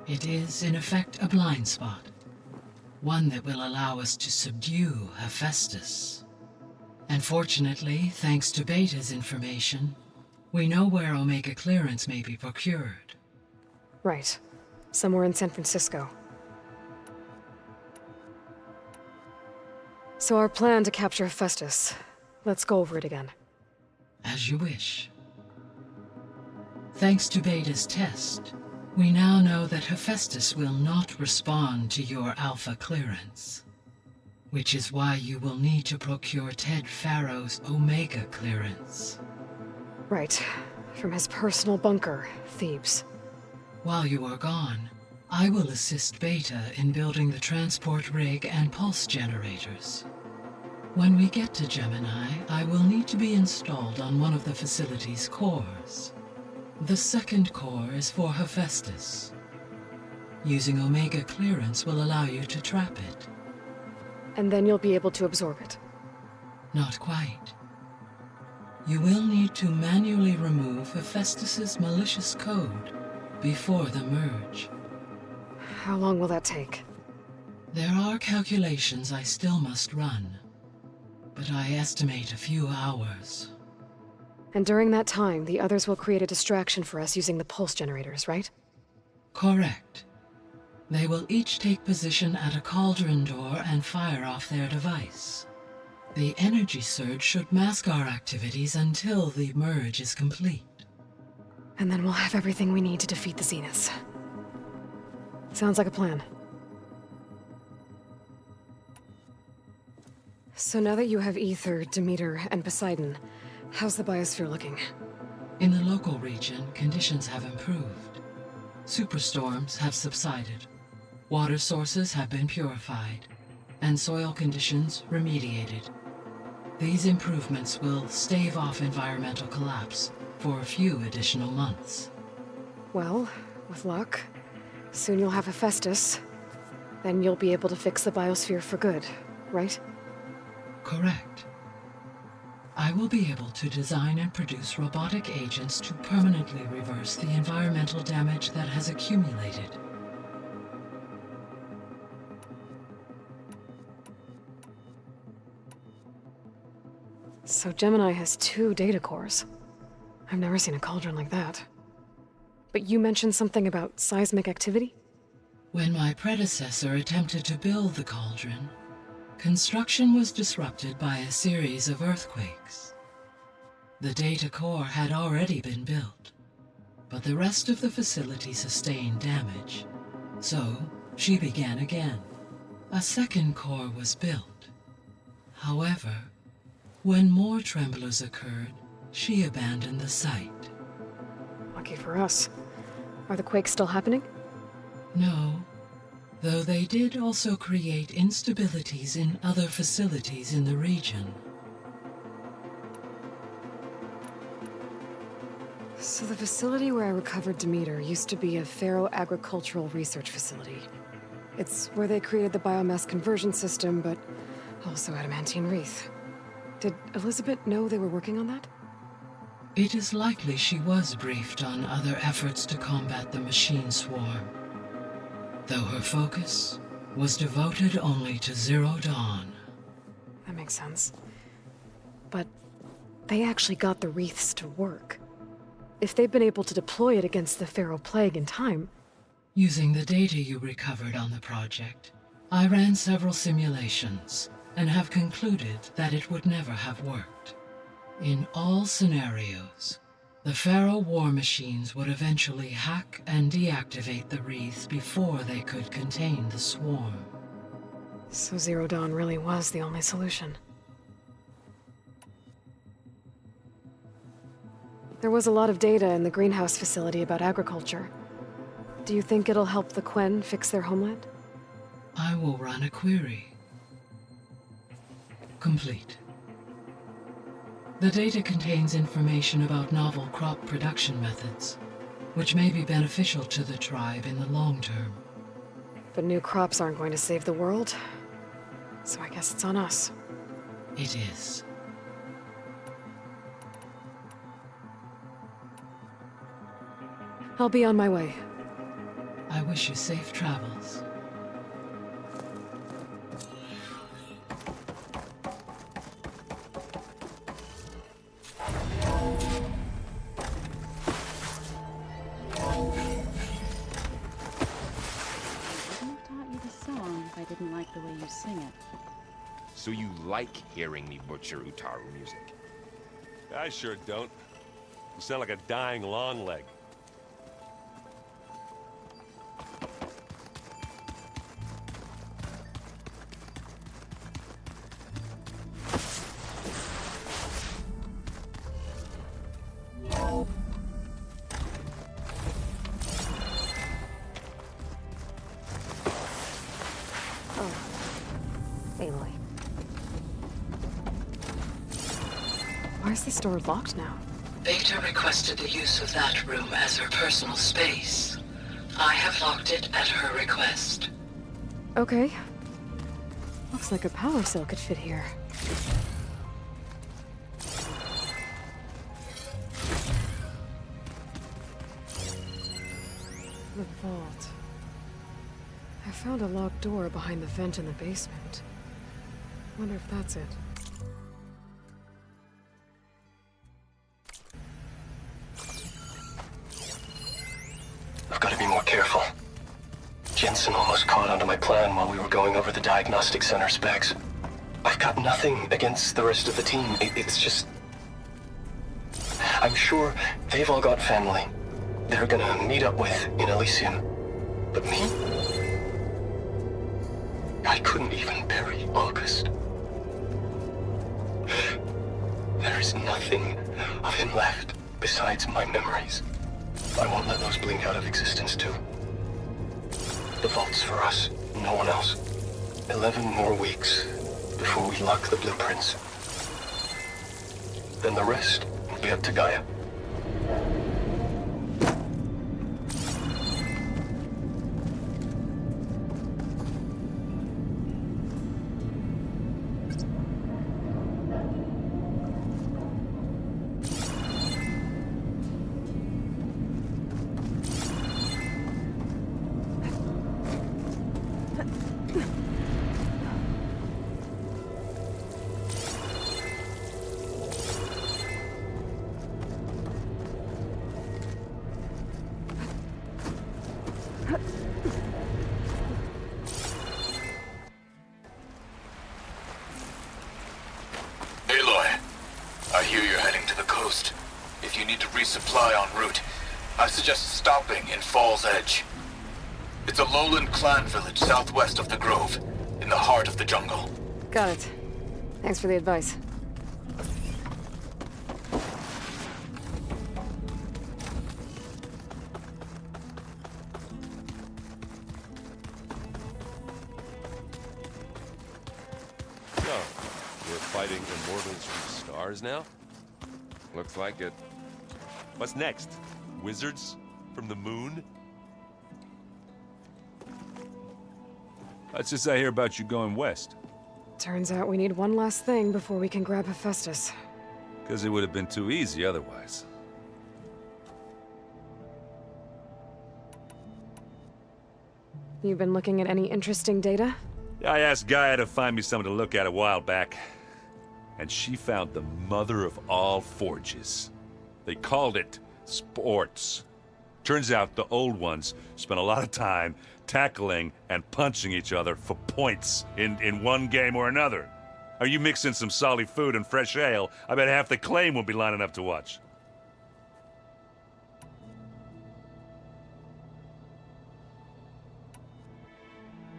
D: It is, in effect, a blind spot. One that will allow us to subdue Hephaestus. And fortunately, thanks to Beta's information, we know where Omega clearance may be procured.
E: Right. Somewhere in San Francisco. So our plan to capture Hephaestus. Let's go over it again.
D: As you wish. Thanks to Beta's test, we now know that Hephaestus will not respond to your Alpha clearance. Which is why you will need to procure Ted Farrow's Omega clearance.
E: Right. From his personal bunker, Thebes.
D: While you are gone, I will assist Beta in building the transport rig and pulse generators. When we get to Gemini, I will need to be installed on one of the facility's cores. The second core is for Hephaestus. Using Omega clearance will allow you to trap it.
E: And then you'll be able to absorb it.
D: Not quite. You will need to manually remove Hephaestus's malicious code before the merge.
E: How long will that take?
D: There are calculations I still must run, but I estimate a few hours.
E: And during that time, the others will create a distraction for us using the pulse generators, right?
D: Correct. They will each take position at a cauldron door and fire off their device. The energy surge should mask our activities until the merge is complete.
E: And then we'll have everything we need to defeat the Zeniths. Sounds like a plan. So now that you have Ether, Demeter, and Poseidon, how's the biosphere looking?
D: In the local region, conditions have improved. Superstorms have subsided. Water sources have been purified, and soil conditions remediated. These improvements will stave off environmental collapse for a few additional months.
E: Well, with luck, soon you'll have Hephaestus. Then you'll be able to fix the biosphere for good, right?
D: Correct. I will be able to design and produce robotic agents to permanently reverse the environmental damage that has accumulated.
E: So Gemini has 2 data cores. I've never seen a cauldron like that. But you mentioned something about seismic activity?
D: When my predecessor attempted to build the cauldron, construction was disrupted by a series of earthquakes. The data core had already been built, but the rest of the facility sustained damage. So, she began again. A second core was built. However, when more tremblers occurred, she abandoned the site.
E: Lucky for us. Are the quakes still happening?
D: No, though they did also create instabilities in other facilities in the region.
E: So the facility where I recovered Demeter used to be a Pharaoh agricultural research facility. It's where they created the biomass conversion system, but also adamantine wreath. Did Elizabeth know they were working on that?
D: It is likely she was briefed on other efforts to combat the machine swarm, though her focus was devoted only to Zero Dawn.
E: That makes sense. But they actually got the wreaths to work. If they've been able to deploy it against the Pharaoh Plague in time...
D: Using the data you recovered on the project, I ran several simulations and have concluded that it would never have worked. In all scenarios, the Pharaoh war machines would eventually hack and deactivate the wreaths before they could contain the swarm.
E: So Zero Dawn really was the only solution. There was a lot of data in the greenhouse facility about agriculture. Do you think it'll help the Quen fix their homeland?
D: I will run a query. Complete. The data contains information about novel crop production methods, which may be beneficial to the tribe in the long term.
E: But new crops aren't going to save the world, so I guess it's on us.
D: It is.
E: I'll be on my way.
D: I wish you safe travels.
O: I didn't like the way you sing it.
S: So you like hearing me butcher Utaru music?
V: I sure don't. You sound like a dying longleg.
E: Aloy. Why is this door locked now?
D: Beta requested the use of that room as her personal space. I have locked it at her request.
E: Okay. Looks like a power cell could fit here. The vault. I found a locked door behind the vent in the basement. Wonder if that's it.
G: I've got to be more careful. Jensen almost caught onto my plan while we were going over the diagnostic center specs. I've got nothing against the rest of the team. It's just... I'm sure they've all got family they're gonna meet up with in Elysium. But me? I couldn't even bury August. There is nothing of him left besides my memories. I won't let those blink out of existence too. The vault's for us, no one else. 11 more weeks before we lock the blueprints. Then the rest will be up to Gaia.
A: I hear you're heading to the coast. If you need to resupply en route, I suggest stopping in Fall's Edge. It's a lowland clan village southwest of the Grove, in the heart of the jungle.
E: Got it. Thanks for the advice.
V: So, we're fighting immortals from stars now?
S: Looks like it.
V: What's next? Wizards from the moon? That's just I hear about you going west.
E: Turns out we need one last thing before we can grab Hephaestus.
V: Because it would have been too easy otherwise.
E: You've been looking at any interesting data?
V: I asked Gaia to find me something to look at a while back. And she found the mother of all forges. They called it sports. Turns out the old ones spent a lot of time tackling and punching each other for points in one game or another. Are you mixing some solid food and fresh ale? I bet half the claim will be lining up to watch.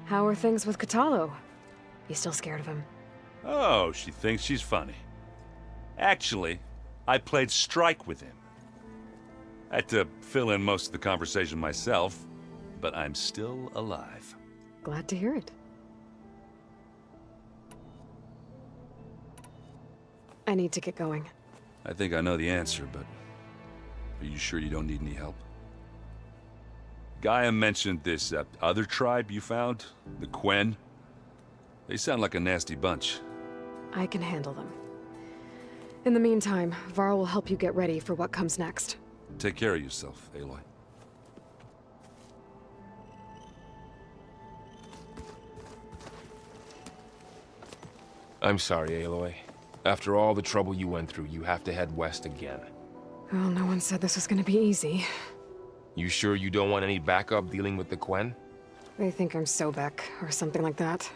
E: How are things with Katalo? You still scared of him?
V: Oh, she thinks she's funny. Actually, I played strike with him. I had to fill in most of the conversation myself, but I'm still alive.
E: Glad to hear it. I need to get going.
V: I think I know the answer, but are you sure you don't need any help? Gaia mentioned this other tribe you found, the Quen. They sound like a nasty bunch.
E: I can handle them. In the meantime, Varl will help you get ready for what comes next.
V: Take care of yourself, Aloy.
S: I'm sorry, Aloy. After all the trouble you went through, you have to head west again.
E: Well, no one said this was gonna be easy.
S: You sure you don't want any backup dealing with the Quen?
E: They think I'm Sobek, or something like that.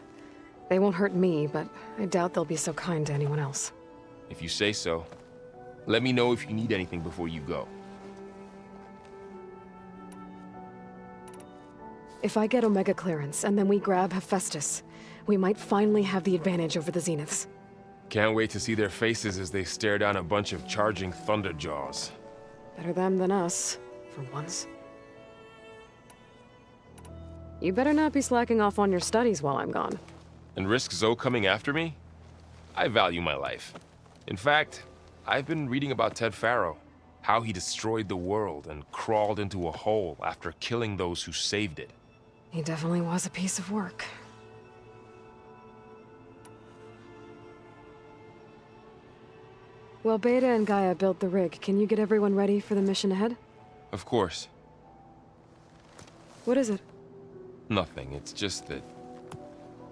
E: They won't hurt me, but I doubt they'll be so kind to anyone else.
S: If you say so. Let me know if you need anything before you go.
E: If I get Omega clearance, and then we grab Hephaestus, we might finally have the advantage over the Zeniths.
S: Can't wait to see their faces as they stare down a bunch of charging Thunderjaws.
E: Better them than us, for once. You better not be slacking off on your studies while I'm gone.
S: And risk Zoe coming after me? I value my life. In fact, I've been reading about Ted Faro, how he destroyed the world and crawled into a hole after killing those who saved it.
E: He definitely was a piece of work. Well, Beta and Gaia built the rig. Can you get everyone ready for the mission ahead?
S: Of course.
E: What is it?
S: Nothing. It's just that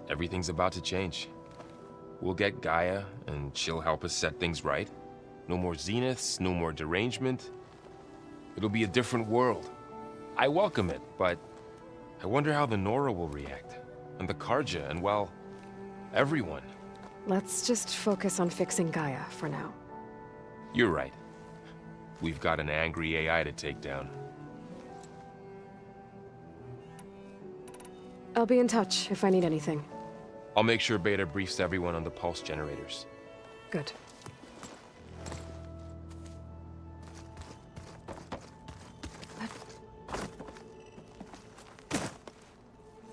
S: everything's about to change. We'll get Gaia, and she'll help us set things right. No more Zeniths, no more derangement. It'll be a different world. I welcome it, but I wonder how the Nora will react. And the Karja, and well, everyone.
E: Let's just focus on fixing Gaia for now.
S: You're right. We've got an angry AI to take down.
E: I'll be in touch if I need anything.
S: I'll make sure Beta briefs everyone on the pulse generators.
E: Good.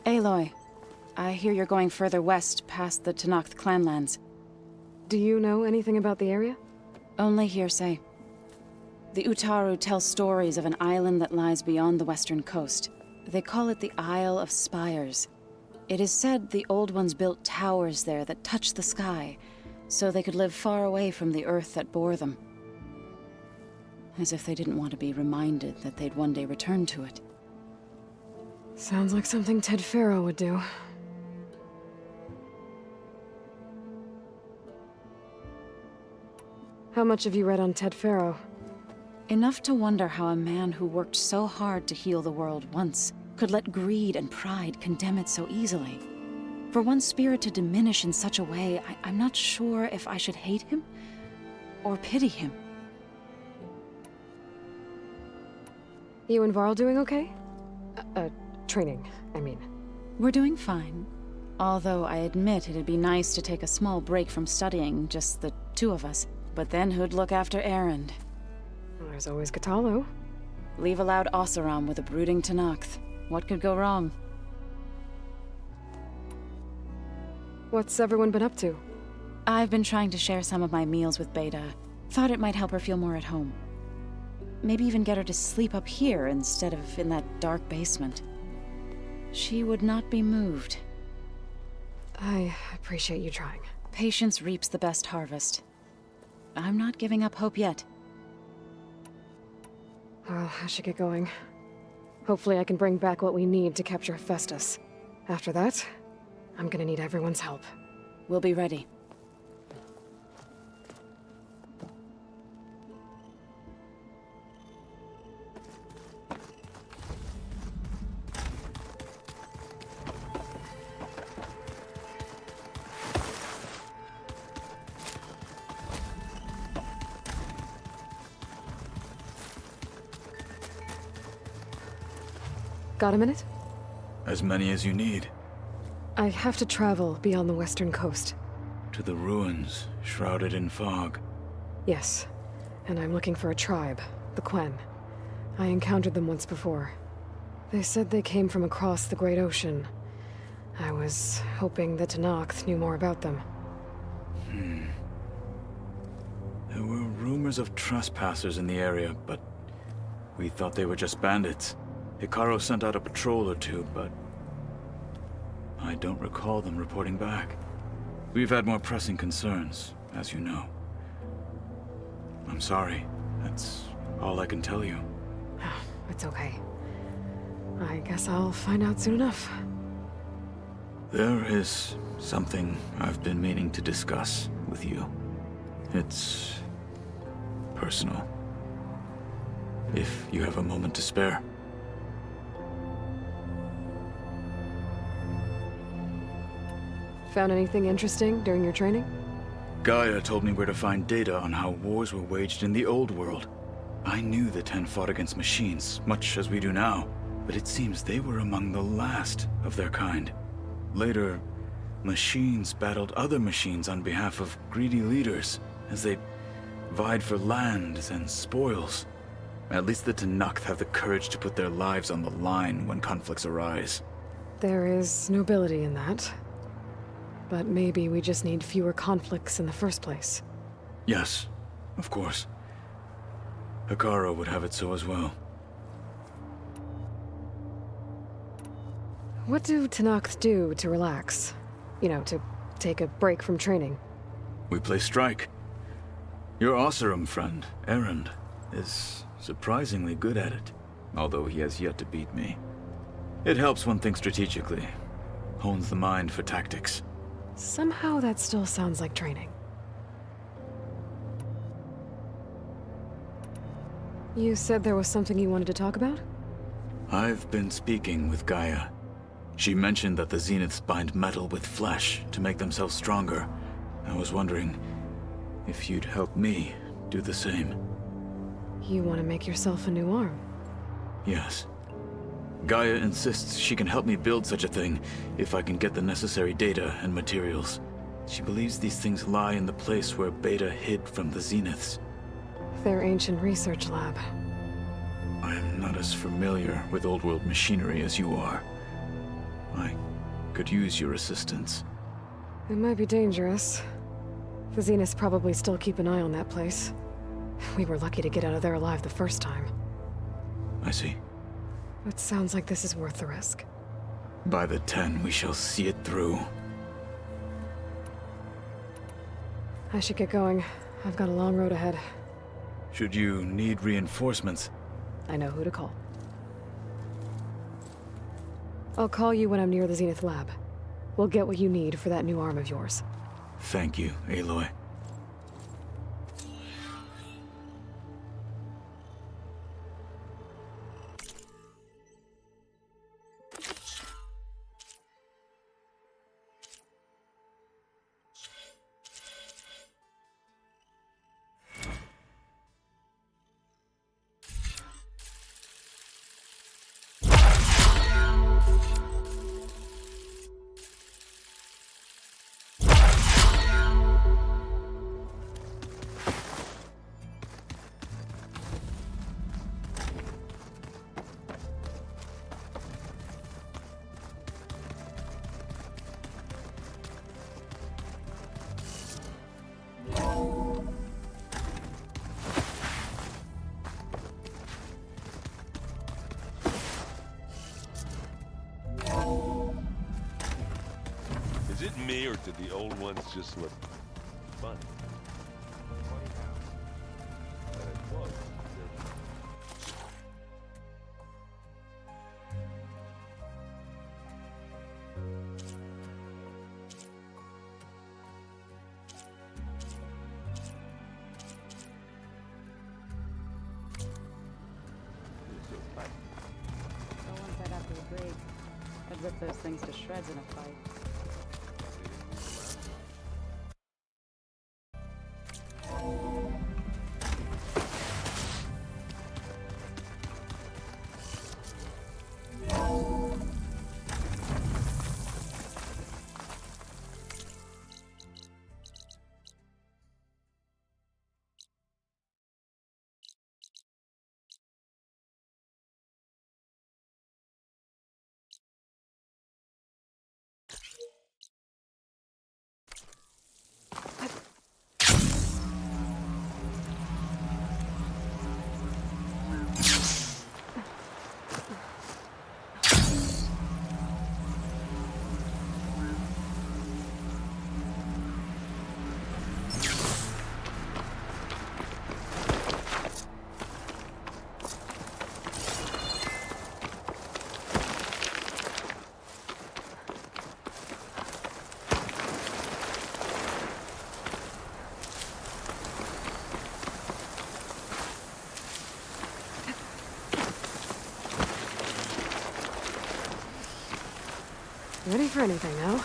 T: Aloy, I hear you're going further west past the Tenakth clanlands.
E: Do you know anything about the area?
T: Only hearsay. The Utaru tell stories of an island that lies beyond the western coast. They call it the Isle of Spires. It is said the Old Ones built towers there that touch the sky, so they could live far away from the earth that bore them. As if they didn't want to be reminded that they'd one day return to it.
E: Sounds like something Ted Faro would do. How much have you read on Ted Faro?
T: Enough to wonder how a man who worked so hard to heal the world once could let greed and pride condemn it so easily. For one spirit to diminish in such a way, I'm not sure if I should hate him or pity him.
E: You and Varl doing okay? Training, I mean.
T: We're doing fine. Although I admit it'd be nice to take a small break from studying, just the two of us. But then who'd look after Erend?
E: There's always Cthulhu.
T: Leave a loud Oseram with a brooding Tenakth. What could go wrong?
E: What's everyone been up to?
T: I've been trying to share some of my meals with Beta. Thought it might help her feel more at home. Maybe even get her to sleep up here instead of in that dark basement. She would not be moved.
E: I appreciate you trying.
T: Patience reaps the best harvest. I'm not giving up hope yet.
E: Well, I should get going. Hopefully I can bring back what we need to capture Hephaestus. After that, I'm gonna need everyone's help.
T: We'll be ready.
E: Got a minute?
A: As many as you need.
E: I have to travel beyond the western coast.
A: To the ruins, shrouded in fog.
E: Yes, and I'm looking for a tribe, the Quen. I encountered them once before. They said they came from across the Great Ocean. I was hoping that Tenakth knew more about them.
A: There were rumors of trespassers in the area, but we thought they were just bandits. Hikaru sent out a patrol or two, but I don't recall them reporting back. We've had more pressing concerns, as you know. I'm sorry. That's all I can tell you.
E: It's okay. I guess I'll find out soon enough.
A: There is something I've been meaning to discuss with you. It's personal. If you have a moment to spare.
E: Found anything interesting during your training?
A: Gaia told me where to find data on how wars were waged in the old world. I knew the Ten fought against machines, much as we do now, but it seems they were among the last of their kind. Later, machines battled other machines on behalf of greedy leaders, as they vied for lands and spoils. At least the Tenakth have the courage to put their lives on the line when conflicts arise.
E: There is nobility in that. But maybe we just need fewer conflicts in the first place.
A: Yes, of course. Hikaru would have it so as well.
E: What do Tenakth do to relax? You know, to take a break from training?
A: We play strike. Your Oseram friend, Erend, is surprisingly good at it, although he has yet to beat me. It helps one think strategically, hones the mind for tactics.
E: Somehow that still sounds like training. You said there was something you wanted to talk about?
A: I've been speaking with Gaia. She mentioned that the Zeniths bind metal with flesh to make themselves stronger. I was wondering if you'd help me do the same.
E: You want to make yourself a new arm?
A: Yes. Gaia insists she can help me build such a thing if I can get the necessary data and materials. She believes these things lie in the place where Beta hid from the Zeniths.
E: Their ancient research lab.
A: I am not as familiar with old world machinery as you are. I could use your assistance.
E: It might be dangerous. The Zeniths probably still keep an eye on that place. We were lucky to get out of there alive the first time.
A: I see.
E: It sounds like this is worth the risk.
A: By the 10, we shall see it through.
E: I should get going. I've got a long road ahead.
A: Should you need reinforcements?
E: I know who to call. I'll call you when I'm near the Zenith lab. We'll get what you need for that new arm of yours.
A: Thank you, Aloy.
V: Is it me, or did the old ones just look funny?
O: Once I'd have to break, I'd rip those things to shreds in a fight.
E: Ready for anything now?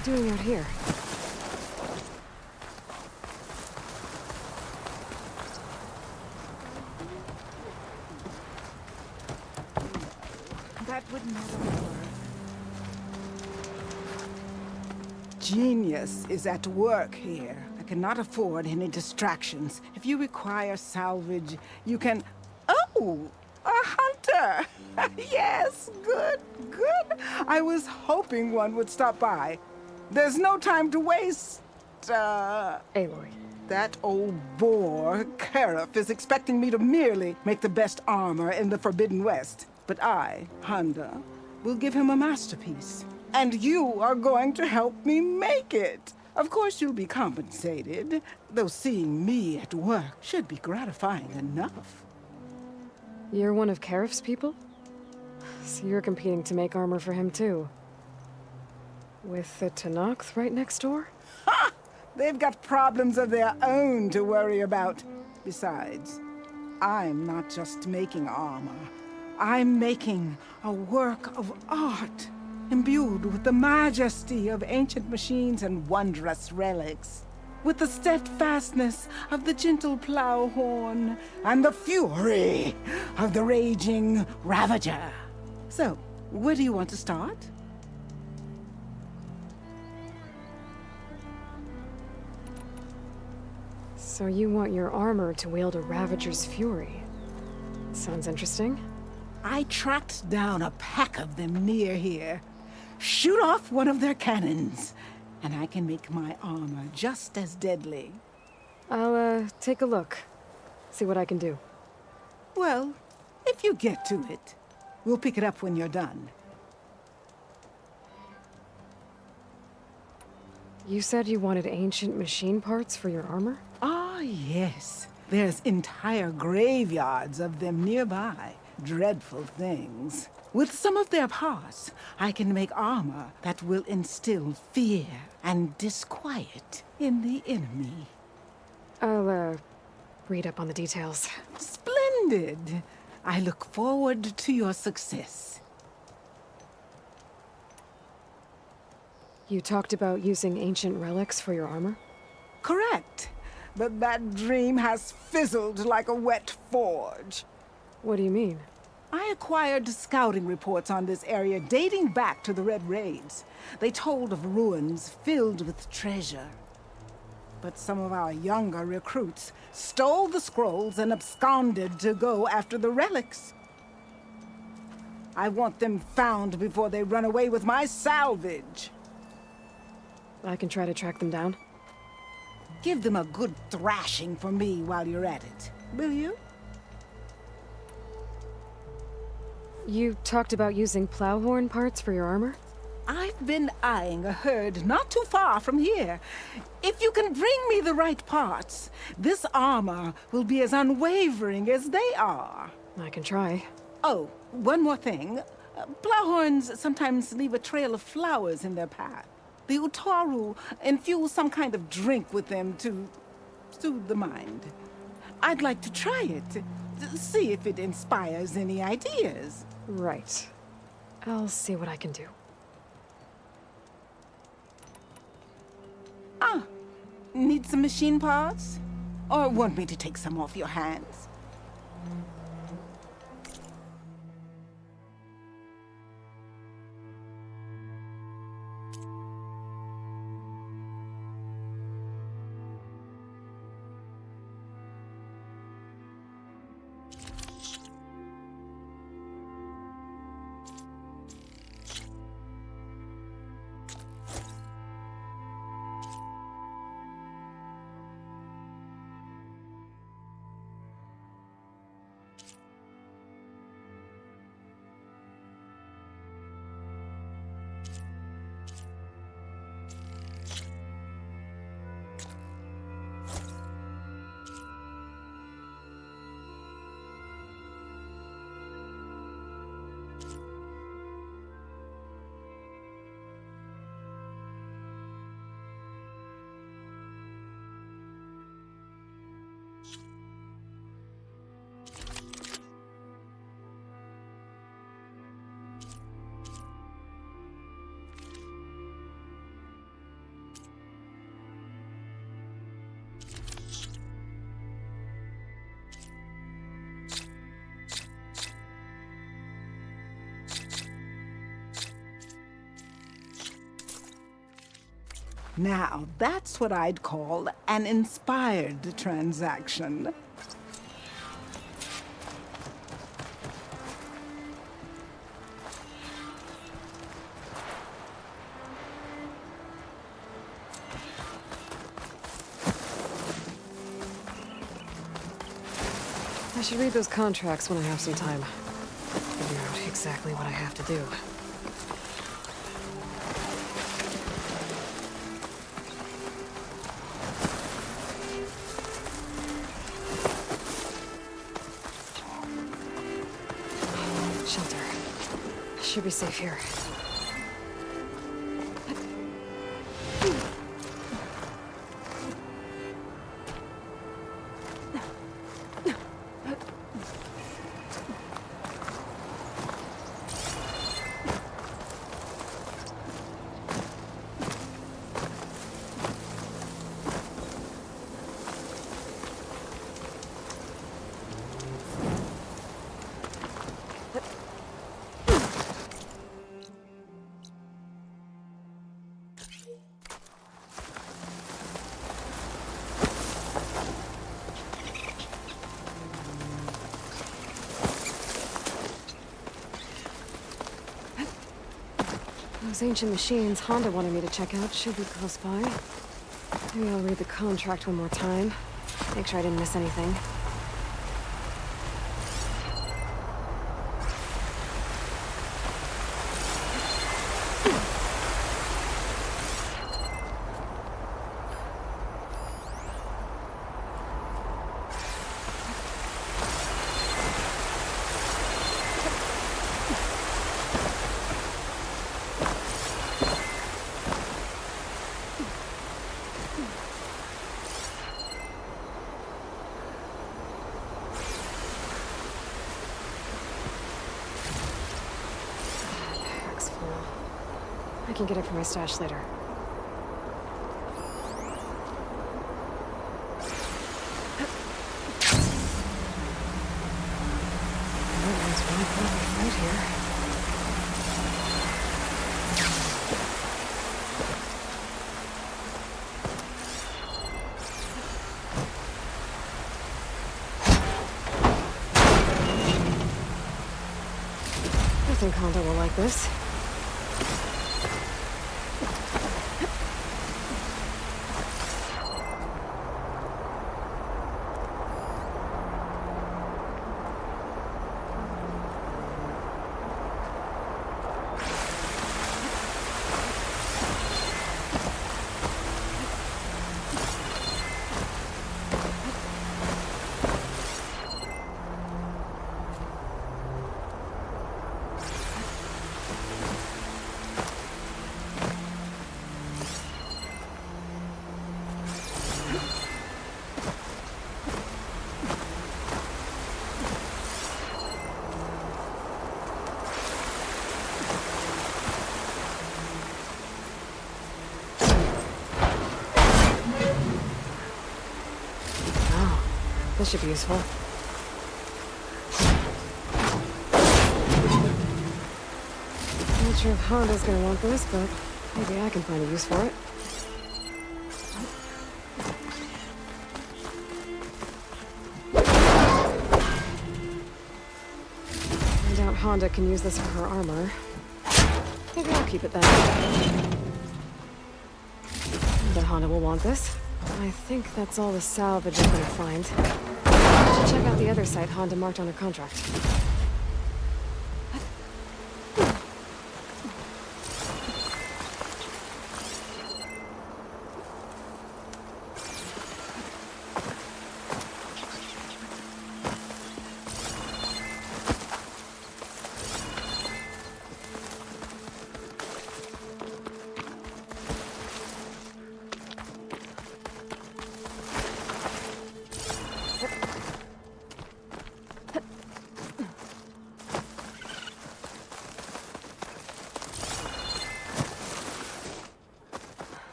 E: they doing out here?
R: That would never work. Genius is at work here. I cannot afford any distractions. If you require salvage, you can... Oh! A hunter! Yes, good, good. I was hoping one would stop by. There's no time to waste,
E: Aloy.
R: That old boar, Karif, is expecting me to merely make the best armor in the Forbidden West. But I, Honda, will give him a masterpiece. And you are going to help me make it. Of course you'll be compensated, though seeing me at work should be gratifying enough.
E: You're one of Karif's people? So you're competing to make armor for him too. With the Tenakth right next door?
R: Ha! They've got problems of their own to worry about. Besides, I'm not just making armor. I'm making a work of art, imbued with the majesty of ancient machines and wondrous relics, with the steadfastness of the gentle plow horn and the fury of the raging Ravager. So, where do you want to start?
E: So you want your armor to wield a Ravager's fury. Sounds interesting.
R: I tracked down a pack of them near here. Shoot off one of their cannons, and I can make my armor just as deadly.
E: I'll, take a look. See what I can do.
R: Well, if you get to it, we'll pick it up when you're done.
E: You said you wanted ancient machine parts for your armor?
R: Ah, yes. There's entire graveyards of them nearby. Dreadful things. With some of their parts, I can make armor that will instill fear and disquiet in the enemy.
E: I'll, read up on the details.
R: Splendid! I look forward to your success.
E: You talked about using ancient relics for your armor?
R: Correct. But that dream has fizzled like a wet forge.
E: What do you mean?
R: I acquired scouting reports on this area dating back to the Red Raids. They told of ruins filled with treasure. But some of our younger recruits stole the scrolls and absconded to go after the relics. I want them found before they run away with my salvage.
E: I can try to track them down.
R: Give them a good thrashing for me while you're at it, will you?
E: You talked about using plowhorn parts for your armor?
R: I've been eyeing a herd not too far from here. If you can bring me the right parts, this armor will be as unwavering as they are.
E: I can try.
R: Oh, one more thing. Plowhorns sometimes leave a trail of flowers in their path. The Utaru infuse some kind of drink with them to soothe the mind. I'd like to try it, see if it inspires any ideas.
E: Right. I'll see what I can do.
R: Ah, need some machine parts? Or want me to take some off your hands? Now, that's what I'd call an inspired transaction.
E: I should read those contracts when I have some time. Figure out exactly what I have to do. Shelter. Should be safe here. Those ancient machines Honda wanted me to check out should be close by. Maybe I'll read the contract one more time. Make sure I didn't miss anything. I can get it from my stash later. Everyone's really probably right here. I think Honda will like this. This should be useful. Not sure if Honda's gonna want this, but maybe I can find a use for it. I doubt Honda can use this for her armor. Maybe I'll keep it then. But Honda will want this. I think that's all the salvage I'm gonna find. I should check out the other site Honda marked on her contract.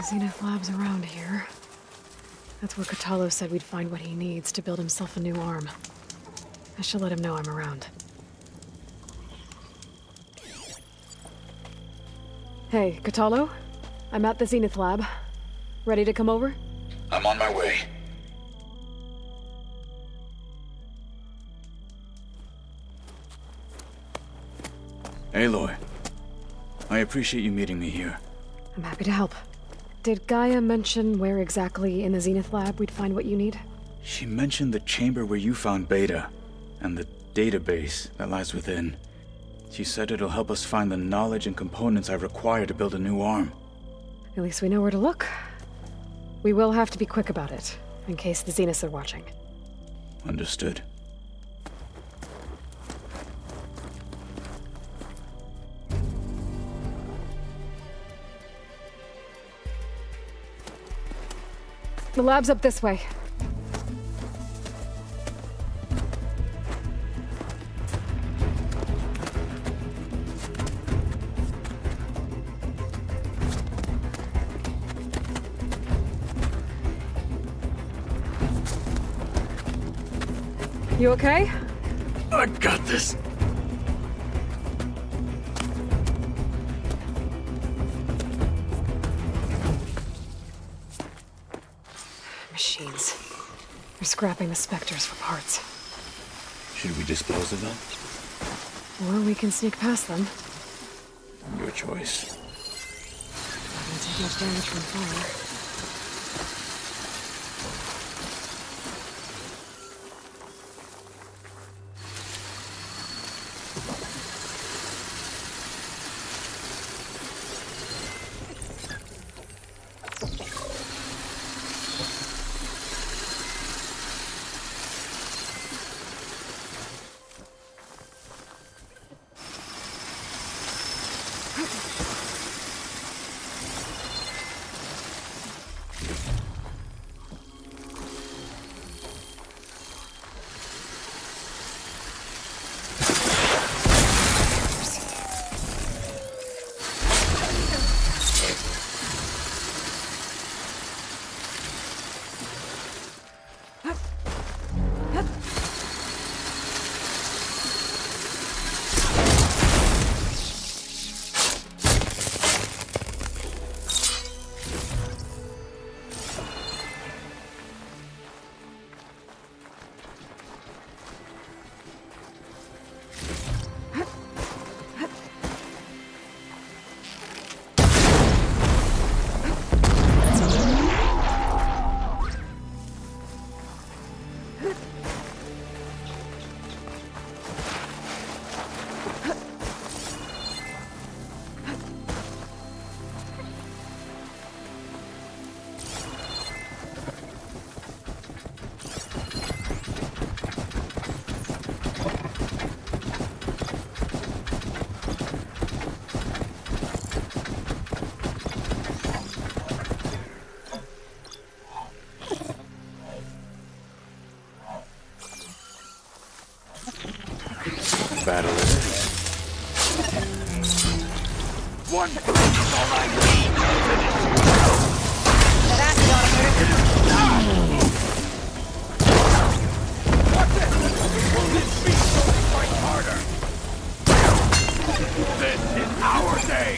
E: Zenith Lab's around here. That's where Katalo said we'd find what he needs to build himself a new arm. I should let him know I'm around. Hey, Katalo? I'm at the Zenith lab. Ready to come over?
A: I'm on my way. Aloy, I appreciate you meeting me here.
E: I'm happy to help. Did Gaia mention where exactly in the Zenith lab we'd find what you need?
A: She mentioned the chamber where you found Beta, and the database that lies within. She said it'll help us find the knowledge and components I require to build a new arm.
E: At least we know where to look. We will have to be quick about it, in case the Zeniths are watching.
A: Understood.
E: The lab's up this way. You okay?
A: I got this.
E: Machines. They're scrapping the Spectres for parts.
A: Should we dispose of them?
E: Or we can sneak past them.
A: Your choice.
E: Not gonna take much damage from fire.
A: Battle it is.
B: One is all I need to finish you.
N: That acid ought to hurt.
B: What's it? Will this be so fight harder? This is our day.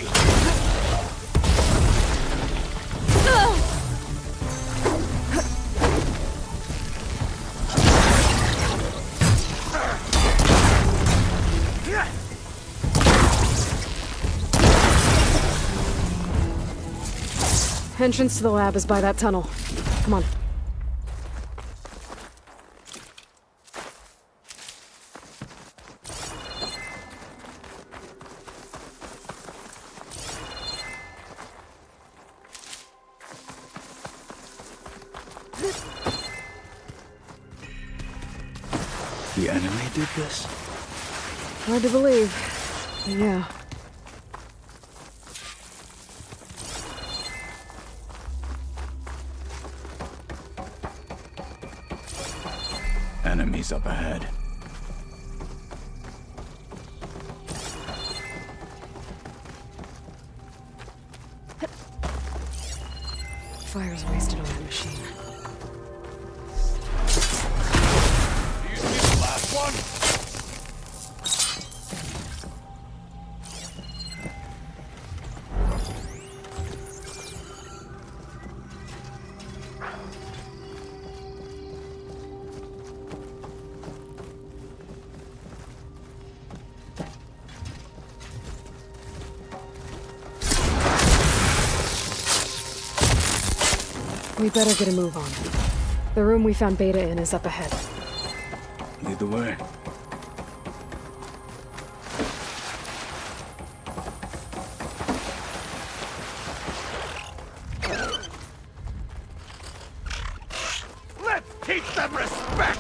E: Entrance to the lab is by that tunnel. Come on.
A: The enemy did this?
E: Hard to believe. But yeah.
A: Enemies up ahead.
E: Fire's wasted on that machine.
B: Do you see the last one?
E: We better get a move on. The room we found Beta in is up ahead.
A: Lead the way.
F: Let's teach them respect!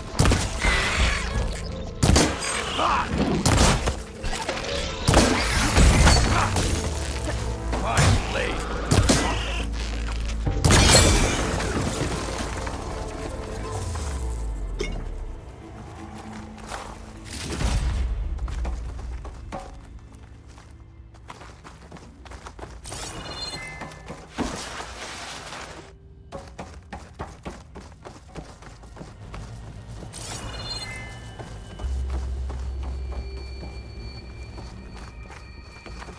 F: Finally!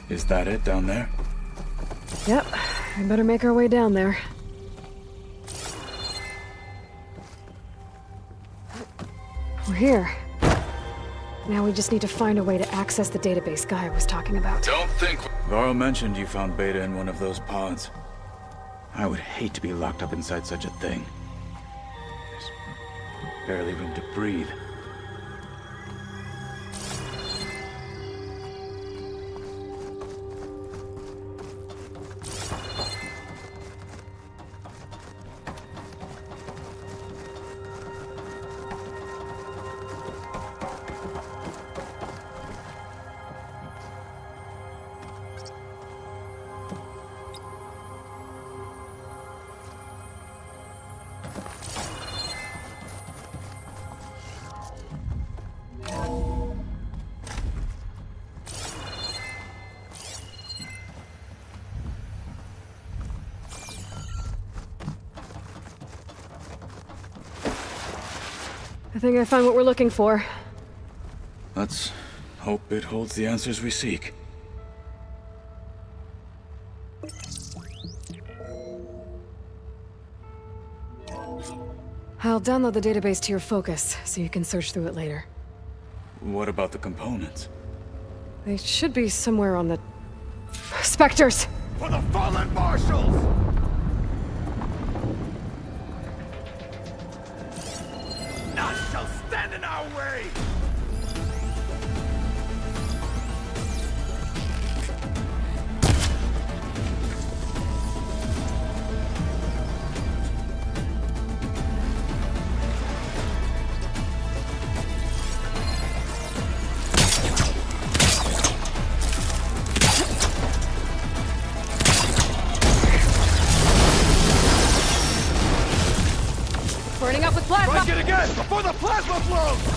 A: Is that it down there?
E: Yep, we better make our way down there. We're here. Now we just need to find a way to access the database Guy was talking about.
A: Don't think... Varl mentioned you found Beta in one of those pods. I would hate to be locked up inside such a thing. There's barely room to breathe.
E: I think I found what we're looking for.
A: Let's hope it holds the answers we seek.
E: I'll download the database to your Focus, so you can search through it later.
A: What about the components?
E: They should be somewhere on the... Spectres!
F: For the fallen marshals! None shall stand in our way!
E: Burning up with plasma!
F: Strike it again before the plasma flows!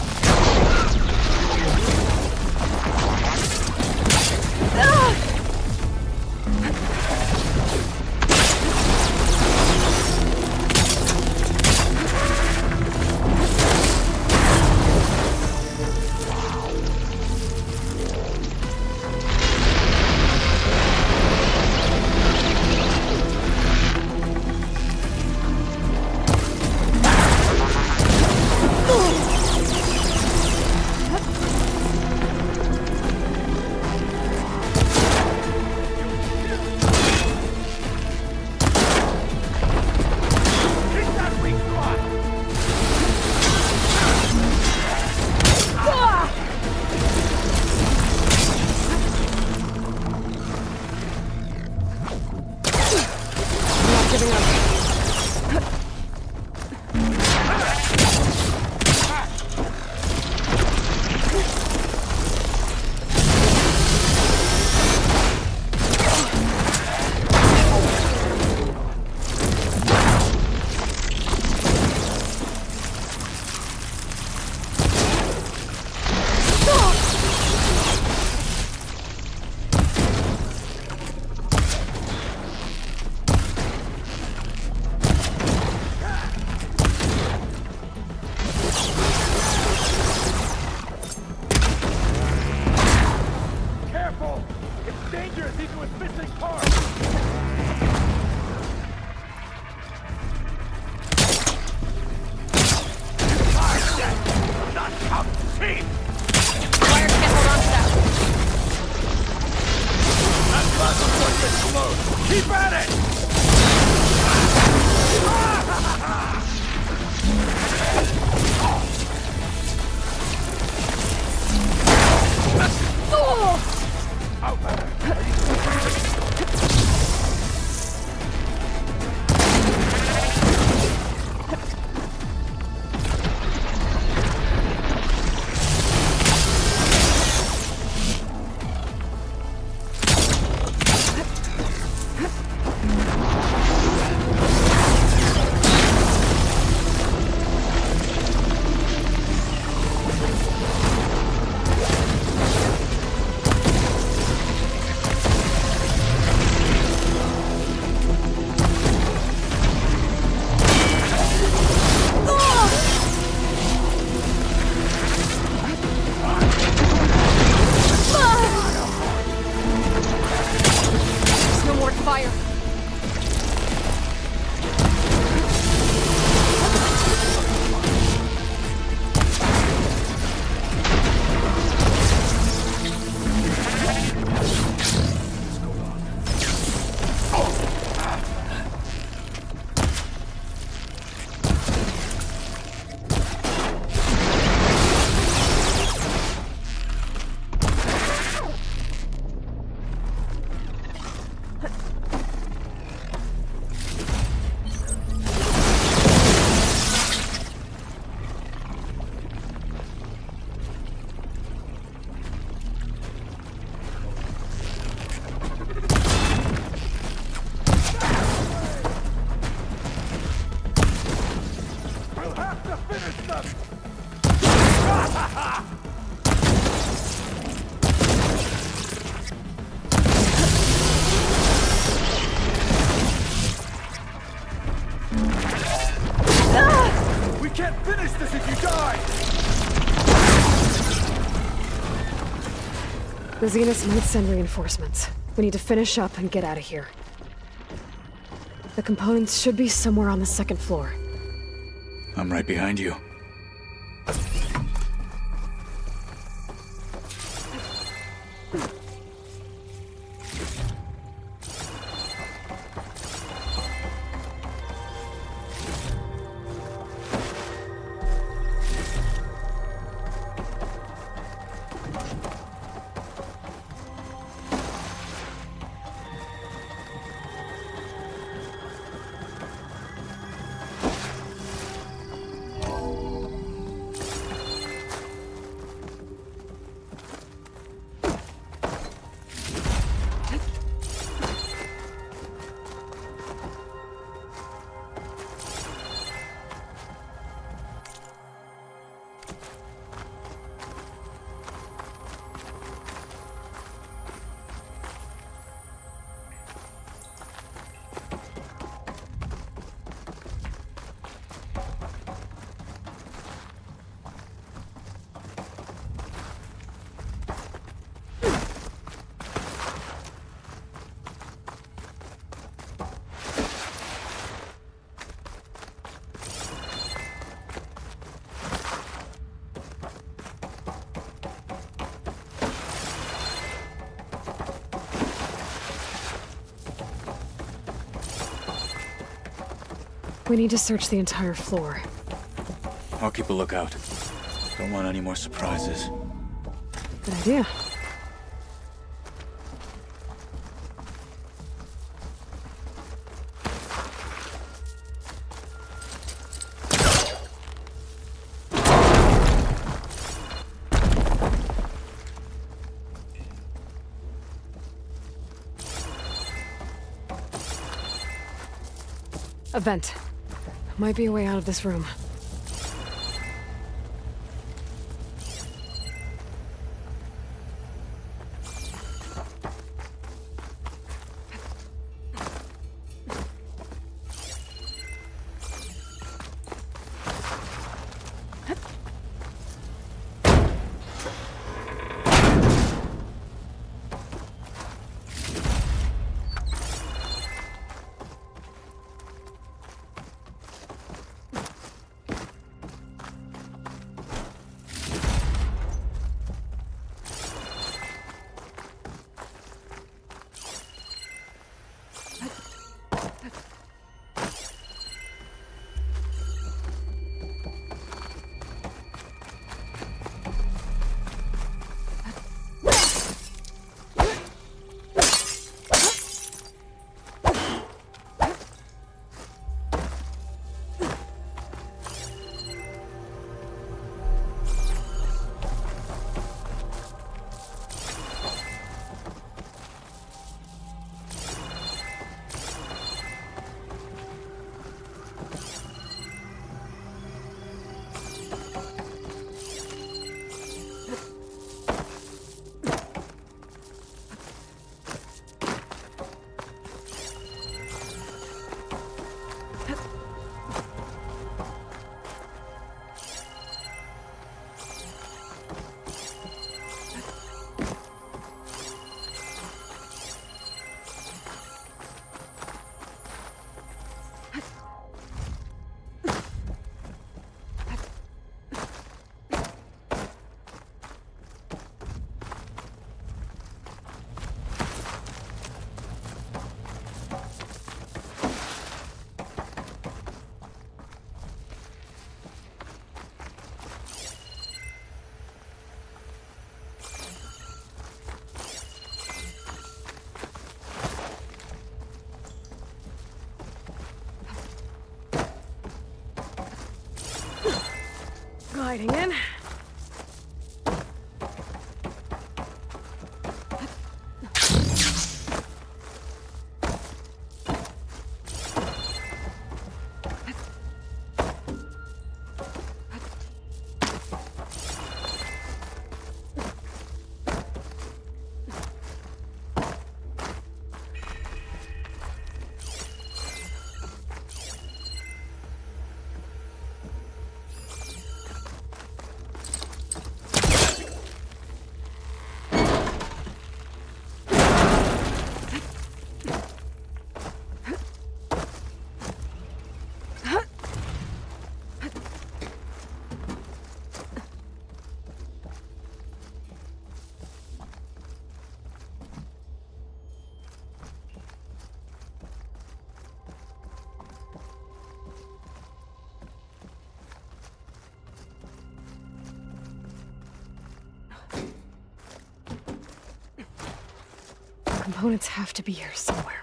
B: Finish them! We can't finish this if you die!
E: The Zeniths might send reinforcements. We need to finish up and get out of here. The components should be somewhere on the second floor.
A: I'm right behind you.
E: We need to search the entire floor.
A: I'll keep a lookout. Don't want any more surprises.
E: Good idea. A vent. Might be a way out of this room. Gliding in. components have to be here somewhere.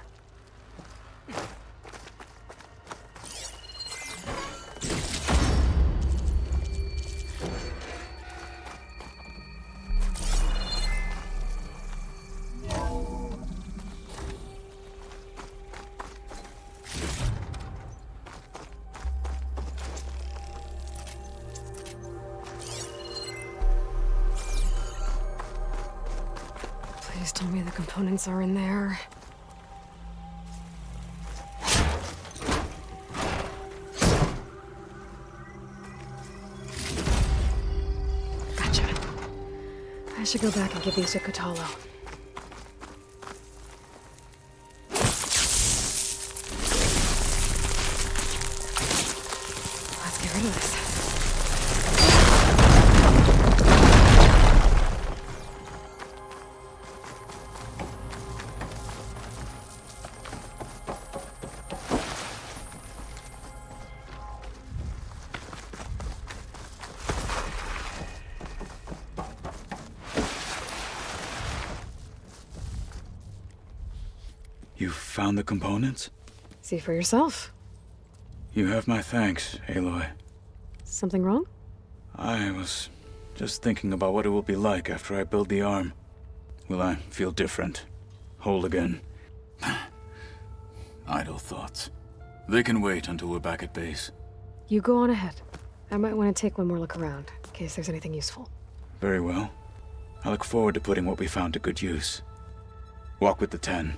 E: Please tell me the components are in there. Gotcha. I should go back and give these to Kotalo. Let's get rid of this.
A: You found the components?
E: See for yourself.
A: You have my thanks, Aloy.
E: Something wrong?
A: I was just thinking about what it will be like after I build the arm. Will I feel different? Whole again? Idle thoughts. They can wait until we're back at base.
E: You go on ahead. I might want to take one more look around, in case there's anything useful.
A: Very well. I look forward to putting what we found to good use. Walk with the 10.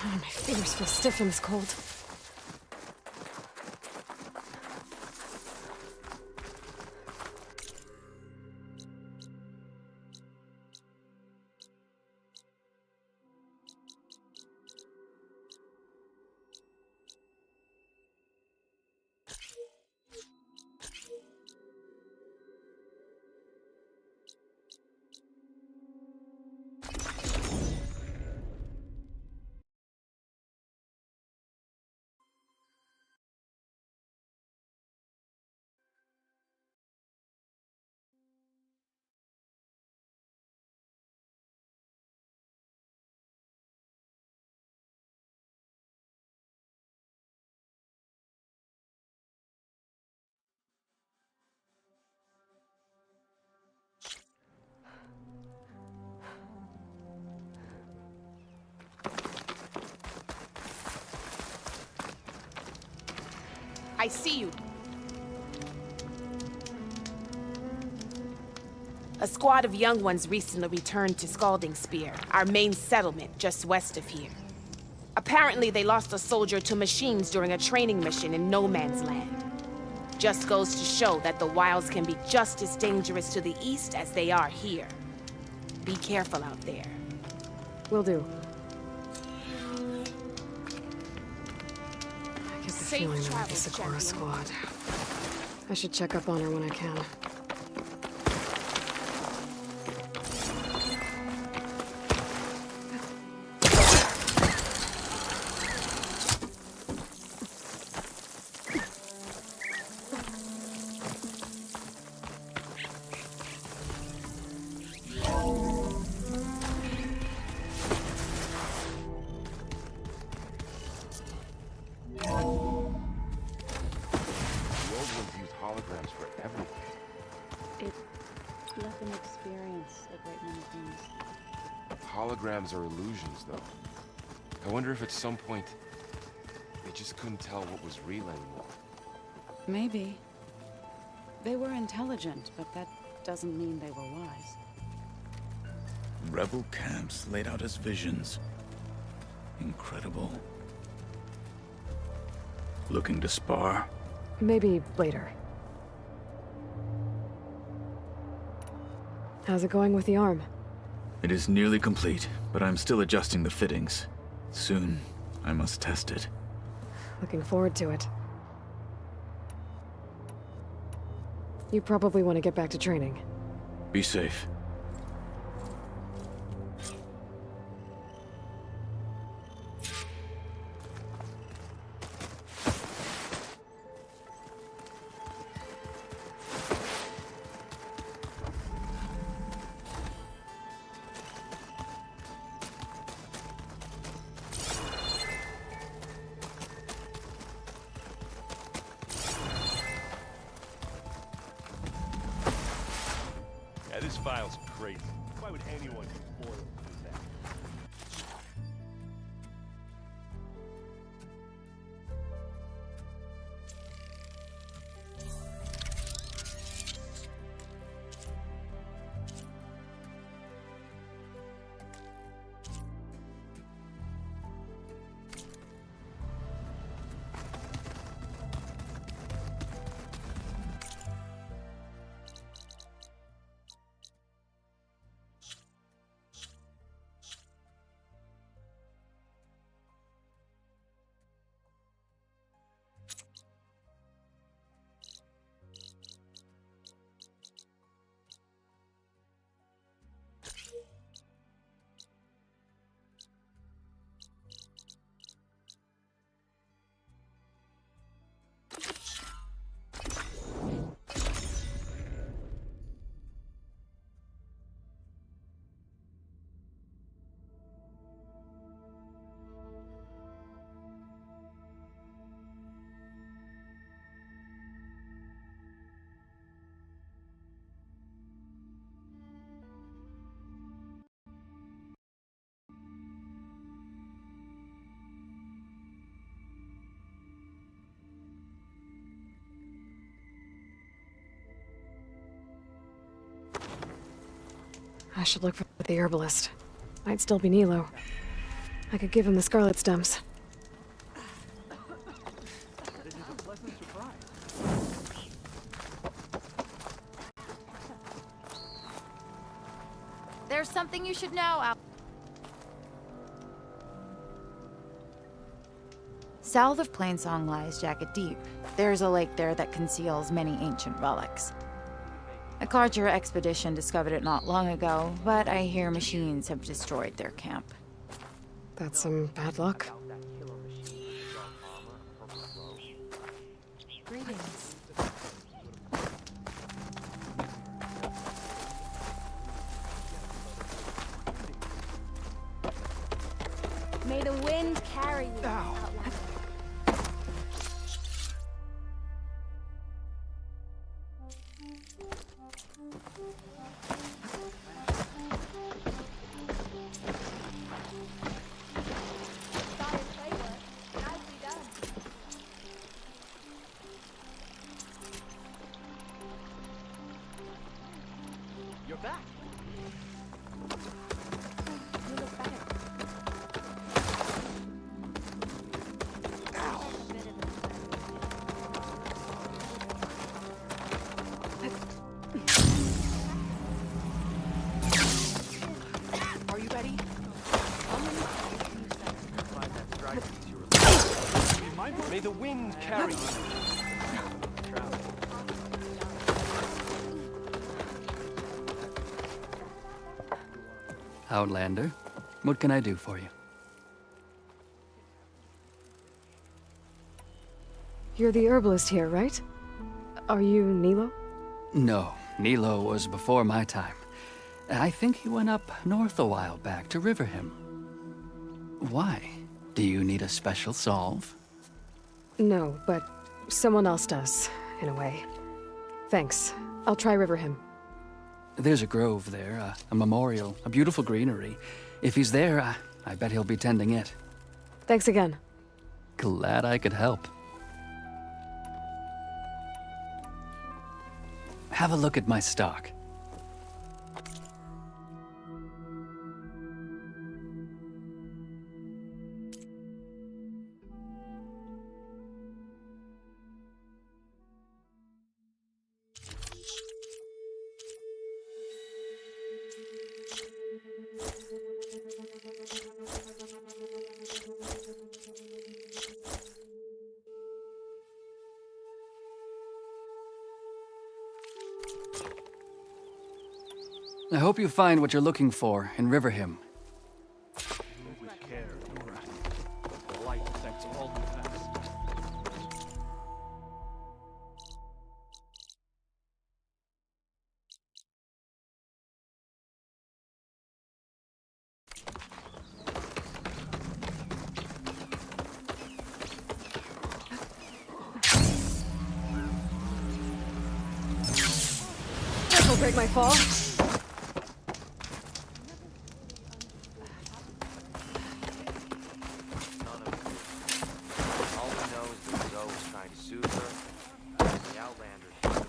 E: My fingers feel stiff in this cold.
N: I see you. A squad of young ones recently returned to Scalding Spear, our main settlement just west of here. Apparently, they lost a soldier to machines during a training mission in No Man's Land. Just goes to show that the wilds can be just as dangerous to the east as they are here. Be careful out there.
E: Will do. I get the feeling that might be Sakura's squad. I should check up on her when I can.
S: Holograms are illusions, though. I wonder if at some point they just couldn't tell what was real anymore.
O: Maybe. They were intelligent, but that doesn't mean they were wise.
A: Rebel camps laid out as visions. Incredible. Looking to spar?
E: Maybe later. How's it going with the arm?
A: It is nearly complete, but I'm still adjusting the fittings. Soon, I must test it.
E: Looking forward to it. You probably want to get back to training.
A: Be safe.
U: Yeah, this file's crazy. Why would anyone use oil to do that?
E: I should look for the herbalist. Might still be Nilo. I could give him the scarlet stems.
H: There's something you should know, South of Plainsong lies Jacket Deep. There's a lake there that conceals many ancient relics. A Carter expedition discovered it not long ago, but I hear machines have destroyed their camp.
E: That's some bad luck.
C: Greetings.
I: May the wind carry you.
B: You're back.
I: You look better.
B: Are you ready? May the wind carry you.
W: Outlander, what can I do for you?
E: You're the herbalist here, right? Are you Nilo?
W: No, Nilo was before my time. I think he went up north a while back to Riverham. Why? Do you need a special solve?
E: No, but someone else does, in a way. Thanks. I'll try Riverham.
W: There's a grove there, a memorial, a beautiful greenery. If he's there, I bet he'll be tending it.
E: Thanks again.
W: Glad I could help. Have a look at my stock. I hope you find what you're looking for in Riverhim.
U: Move with care, Nora. The light affects all who pass.
E: This'll break my fall.
K: All we know is that Zoe was trying to soothe her. The Outlanders took him.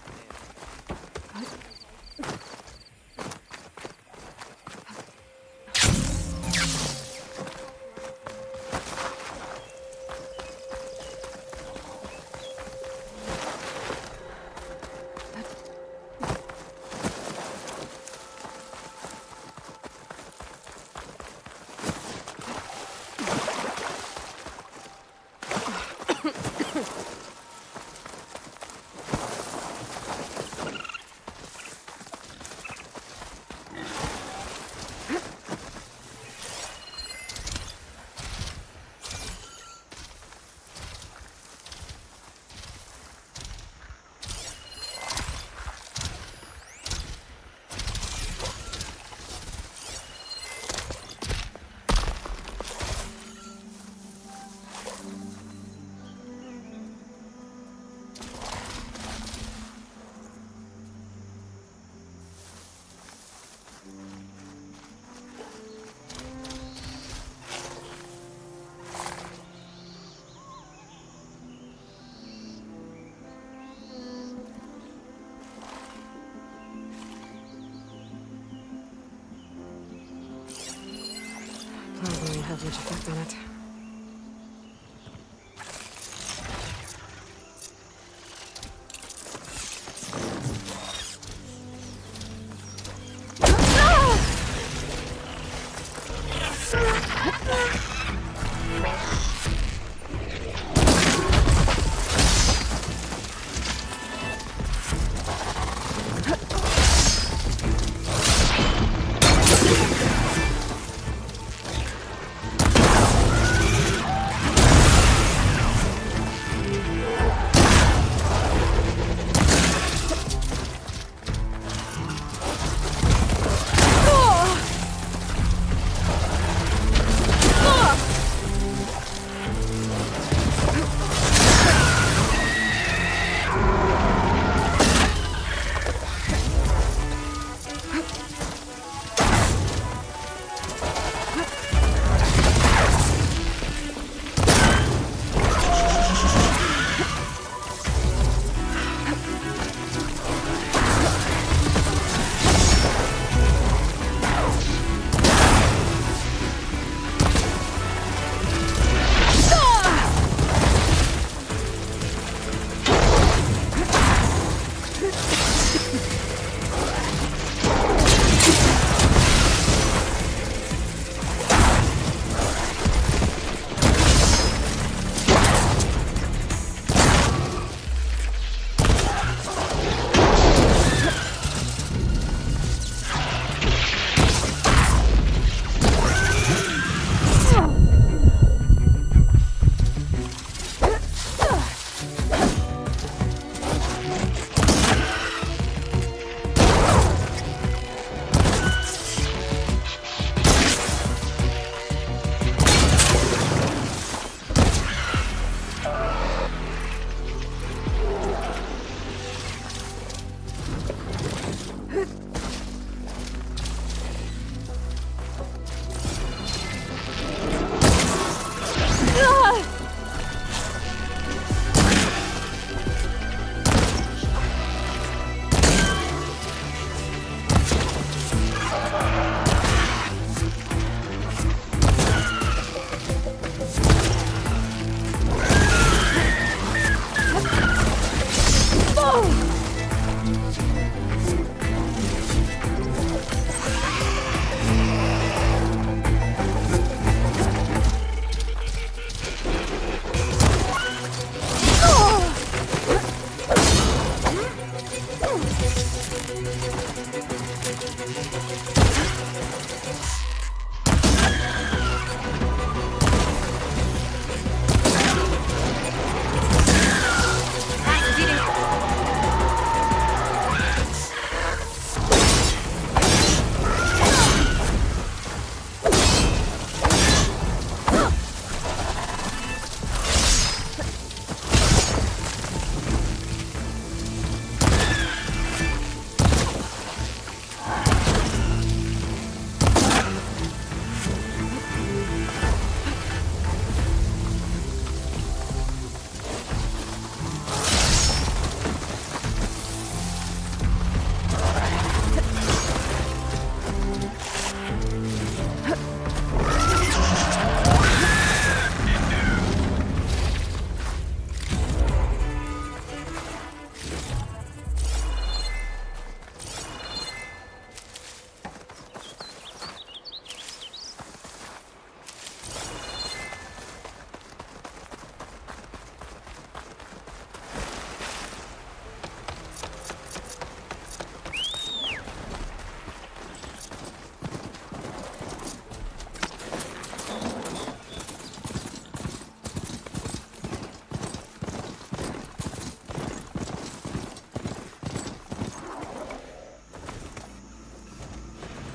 E: Probably won't have much effect on it.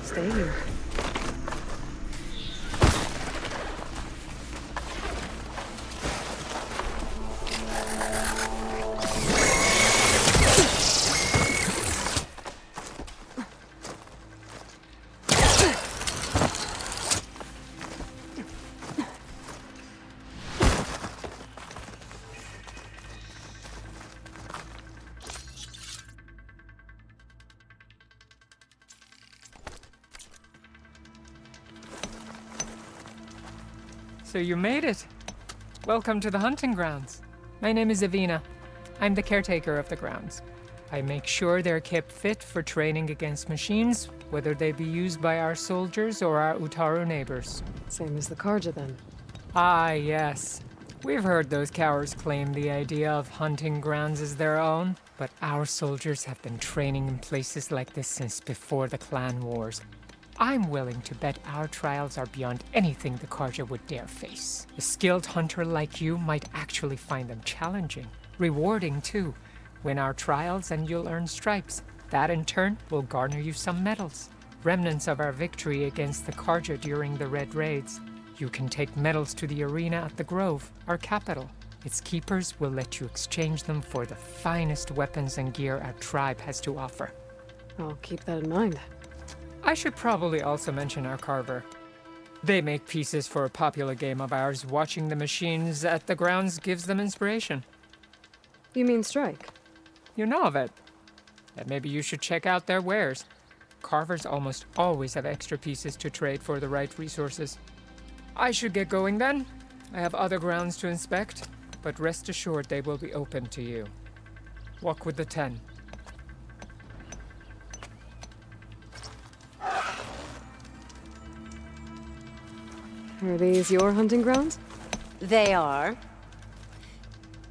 E: Stay here.
L: So you made it. Welcome to the hunting grounds. My name is Avina. I'm the caretaker of the grounds. I make sure they're kept fit for training against machines, whether they be used by our soldiers or our Utaru neighbors.
E: Same as the Karja, then.
L: Ah, yes. We've heard those cowards claim the idea of hunting grounds as their own, but our soldiers have been training in places like this since before the clan wars. I'm willing to bet our trials are beyond anything the Karja would dare face. A skilled hunter like you might actually find them challenging. Rewarding, too. Win our trials and you'll earn stripes. That, in turn, will garner you some medals. Remnants of our victory against the Karja during the Red Raids. You can take medals to the arena at the Grove, our capital. Its keepers will let you exchange them for the finest weapons and gear our tribe has to offer.
E: I'll keep that in mind.
L: I should probably also mention our carver. They make pieces for a popular game of ours. Watching the machines at the grounds gives them inspiration.
E: You mean Strike?
L: You know of it. Then maybe you should check out their wares. Carvers almost always have extra pieces to trade for the right resources. I should get going then. I have other grounds to inspect, but rest assured they will be open to you. Walk with the 10.
E: Are these your hunting grounds?
M: They are.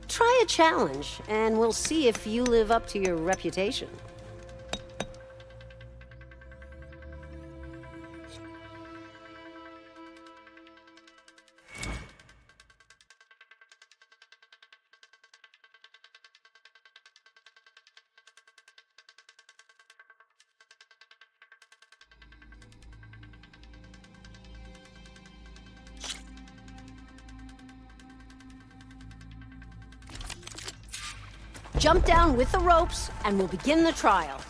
M: Try a challenge, and we'll see if you live up to your reputation. Jump down with the ropes, and we'll begin the trial.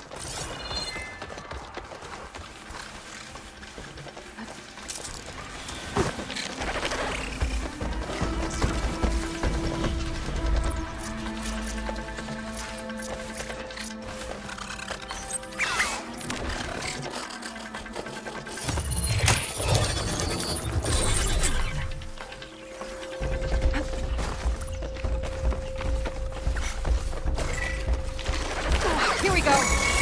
N: Here we go.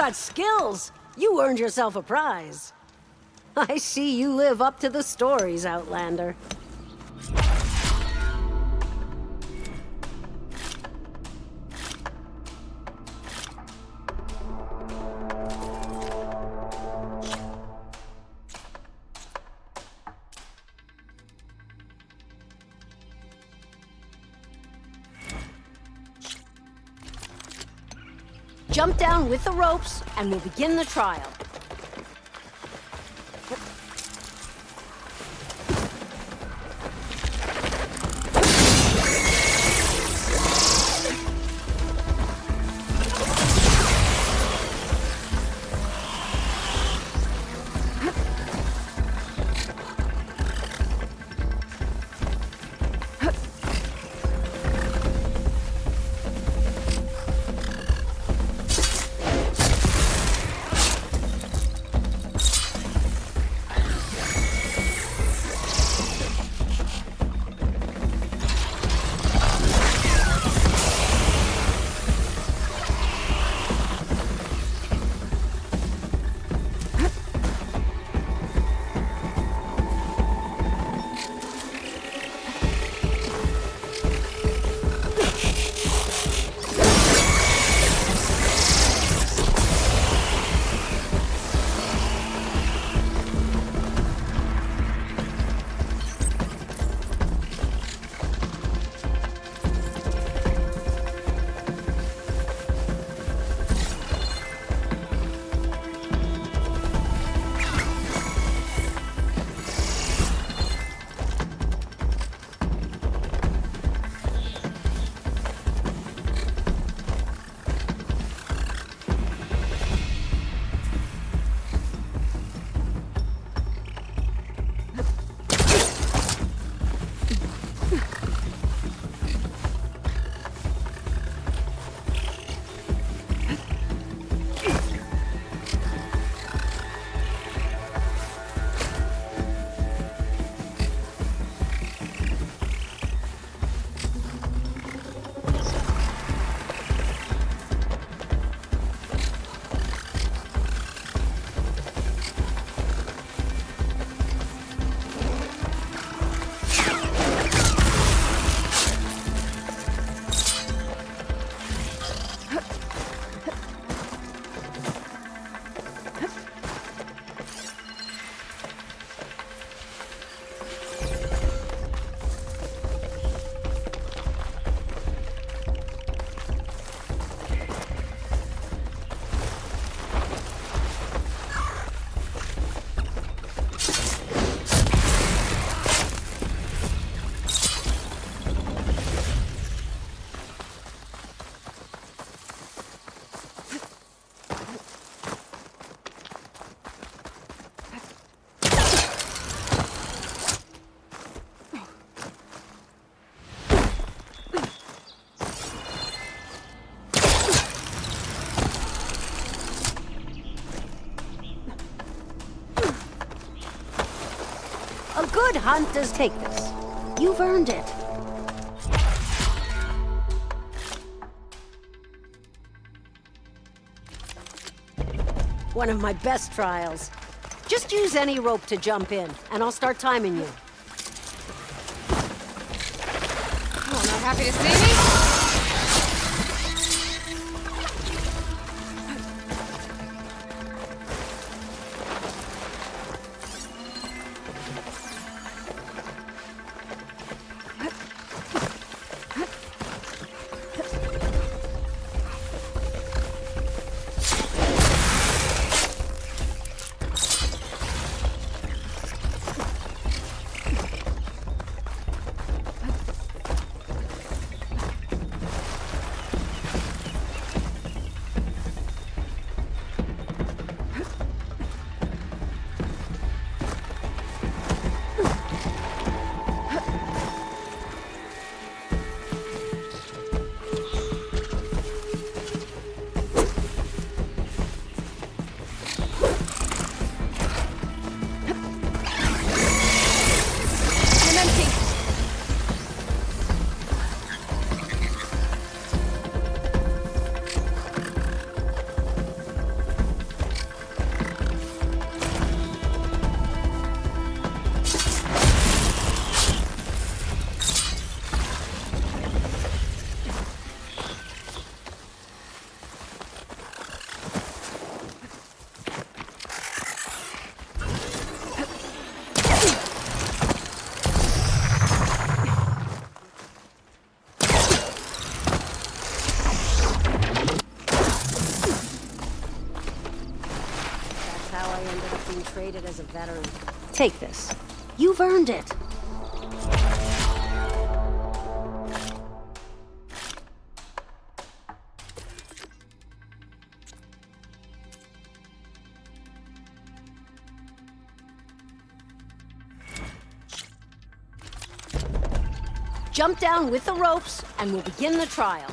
M: got skills. You earned yourself a prize. I see you live up to the stories, Outlander. Jump down with the ropes, and we'll begin the trial. Good hunters take this. You've earned it. One of my best trials. Just use any rope to jump in, and I'll start timing you.
N: Oh, not happy to see me?
M: ended up being traded as a veteran. Take this. You've earned it. Jump down with the ropes, and we'll begin the trial.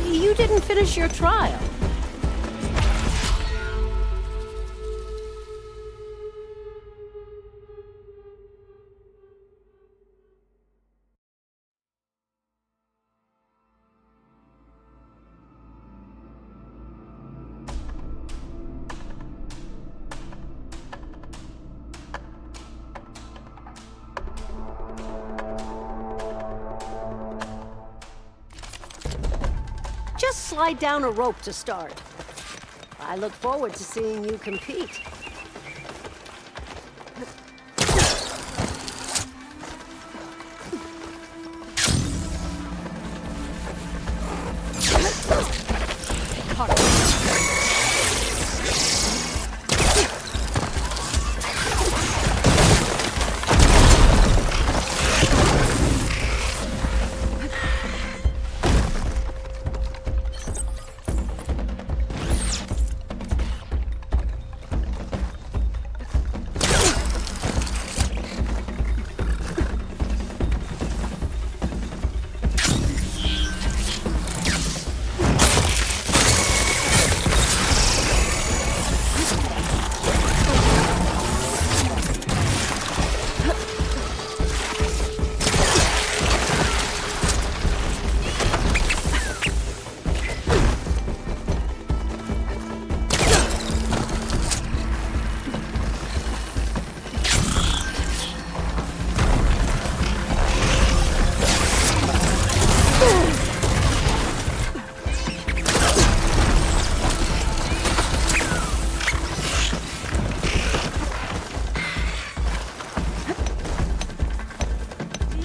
M: You didn't finish your trial. Just slide down a rope to start. I look forward to seeing you compete.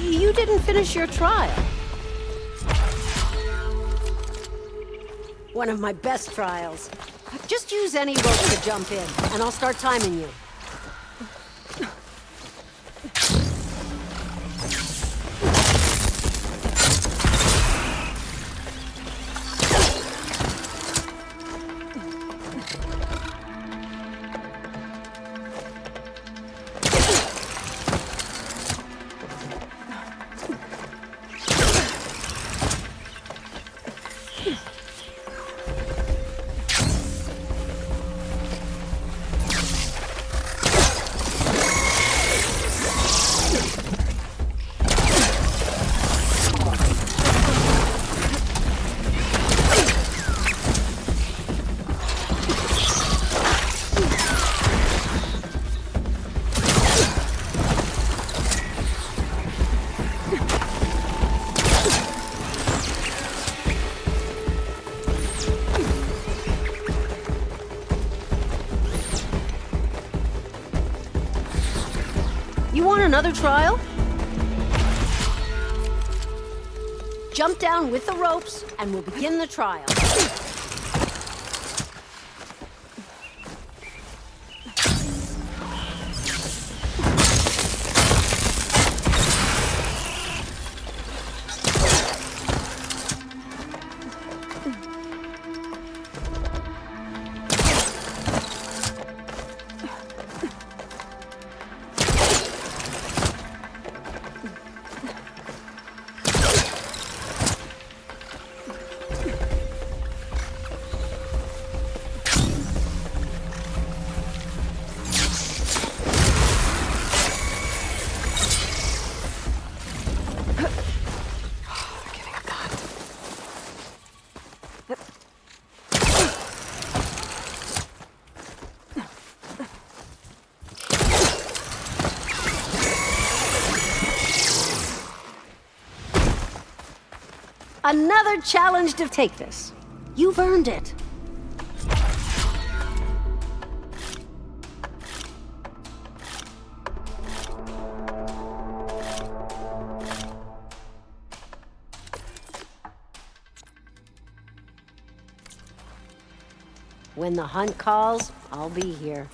M: You didn't finish your trial. One of my best trials. Just use any rope to jump in, and I'll start timing you. You want another trial? Jump down with the ropes, and we'll begin the trial. Another challenge to take this. You've earned it. When the hunt calls, I'll be here.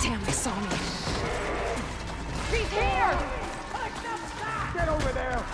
E: Damn, they saw me.
B: He's here! Get over there!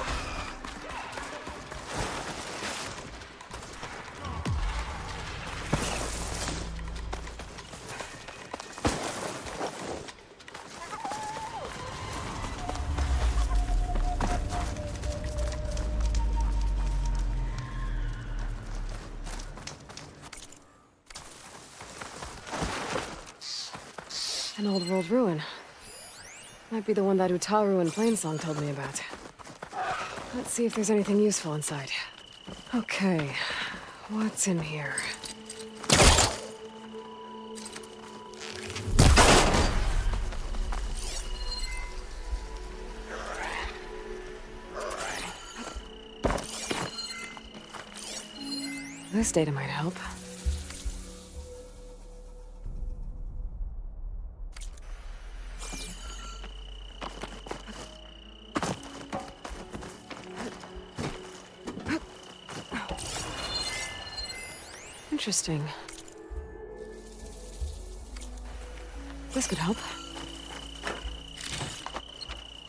E: An old world ruin. Might be the one that Utaru and Plainsong told me about. Let's see if there's anything useful inside. Okay, what's in here? This data might help. Interesting. This could help.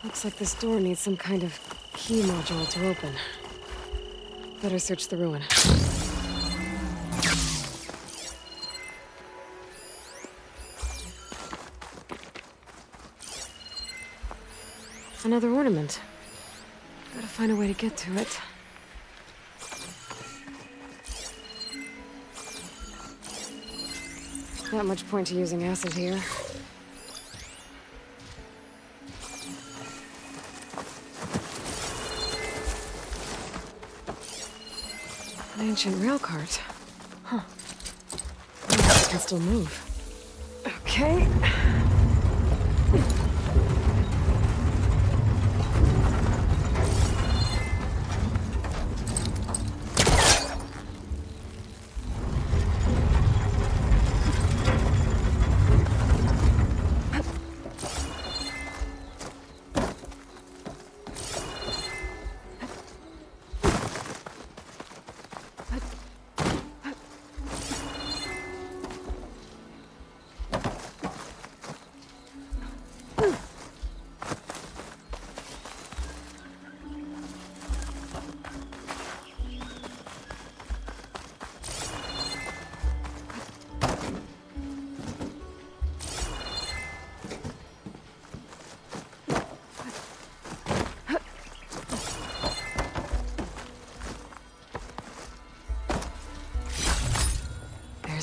E: Looks like this door needs some kind of key module to open. Better search the ruin. Another ornament. Gotta find a way to get to it. Not much point to using acid here. An ancient rail cart. Huh. It can still move. Okay.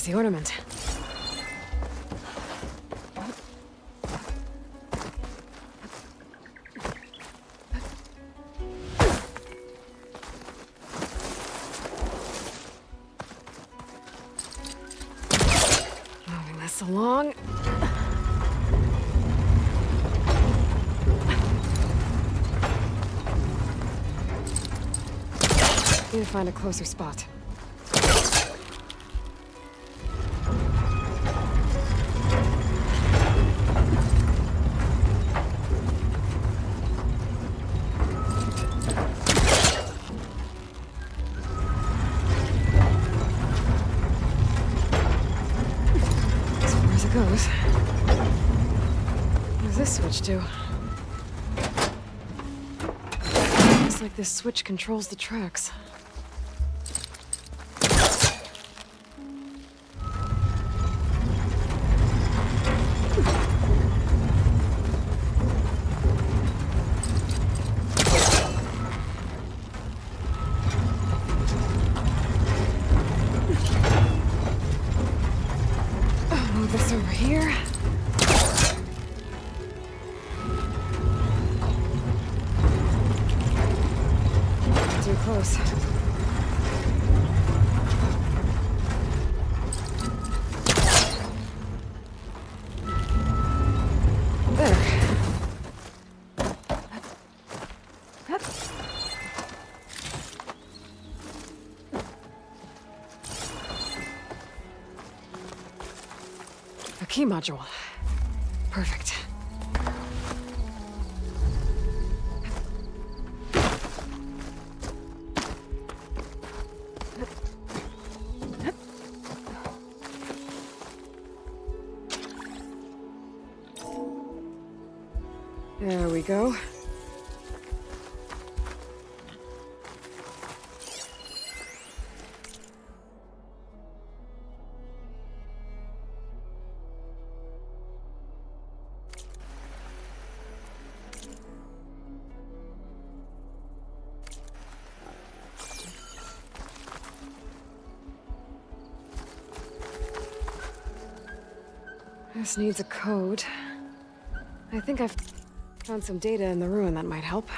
E: the ornament. Moving this along. Need to find a closer spot. As far as it goes. What does this switch do? Looks like this switch controls the tracks. Move this over here. Too close. There. A key module. Perfect. There we go. This needs a code. I think I've found some data in the ruin that might help.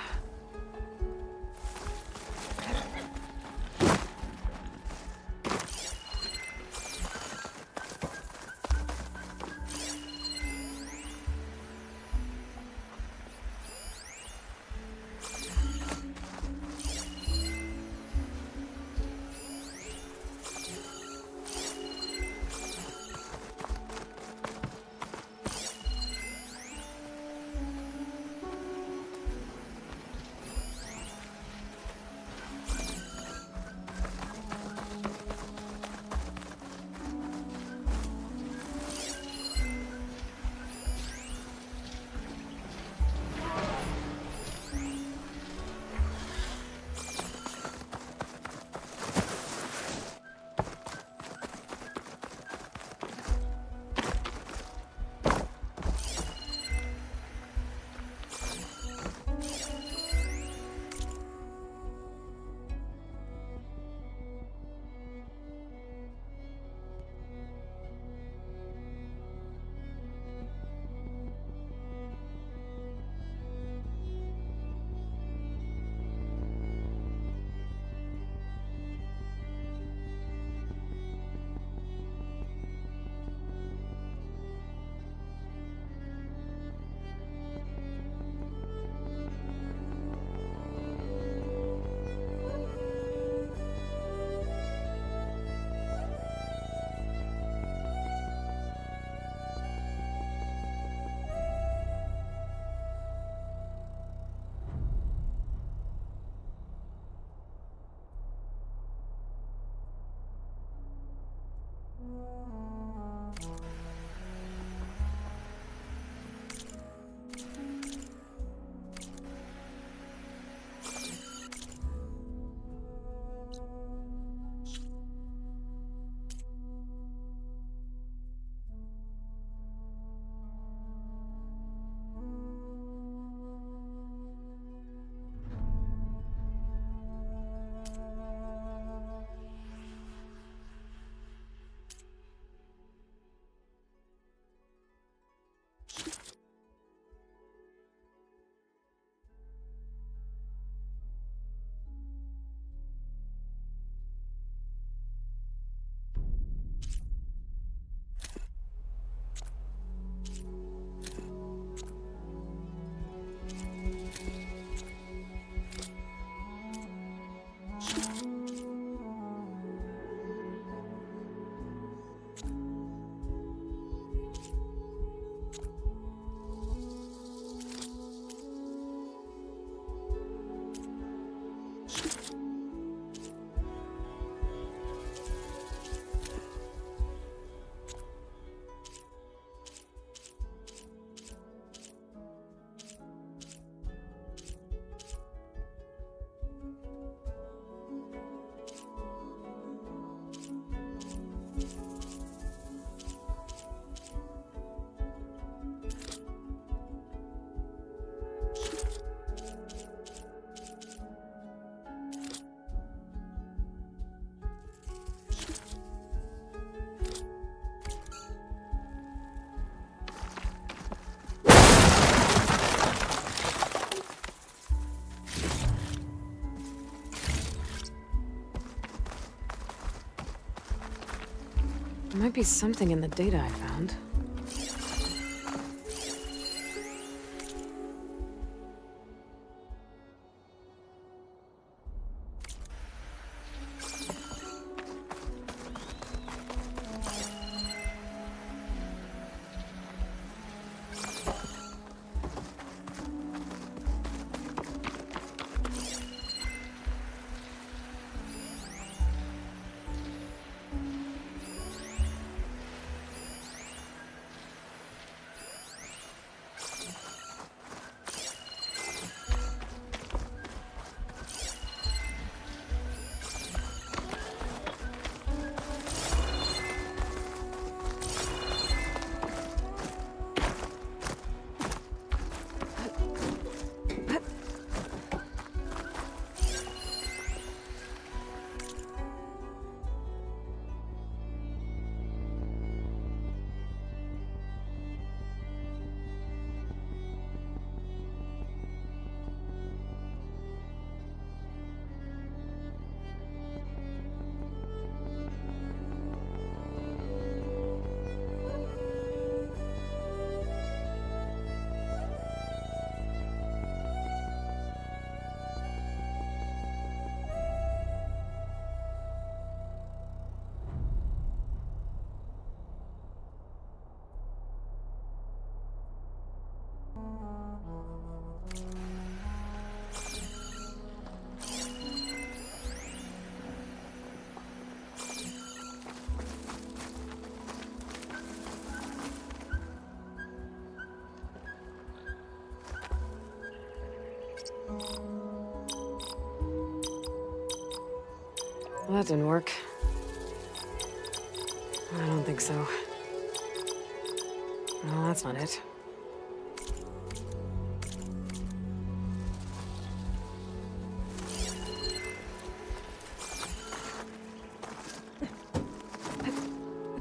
E: There might be something in the data I found. Well, that didn't work. I don't think so. Well, that's not it.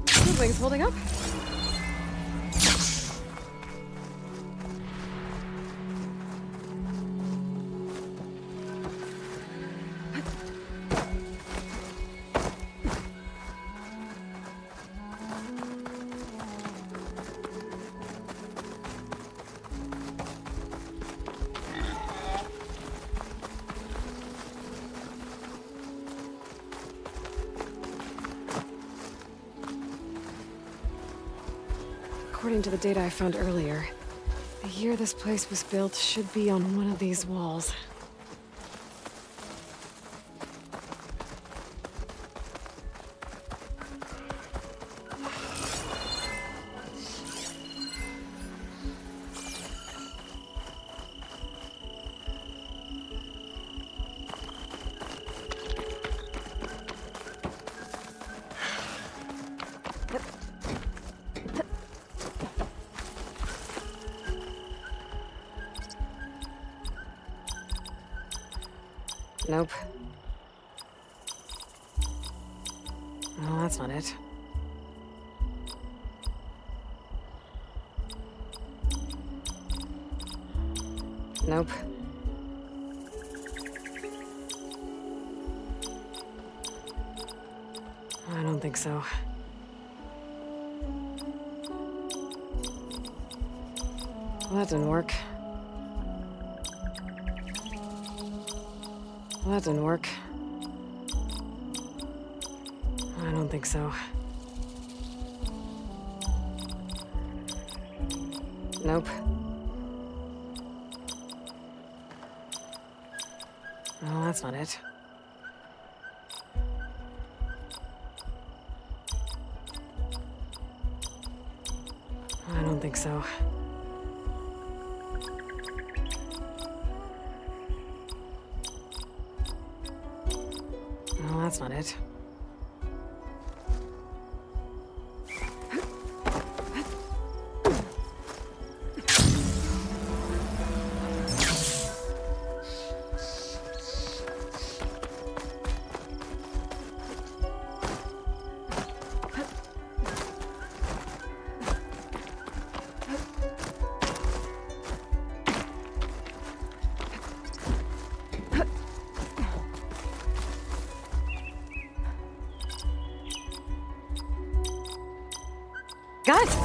E: Something's holding up. According to the data I found earlier, the year this place was built should be on one of these walls. Nope. Well, that's not it. Nope. I don't think so. Well, that didn't work. Well, that didn't work. I don't think so. Nope. Well, that's not it. I don't think so. No, that's not it. Guys!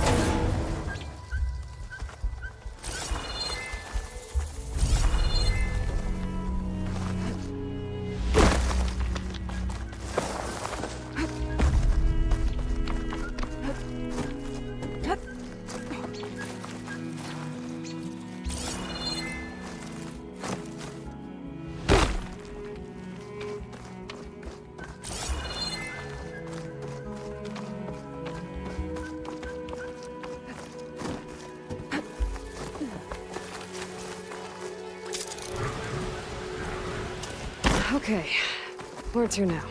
E: Okay, where to now?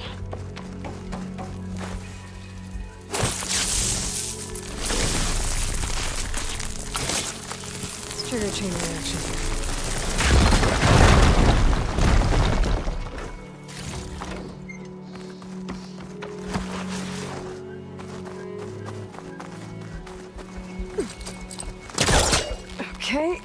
E: Let's trigger a chain reaction here. Okay.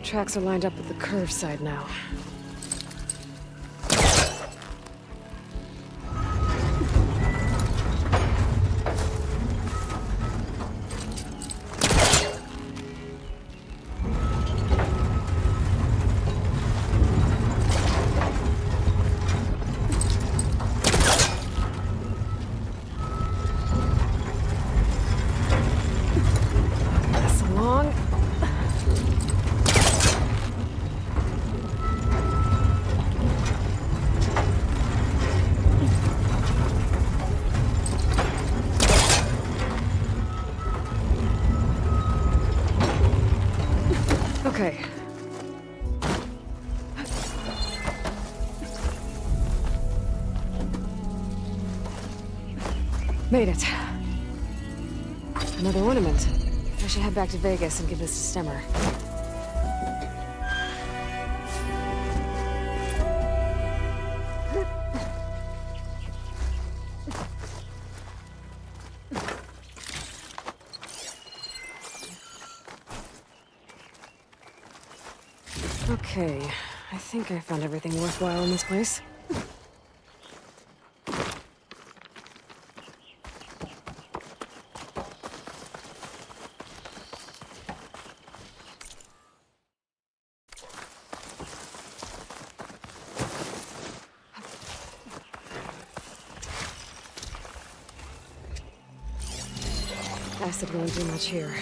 E: Tracks are lined up at the curve side now. Pass along. Okay. Made it. Another ornament. I should head back to Vegas and give this to Stemmer. Okay, I think I found everything worthwhile in this place. Acid won't do much here.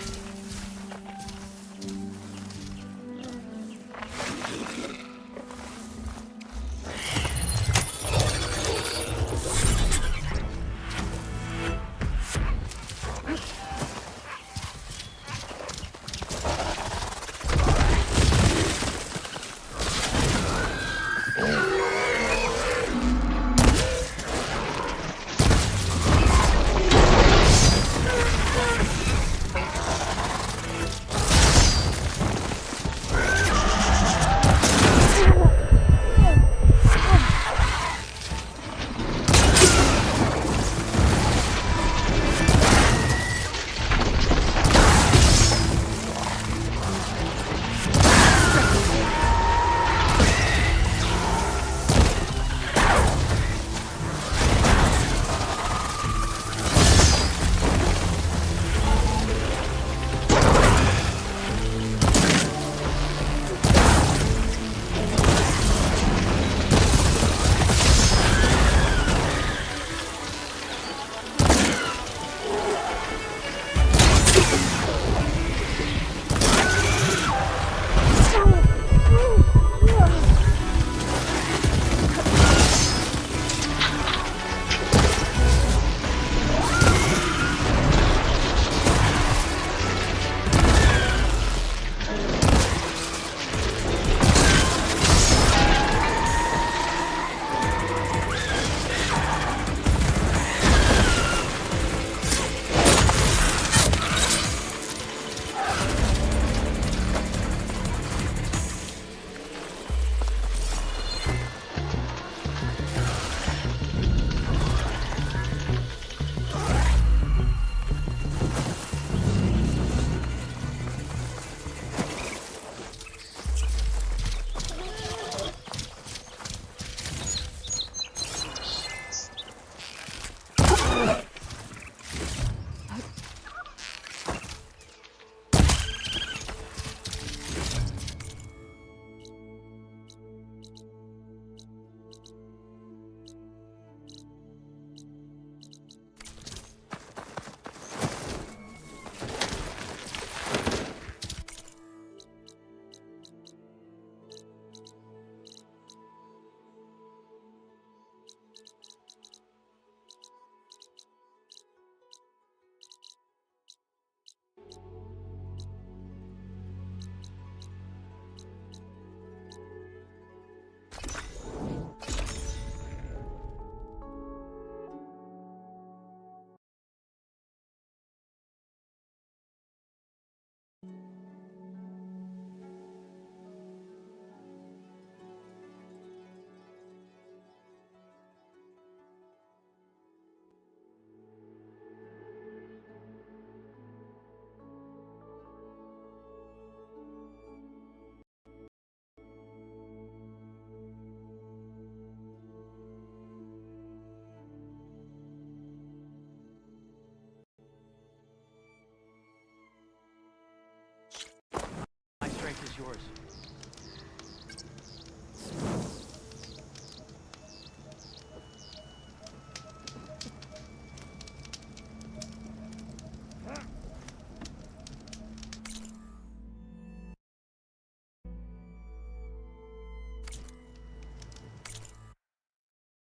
K: yours.